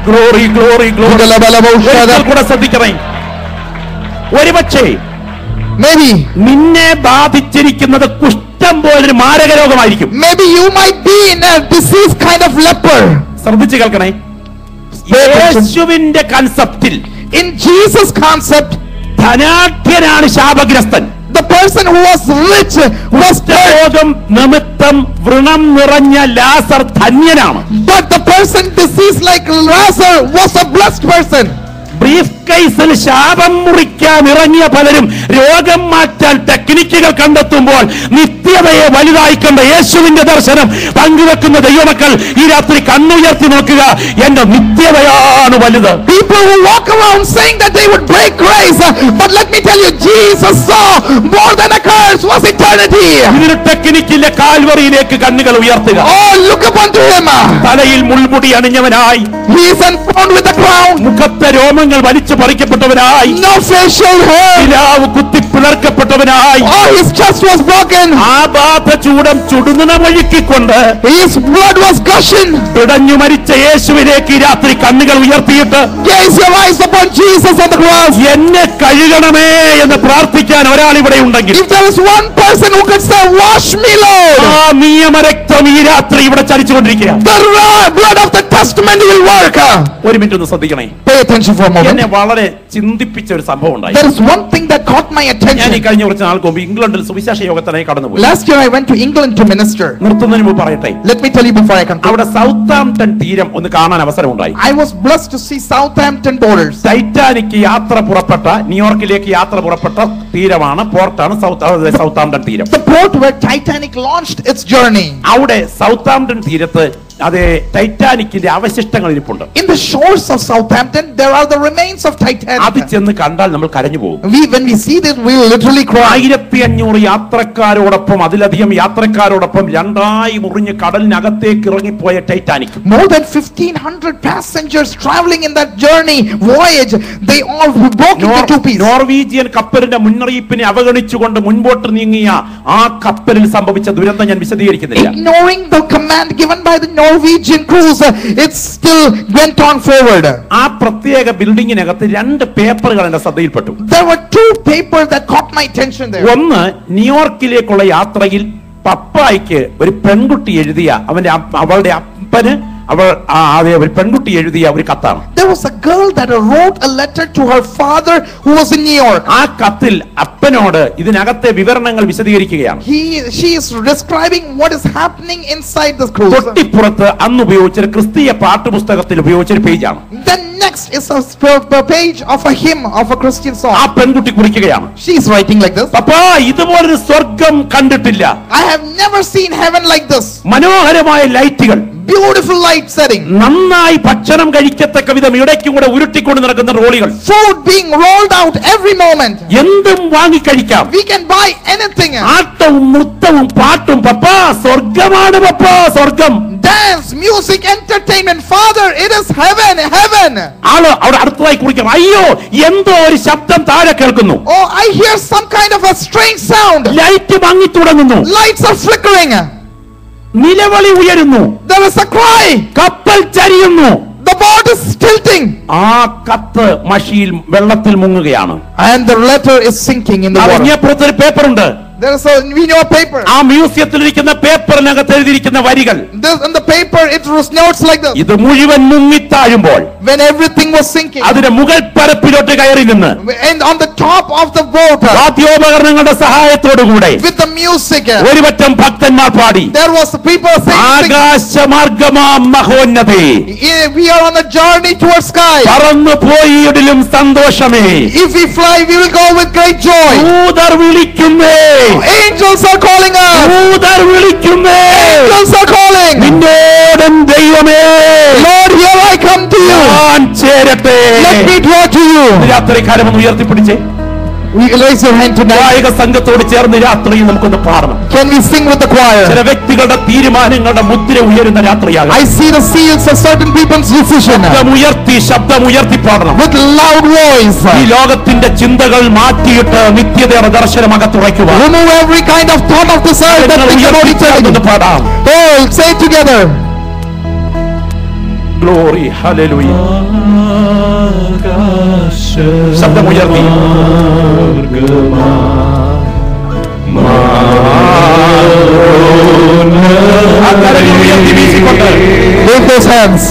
Glory glory glory. കൂടെ ശ്രദ്ധിക്കണേ. ഒരുപക്ഷേ maybe നിന്നെ ബാധിച്ചിരിക്കുന്നത് കുഷ്ഠം പോലൊരു മാരക രോഗമായിരിക്കും. maybe you might be in a disease kind of leper. ശ്രദ്ധിച്ചു കേൾക്കണേ. യേശുവിന്റെ കൺസെപ്റ്റിൽ, in Jesus concept, ധനാഢ്യനാണ് ശാപഗ്രസ്തൻ. the person who was rich was രോഗം നിമിത്തം വ്രണം നിറഞ്ഞ ലാസർ ധന്യനാണ്. but the person diseased like Lazarus was a blessed person. Brief കേസിൽ ശാപം മുറിക്കാൻ ഇറങ്ങിയ പലരും രോഗം മാറ്റാൻ ടെക്നിക്കുകൾ കണ്ടെത്തുമ്പോൾ നിത്യതയെ വലുതായി കണ്ട യേശുവിന്റെ ദർശനം പങ്കുവെക്കുന്ന ദൈവമക്കൾ ഈ രാത്രി കണ്ണുയർത്തി നോക്കുക. എന്റെ നിത്യതയാണ് വലുത്. People who walk around saying that they would break grace, but let me tell you, Jesus saw more than a curse was eternity. ഇതിന് ടെക്നിക്കിലെ കാൽവറിയിലേക്ക് കണ്ണുകൾ ഉയർത്തുക. Oh, look upon to him. തലയിൽ മുൾമുടി അണിഞ്ഞവനായി, He is enthroned with the crown. മുഖത്തെ രോമങ്ങൾ വലിച്ചു പറിക്കപ്പെട്ടവനായി, No facial hair. Pilavu കുത്തിപ്പിളർക്കപ്പെട്ടവനായി, Oh, his chest was broken. ആബാധ ചൂടം ചുടുനിണമൊഴുക്കിക്കൊണ്ട് His blood was gushing. പിടഞ്ഞു മരിച്ച യേശുവിലേക്ക് ഈ രാത്രി കണ്ണുകൾ ഉയർത്തിയിട്ട് Gaze your eyes upon Jesus on the cross. എന്നെ കഴുകണമേ എന്ന് പ്രാർത്ഥിക്കാൻ ഒരാൾ ഇവിടെ ഉണ്ടെങ്കിൽ, If there is one person who could say, wash me, Lord, ആ നിയമരക്തം ഈ രാത്രി ഇവിടെ ചലിച്ചുകൊണ്ടിരിക്കുക. the blood of the testament will work. ഒരു മിനിറ്റ് ഒന്ന് ശ്രദ്ധിക്കണേ. Pay attention for a moment. എന്നെ വളരെ ചിന്തിപ്പിച്ച ഒരു സംഭവം ഉണ്ടായി. There is one thing that caught my ഞാൻ ഈ attention. കഴിഞ്ഞ കുറച്ച് നാൾക്ക് മുമ്പ് ഇംഗ്ലണ്ടിൽ സുവിശേഷ യോഗത്തിനായി കടന്നുപോയി. Last year I went to England to minister. നിർത്തുന്നതിന് മുമ്പ് പറയട്ടെ, Let me tell you before I conclude. അവിടെ സൗത്താംപ്ടൺ തീരം ഒന്ന് കാണാൻ അവസരം ഉണ്ടായി. I was blessed to see Southampton borders. Titanic യാത്ര പുറപ്പെട്ട, ന്യൂയോർക്കിലേക്ക് യാത്ര പുറപ്പെട്ട തീരമാണ്, പോർട്ടാണ് സൗത്താംപ്ടൺ തീരം. The port where Titanic launched its journey. അവിടെ സൗത്താംപ്ടൺ തീരത്ത് അതെ ടൈറ്റാനിക്കിന്റെ അവശിഷ്ടങ്ങൾ ഇരിപ്പുണ്ട്. In the shores of Southampton there are the remains of അത് Titanic. ചെന്ന് കണ്ടാൽ നമ്മൾ കരഞ്ഞു പോകും. When we see this we will literally cry. 1500 യാത്രക്കാരോടൊപ്പം, അതിലധികം യാത്രക്കാരോടൊപ്പം രണ്ടായി മുറിഞ്ഞ് കടലിനകത്തേക്ക് ഇറങ്ങിപ്പോയ Titanic. More than 1500 passengers traveling in that journey voyage, they all broke into two pieces. Norwegian കപ്പലിന്റെ മുന്നറിയിപ്പിനെ അവഗണിച്ചുകൊണ്ട് മുൻപോട്ട് നീങ്ങിയ ആ കപ്പലിൽ സംഭവിച്ച ദുരന്തം ഞാൻ വിശദീകരിക്കുന്നില്ല. Ignoring the command given by the Norwegian crews, it still went on forward. ആ പ്രത്യേക ബിൽഡിങ്ങിനകത്ത് രണ്ട് പേപ്പറുകൾ എന്റെ ശ്രദ്ധയിൽപ്പെട്ടു. There were two papers that caught my attention there. ഒന്ന്, ന്യൂയോർക്കിലേക്കുള്ള യാത്രയിൽ പപ്പായ്ക്ക് ഒരു പെൺകുട്ടി എഴുതിയ അവളുടെ അപ്പന് ഒരു പെൺകുട്ടി എഴുതിയ ഒരു കത്താണ്. There was a girl that wrote a letter to her father who was in New York. ആ കത്തിൽ അപ്പനോട് ഇതിനകത്തെ വിവരണങ്ങൾ വിശദീകരിക്കുകയാണ്. She is describing what is happening inside this cruise. തൊട്ടിപ്പുറത്ത് അന്ന് ഉപയോഗിച്ച ക്രിസ്തീയ പാഠപുസ്തകത്തിൽ ഉപയോഗിച്ച ഒരു പേജാണ്. Then next is a page of a hymn of a Christian song. ആ പെൺകുട്ടി കുറിക്കുകയാണ്. She is writing like this. പപ്പാ, ഇതുപോലൊരു സ്വർഗം കണ്ടിട്ടില്ല. I have never seen heaven like this. മനോഹരമായ ലൈറ്റുകൾ, beautiful light setting, നന്നായി ഭക്ഷണം കഴിക്കത്തക്ക വിധം ഇടയ്ക്കും കൂടെ ഉരുട്ടിക്കൊണ്ട് നടക്കുന്ന റോളികൾ, food being rolled out every moment. എന്തും വാങ്ങിക്കഴിക്കാം. We can buy anything. ആട്ടവും നൃത്തവും പാട്ടും. പപ്പാ, സ്വർഗമാണ് പപ്പാ, സ്വർഗം. Dance, music, entertainment. Father, it is heaven, heaven. ആള് അവിടെ അടുത്തതായി കുറിക്കണം. അയ്യോ, എന്തോ ഒരു ശബ്ദം താഴെ കേൾക്കുന്നു. Oh, I hear some kind of a strange sound. Light മങ്ങി തുടങ്ങുന്നു. Lights are flickering. നിലവിളി ഉയരുന്നു. There is a cry. കപ്പൽ ചരിയുന്നു. The boat is tilting. ആ കത്ത് മഷിയിൽ വെള്ളത്തിൽ മുങ്ങുകയാണ്. And the letter is sinking in the water. അതിനപ്പുറത്ത് ഒരു പേപ്പർ ഉണ്ട്. There is a paper. ആ മ്യൂസിയത്തിലിരിക്കുന്ന പേപ്പറിനകത്ത് എഴുതിയിരിക്കുന്ന വരികൾ. In the paper it was notes like this. ഇത് മുഴുവൻ മുങ്ങിത്താഴുമ്പോൾ, when everything was sinking, അതിന്റെ മുകൾ പരപ്പിലോട്ട് കയറി നിന്ന്, and on the top of the boat, വാദ്യോപകരണങ്ങളുടെ സഹായത്തോടുകൂടെ with the music, ഒരുപറ്റം ഭക്തന്മാർ പാടി, there was people saying, ആകാശമാർഗമാം മഹോന്നതേ, we are on a journey towards sky. പറന്നു പോയിടിലും സന്തോഷമേ, if we fly we will go with great joy. ദൂതർ വിളിക്കുന്നേ, angels are calling us. ദൂതർ വിളിക്കുന്നേ, angels are calling. നിന്നോടും ദൈവമേ, Lord, here I രാത്രി കരമൊന്ന് ഉയർത്തിപ്പിടിച്ചേ. Raise your hand tonight. ഗായക സംഘത്തോട് ചേർന്ന് രാത്രിയിൽ നമുക്കൊന്ന് പാടണം. Can we sing with the choir? ചില വ്യക്തികളുടെ തീരുമാനങ്ങളുടെ മുദ്ര ഉയരുന്ന രാത്രിയാണ്. I see the seals of certain people's decision. ശബ്ദം ഉയർത്തി പാടണം. With loud voice. ഈ ലോകത്തിന്റെ ചിന്തകൾ മാറ്റിയിട്ട് നിത്യതയുടെ ദർശനമകത്തുറയ്ക്കുക. Remove every kind of thought of this earth that thinks about eternity. പാടാം. Oh, say it together. Glory, hallelujah. ശബ്ദമുയർത്തി. Lift those hands.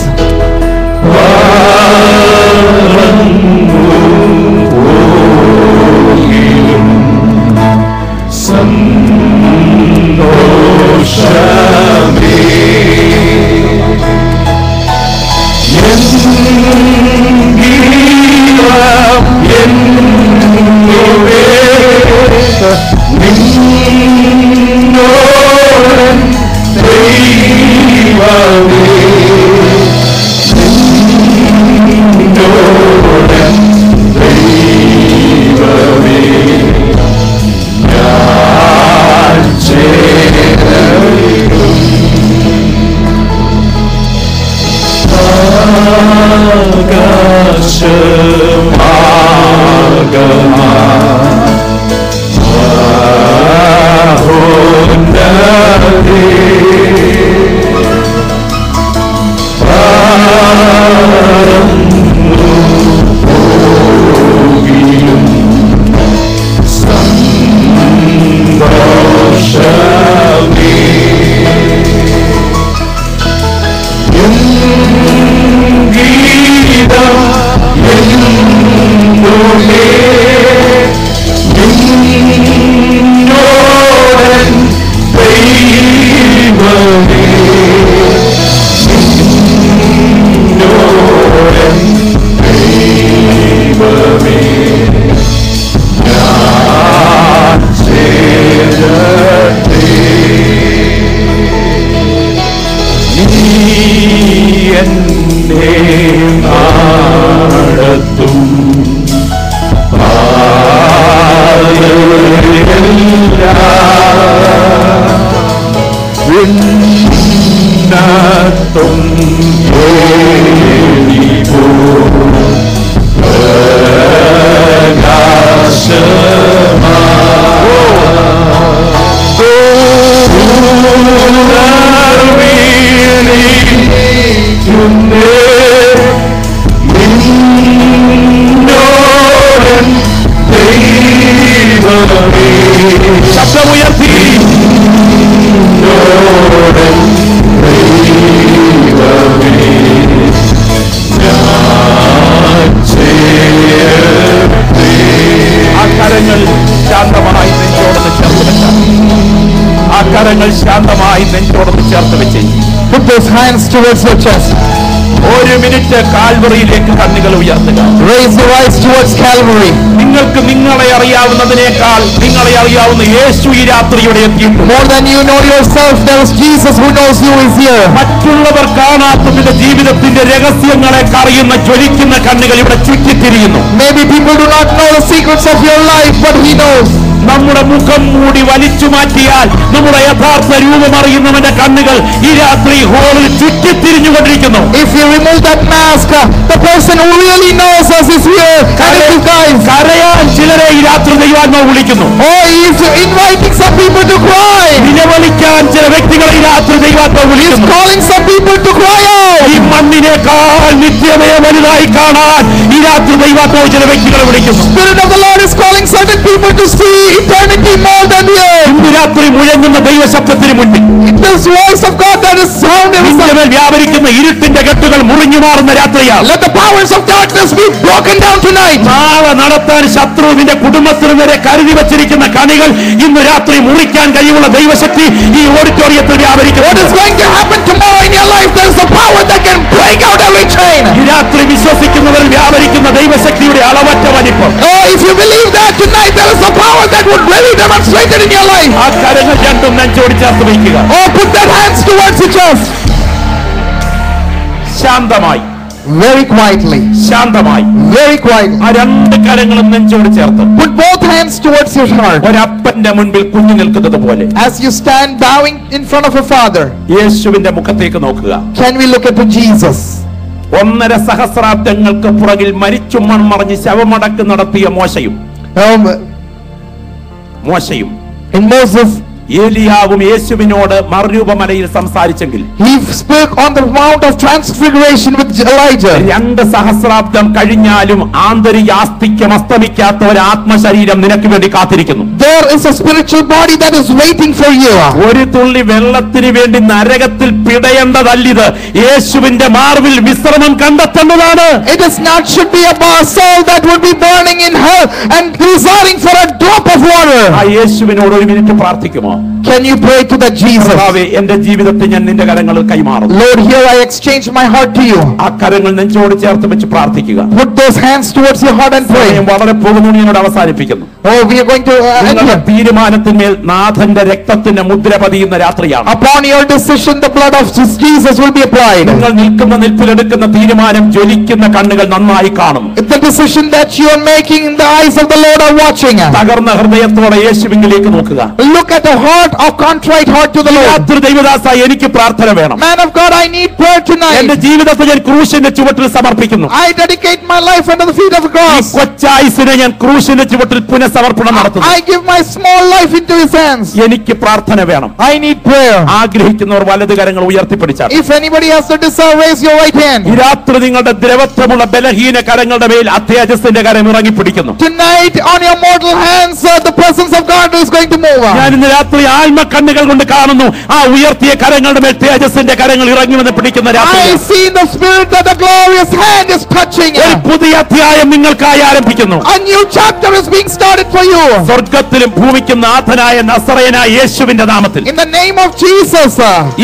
ശാന്തമായി നെഞ്ചോടൊന്ന് ചേർത്ത് വെച്ച്. Put those hands towards your chest. ഒരു മിനിറ്റ് കാൽവറിയിലേക്ക് കണ്ണുകൾ ഉയർത്തുക. Raise your eyes towards Calvary. നിങ്ങൾക്ക് നിങ്ങളെ അറിയാവുന്നതിനേക്കാൾ നിങ്ങളെ അറിയാവുന്ന യേശു ഈ രാത്രിയുടെ എത്തിയിട്ടുണ്ട്. More than you know yourself, there is Jesus who knows you is here. മറ്റുള്ളവർ കാണാത്തതിന്റെ ജീവിതത്തിന്റെ രഹസ്യങ്ങളെ അറിയുന്ന ജ്വലിക്കുന്ന കണ്ണുകൾ ഇവിടെ ചുറ്റിത്തിരിയുന്നു. Maybe people do not know the secrets of your life, but he knows. നമ്മുടെ മുഖം മൂടി വലിച്ചു മാറ്റിയാൽ നമ്മുടെ യഥാർത്ഥ രൂപം അറിയുന്നവന്റെ കണ്ണുകൾ ഈ രാത്രി ഹോളിൽ ചുറ്റിത്തിരിഞ്ഞുകൊണ്ടിരിക്കുന്നു. If you remove that mask, the person who really knows us is here. കരയാൻ ചിലരെ ഈ രാത്രി ദൈവാത്മാവ് വിളിക്കുന്നു. Oh, he is inviting some people to cry. നിലവിളിക്കാൻ ചില വ്യക്തികളെ ഈ രാത്രി ദൈവാത്മാവ് വിളിക്കുന്നു. He is calling some people to cry out. ഈ മണ്ണിനേക്കാൾ നിത്യതയെ വലുതായി കാണാൻ ഈ രാത്രി ദൈവാത്മാവ് ചില വ്യക്തികളെ വിളിക്കുന്നു. Spirit of the Lord is calling certain people to see eternity more than the earth. ഇന്ന് രാത്രി മുഴങ്ങുന്ന ദൈവശബ്ദത്തിന് മുന്നിൽ This voice of God that is sounding വ്യാപരിക്കുന്ന ഇരുട്ടിന്റെ കെട്ടുകൾ മുറിഞ്ഞു മാറുന്ന രാത്രിയാണ്. Let the powers of darkness be broken down tonight. നാളെ നടത്താൻ ശത്രുവിന്റെ കുടുംബത്തിന് നേരെ കരുതി വച്ചിരിക്കുന്ന കണികൾ ഇന്ന് രാത്രി മുറിക്കാൻ കഴിവുള്ള ദൈവശക്തി ഈ ഓഡിറ്റോറിയത്തിൽ വ്യാപരിക്കും. What is going to happen tomorrow in your life? There is a power that can break out every chain. ഈ രാത്രി വിശ്വസിക്കുന്നവർ വ്യാപരിക്കുന്ന ദൈവശക്തിയുടെ അളവറ്റ വലിപ്പം. Oh, if you believe that tonight, there is a power that would really demonstrate it in your life. ആ കരങ്ങൾ രണ്ടും നെഞ്ചോട് ചേർത്ത് വയ്ക്കുക. Oh, put that hands towards your chest. ശാന്തമായി very quietly, ശാന്തമായി very quietly, ആ രണ്ട് കരങ്ങളും നെഞ്ചോട് ചേർത്ത് put both hands towards your heart, ഒരപ്പന്റെ മുൻപിൽ കുഞ്ഞു നിൽക്കുന്നത് പോലെ as you stand bowing in front of a father. യേശുവിന്റെ മുഖത്തേക്ക് നോക്കുക. Can we look at Jesus? 1.5 സഹസ്രാബ്ദങ്ങൾക്ക് പുറകിൽ മരിച്ചു മൺമറഞ്ഞ് ശവമടക്ക് നടത്തിയ മോശയും In Moses, ഏലിയാവും യേശുവിനോട് മറുരൂപമലയിൽ സംസാരിച്ചെങ്കിൽ he spoke on the Mount of Transfiguration with Elijah. 2 സഹസ്രാബ്ദം കഴിഞ്ഞാലും ആന്തരിക ആസ്തിക്യം അസ്തമിക്കാത്ത ഒരു ആത്മശരീരം നിനക്ക് വേണ്ടി കാത്തിരിക്കുന്നു. There is a spiritual body that is waiting for you. ഒരു തുള്ളി വെള്ളത്തിന് വേണ്ടി നരകത്തിൽ പിടയേണ്ടതല്ലിത്, യേശുവിന്റെ മാർവിൽ വിശ്രമം കണ്ടെത്തേണ്ടതാണ്. It is not should be a soul that would be burning in hell and desiring for a drop of water. ആ യേശുവിനോട് ഒരു minute പ്രാർത്ഥിക്കുമോ? Can you pray to that Jesus? എന്റെ ജീവിതത്തെ ഞാൻ നിന്റെ കരങ്ങളിൽ കൈമാറുന്നു. Lord, here I exchange my heart to you. ആ കരങ്ങൾ നെഞ്ചോട് ചേർത്ത് വെച്ച് പ്രാർത്ഥിക്കുക. Put those hands towards your heart and pray. വളരെ പോകുന്നു എന്നോട് അവസാനിപ്പിക്കുന്നു. Oh, we are going to end here. തീരുമാനത്തിന്മേൽ നാഥന്റെ രക്തത്തിന്റെ മുദ്ര പതിയുന്ന രാത്രിയാണ്. Upon your decision the blood of Jesus will be applied. നിങ്ങൾ നിൽക്കുന്ന നിൽപ്പിലെടുക്കുന്ന തീരുമാനം ജ്വലിക്കുന്ന കണ്ണുകൾ നന്നായി കാണും. The decision that you are making, the eyes of the Lord are watching. തകർന്ന ഹൃദയത്തോടെ യേശുവിലേക്ക് നോക്കുക. Look at a heart of contrite heart to the Lord. ദൈവദാസ, എനിക്ക് പ്രാർത്ഥന വേണം. Man of God, I need prayer tonight. എന്റെ ജീവിതത്തെ ഞാൻ ക്രൂശിന്റെ ചുവട്ടിൽ സമർപ്പിക്കുന്നു. I dedicate my life under the feet of the cross. കൊച്ചായുസിനെ ഞാൻ ക്രൂശിന്റെ ചുവട്ടിൽ പുനഃസമർപ്പണം നടത്തുന്നു. I give my small life into his hands. എനിക്ക് പ്രാർത്ഥന വേണം. I need prayer. ആഗ്രഹിക്കുന്നവർ വലത് കരങ്ങൾ ഉയർത്തിപ്പിടിച്ചാൽ. If anybody has the desire, raise your right hand. ഈ രാത്രി നിങ്ങളുടെ ദ്രവത്വമുള്ള ബലഹീന കരങ്ങളുടെ മേൽ അത്യാജസിന്റെ കരം ഇറങ്ങി പിടിക്കുന്നു. Tonight on your mortal hands the presence of God is going to move. ഞാൻ ഇന്ന് രാത്രി ആത്മ കണ്ണുകൾ കൊണ്ട് കാണുന്നു, ആ ഉയർത്തിയ കരങ്ങളുടെ മേൽ തേജസ്സിന്റെ കരങ്ങൾ ഇറങ്ങി വന്ന് പിടിക്കുന്ന രാത്രി. I see in the spirit that the glorious hand is touching. ഒരു പുതിയ അധ്യായം നിങ്ങൾക്കായി ആരംഭിക്കുന്നു. A new chapter is being started for you. സ്വർഗ്ഗത്തിലും ഭൂമിക്കും നാഥനായ നസറയനായ യേശുവിന്റെ നാമത്തിൽ, in the name of Jesus,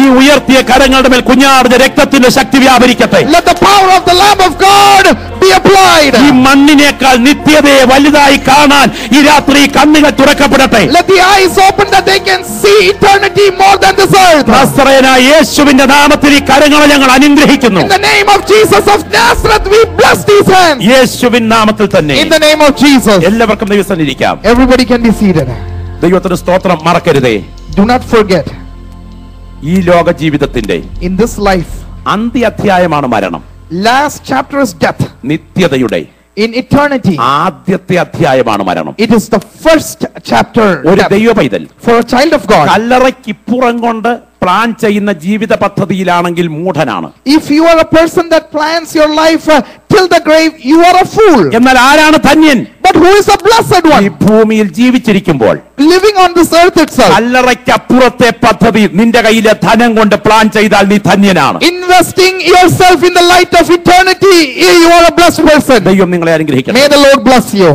ഈ ഉയർത്തിയ കരങ്ങളുടെ മേൽ കുഞ്ഞാടിന്റെ രക്തത്തിന്റെ ശക്തി വ്യാപരിക്കട്ടെ. let the power of the Lamb of God be applied. ഈ മണ്ണിനേക്കാൾ നിത്യതയെ വലുതായി കാണാൻ ഈ രാത്രി കണ്ണുകൾ തുറക്കപ്പെടട്ടെ. Let the eyes open that they can see eternity more than this earth. നസറയനായ യേശുവിന്റെ നാമത്തിൽ ഈ കരങ്ങളെ ഞങ്ങൾ അനുഗ്രഹിക്കുന്നു. In the name of Jesus of Nazareth we bless these hands. യേശുവിൻ നാമത്തിൽ തന്നെ. In the name of Jesus. എല്ലാവർക്കും ദൈവസന്നിധിയിൽ ഇരിക്കാം. Everybody can be seated. ദൈവത്തിന്റെ സ്തോത്രം. മറക്കരുതേ, do not forget, ഈ ലോക ജീവിതത്തിന്റെ in this life അന്ത്യ അധ്യായമാണ് മരണം. last chapter is death. നിത്യതയുടെ in eternity ആദ്യത്തെ അധ്യായമാണ് മരണം. it is the first chapter. ഒരു ദൈവ പൈതൽ, for a child of God, കല്ലറയ്ക്കിപ്പുറം കൊണ്ട് പ്ലാൻ ചെയ്യുന്ന ജീവിത പദ്ധതിയിലാണെങ്കിൽ മൂഢനാണ്. if you are a person that plans your life till the grave, you are a fool. എന്നാൽ ആരാണ് ധന്യൻ? But who is the blessed one? ഈ ഭൂമിയിൽ ജീവിച്ചിരിക്കുമ്പോൾ living on this earth itself, കല്ലറയ്ക്കപ്പുറത്തെ പദ്ധതി നിന്റെ കയ്യിലെ ധനം കൊണ്ട് പ്ലാൻ ചെയ്താൽ നീ ധന്യനാണ്. investing yourself in the light of eternity, you are a blessed person. ദൈവം നിങ്ങളെ അനുഗ്രഹിക്കട്ടെ. May the Lord bless you.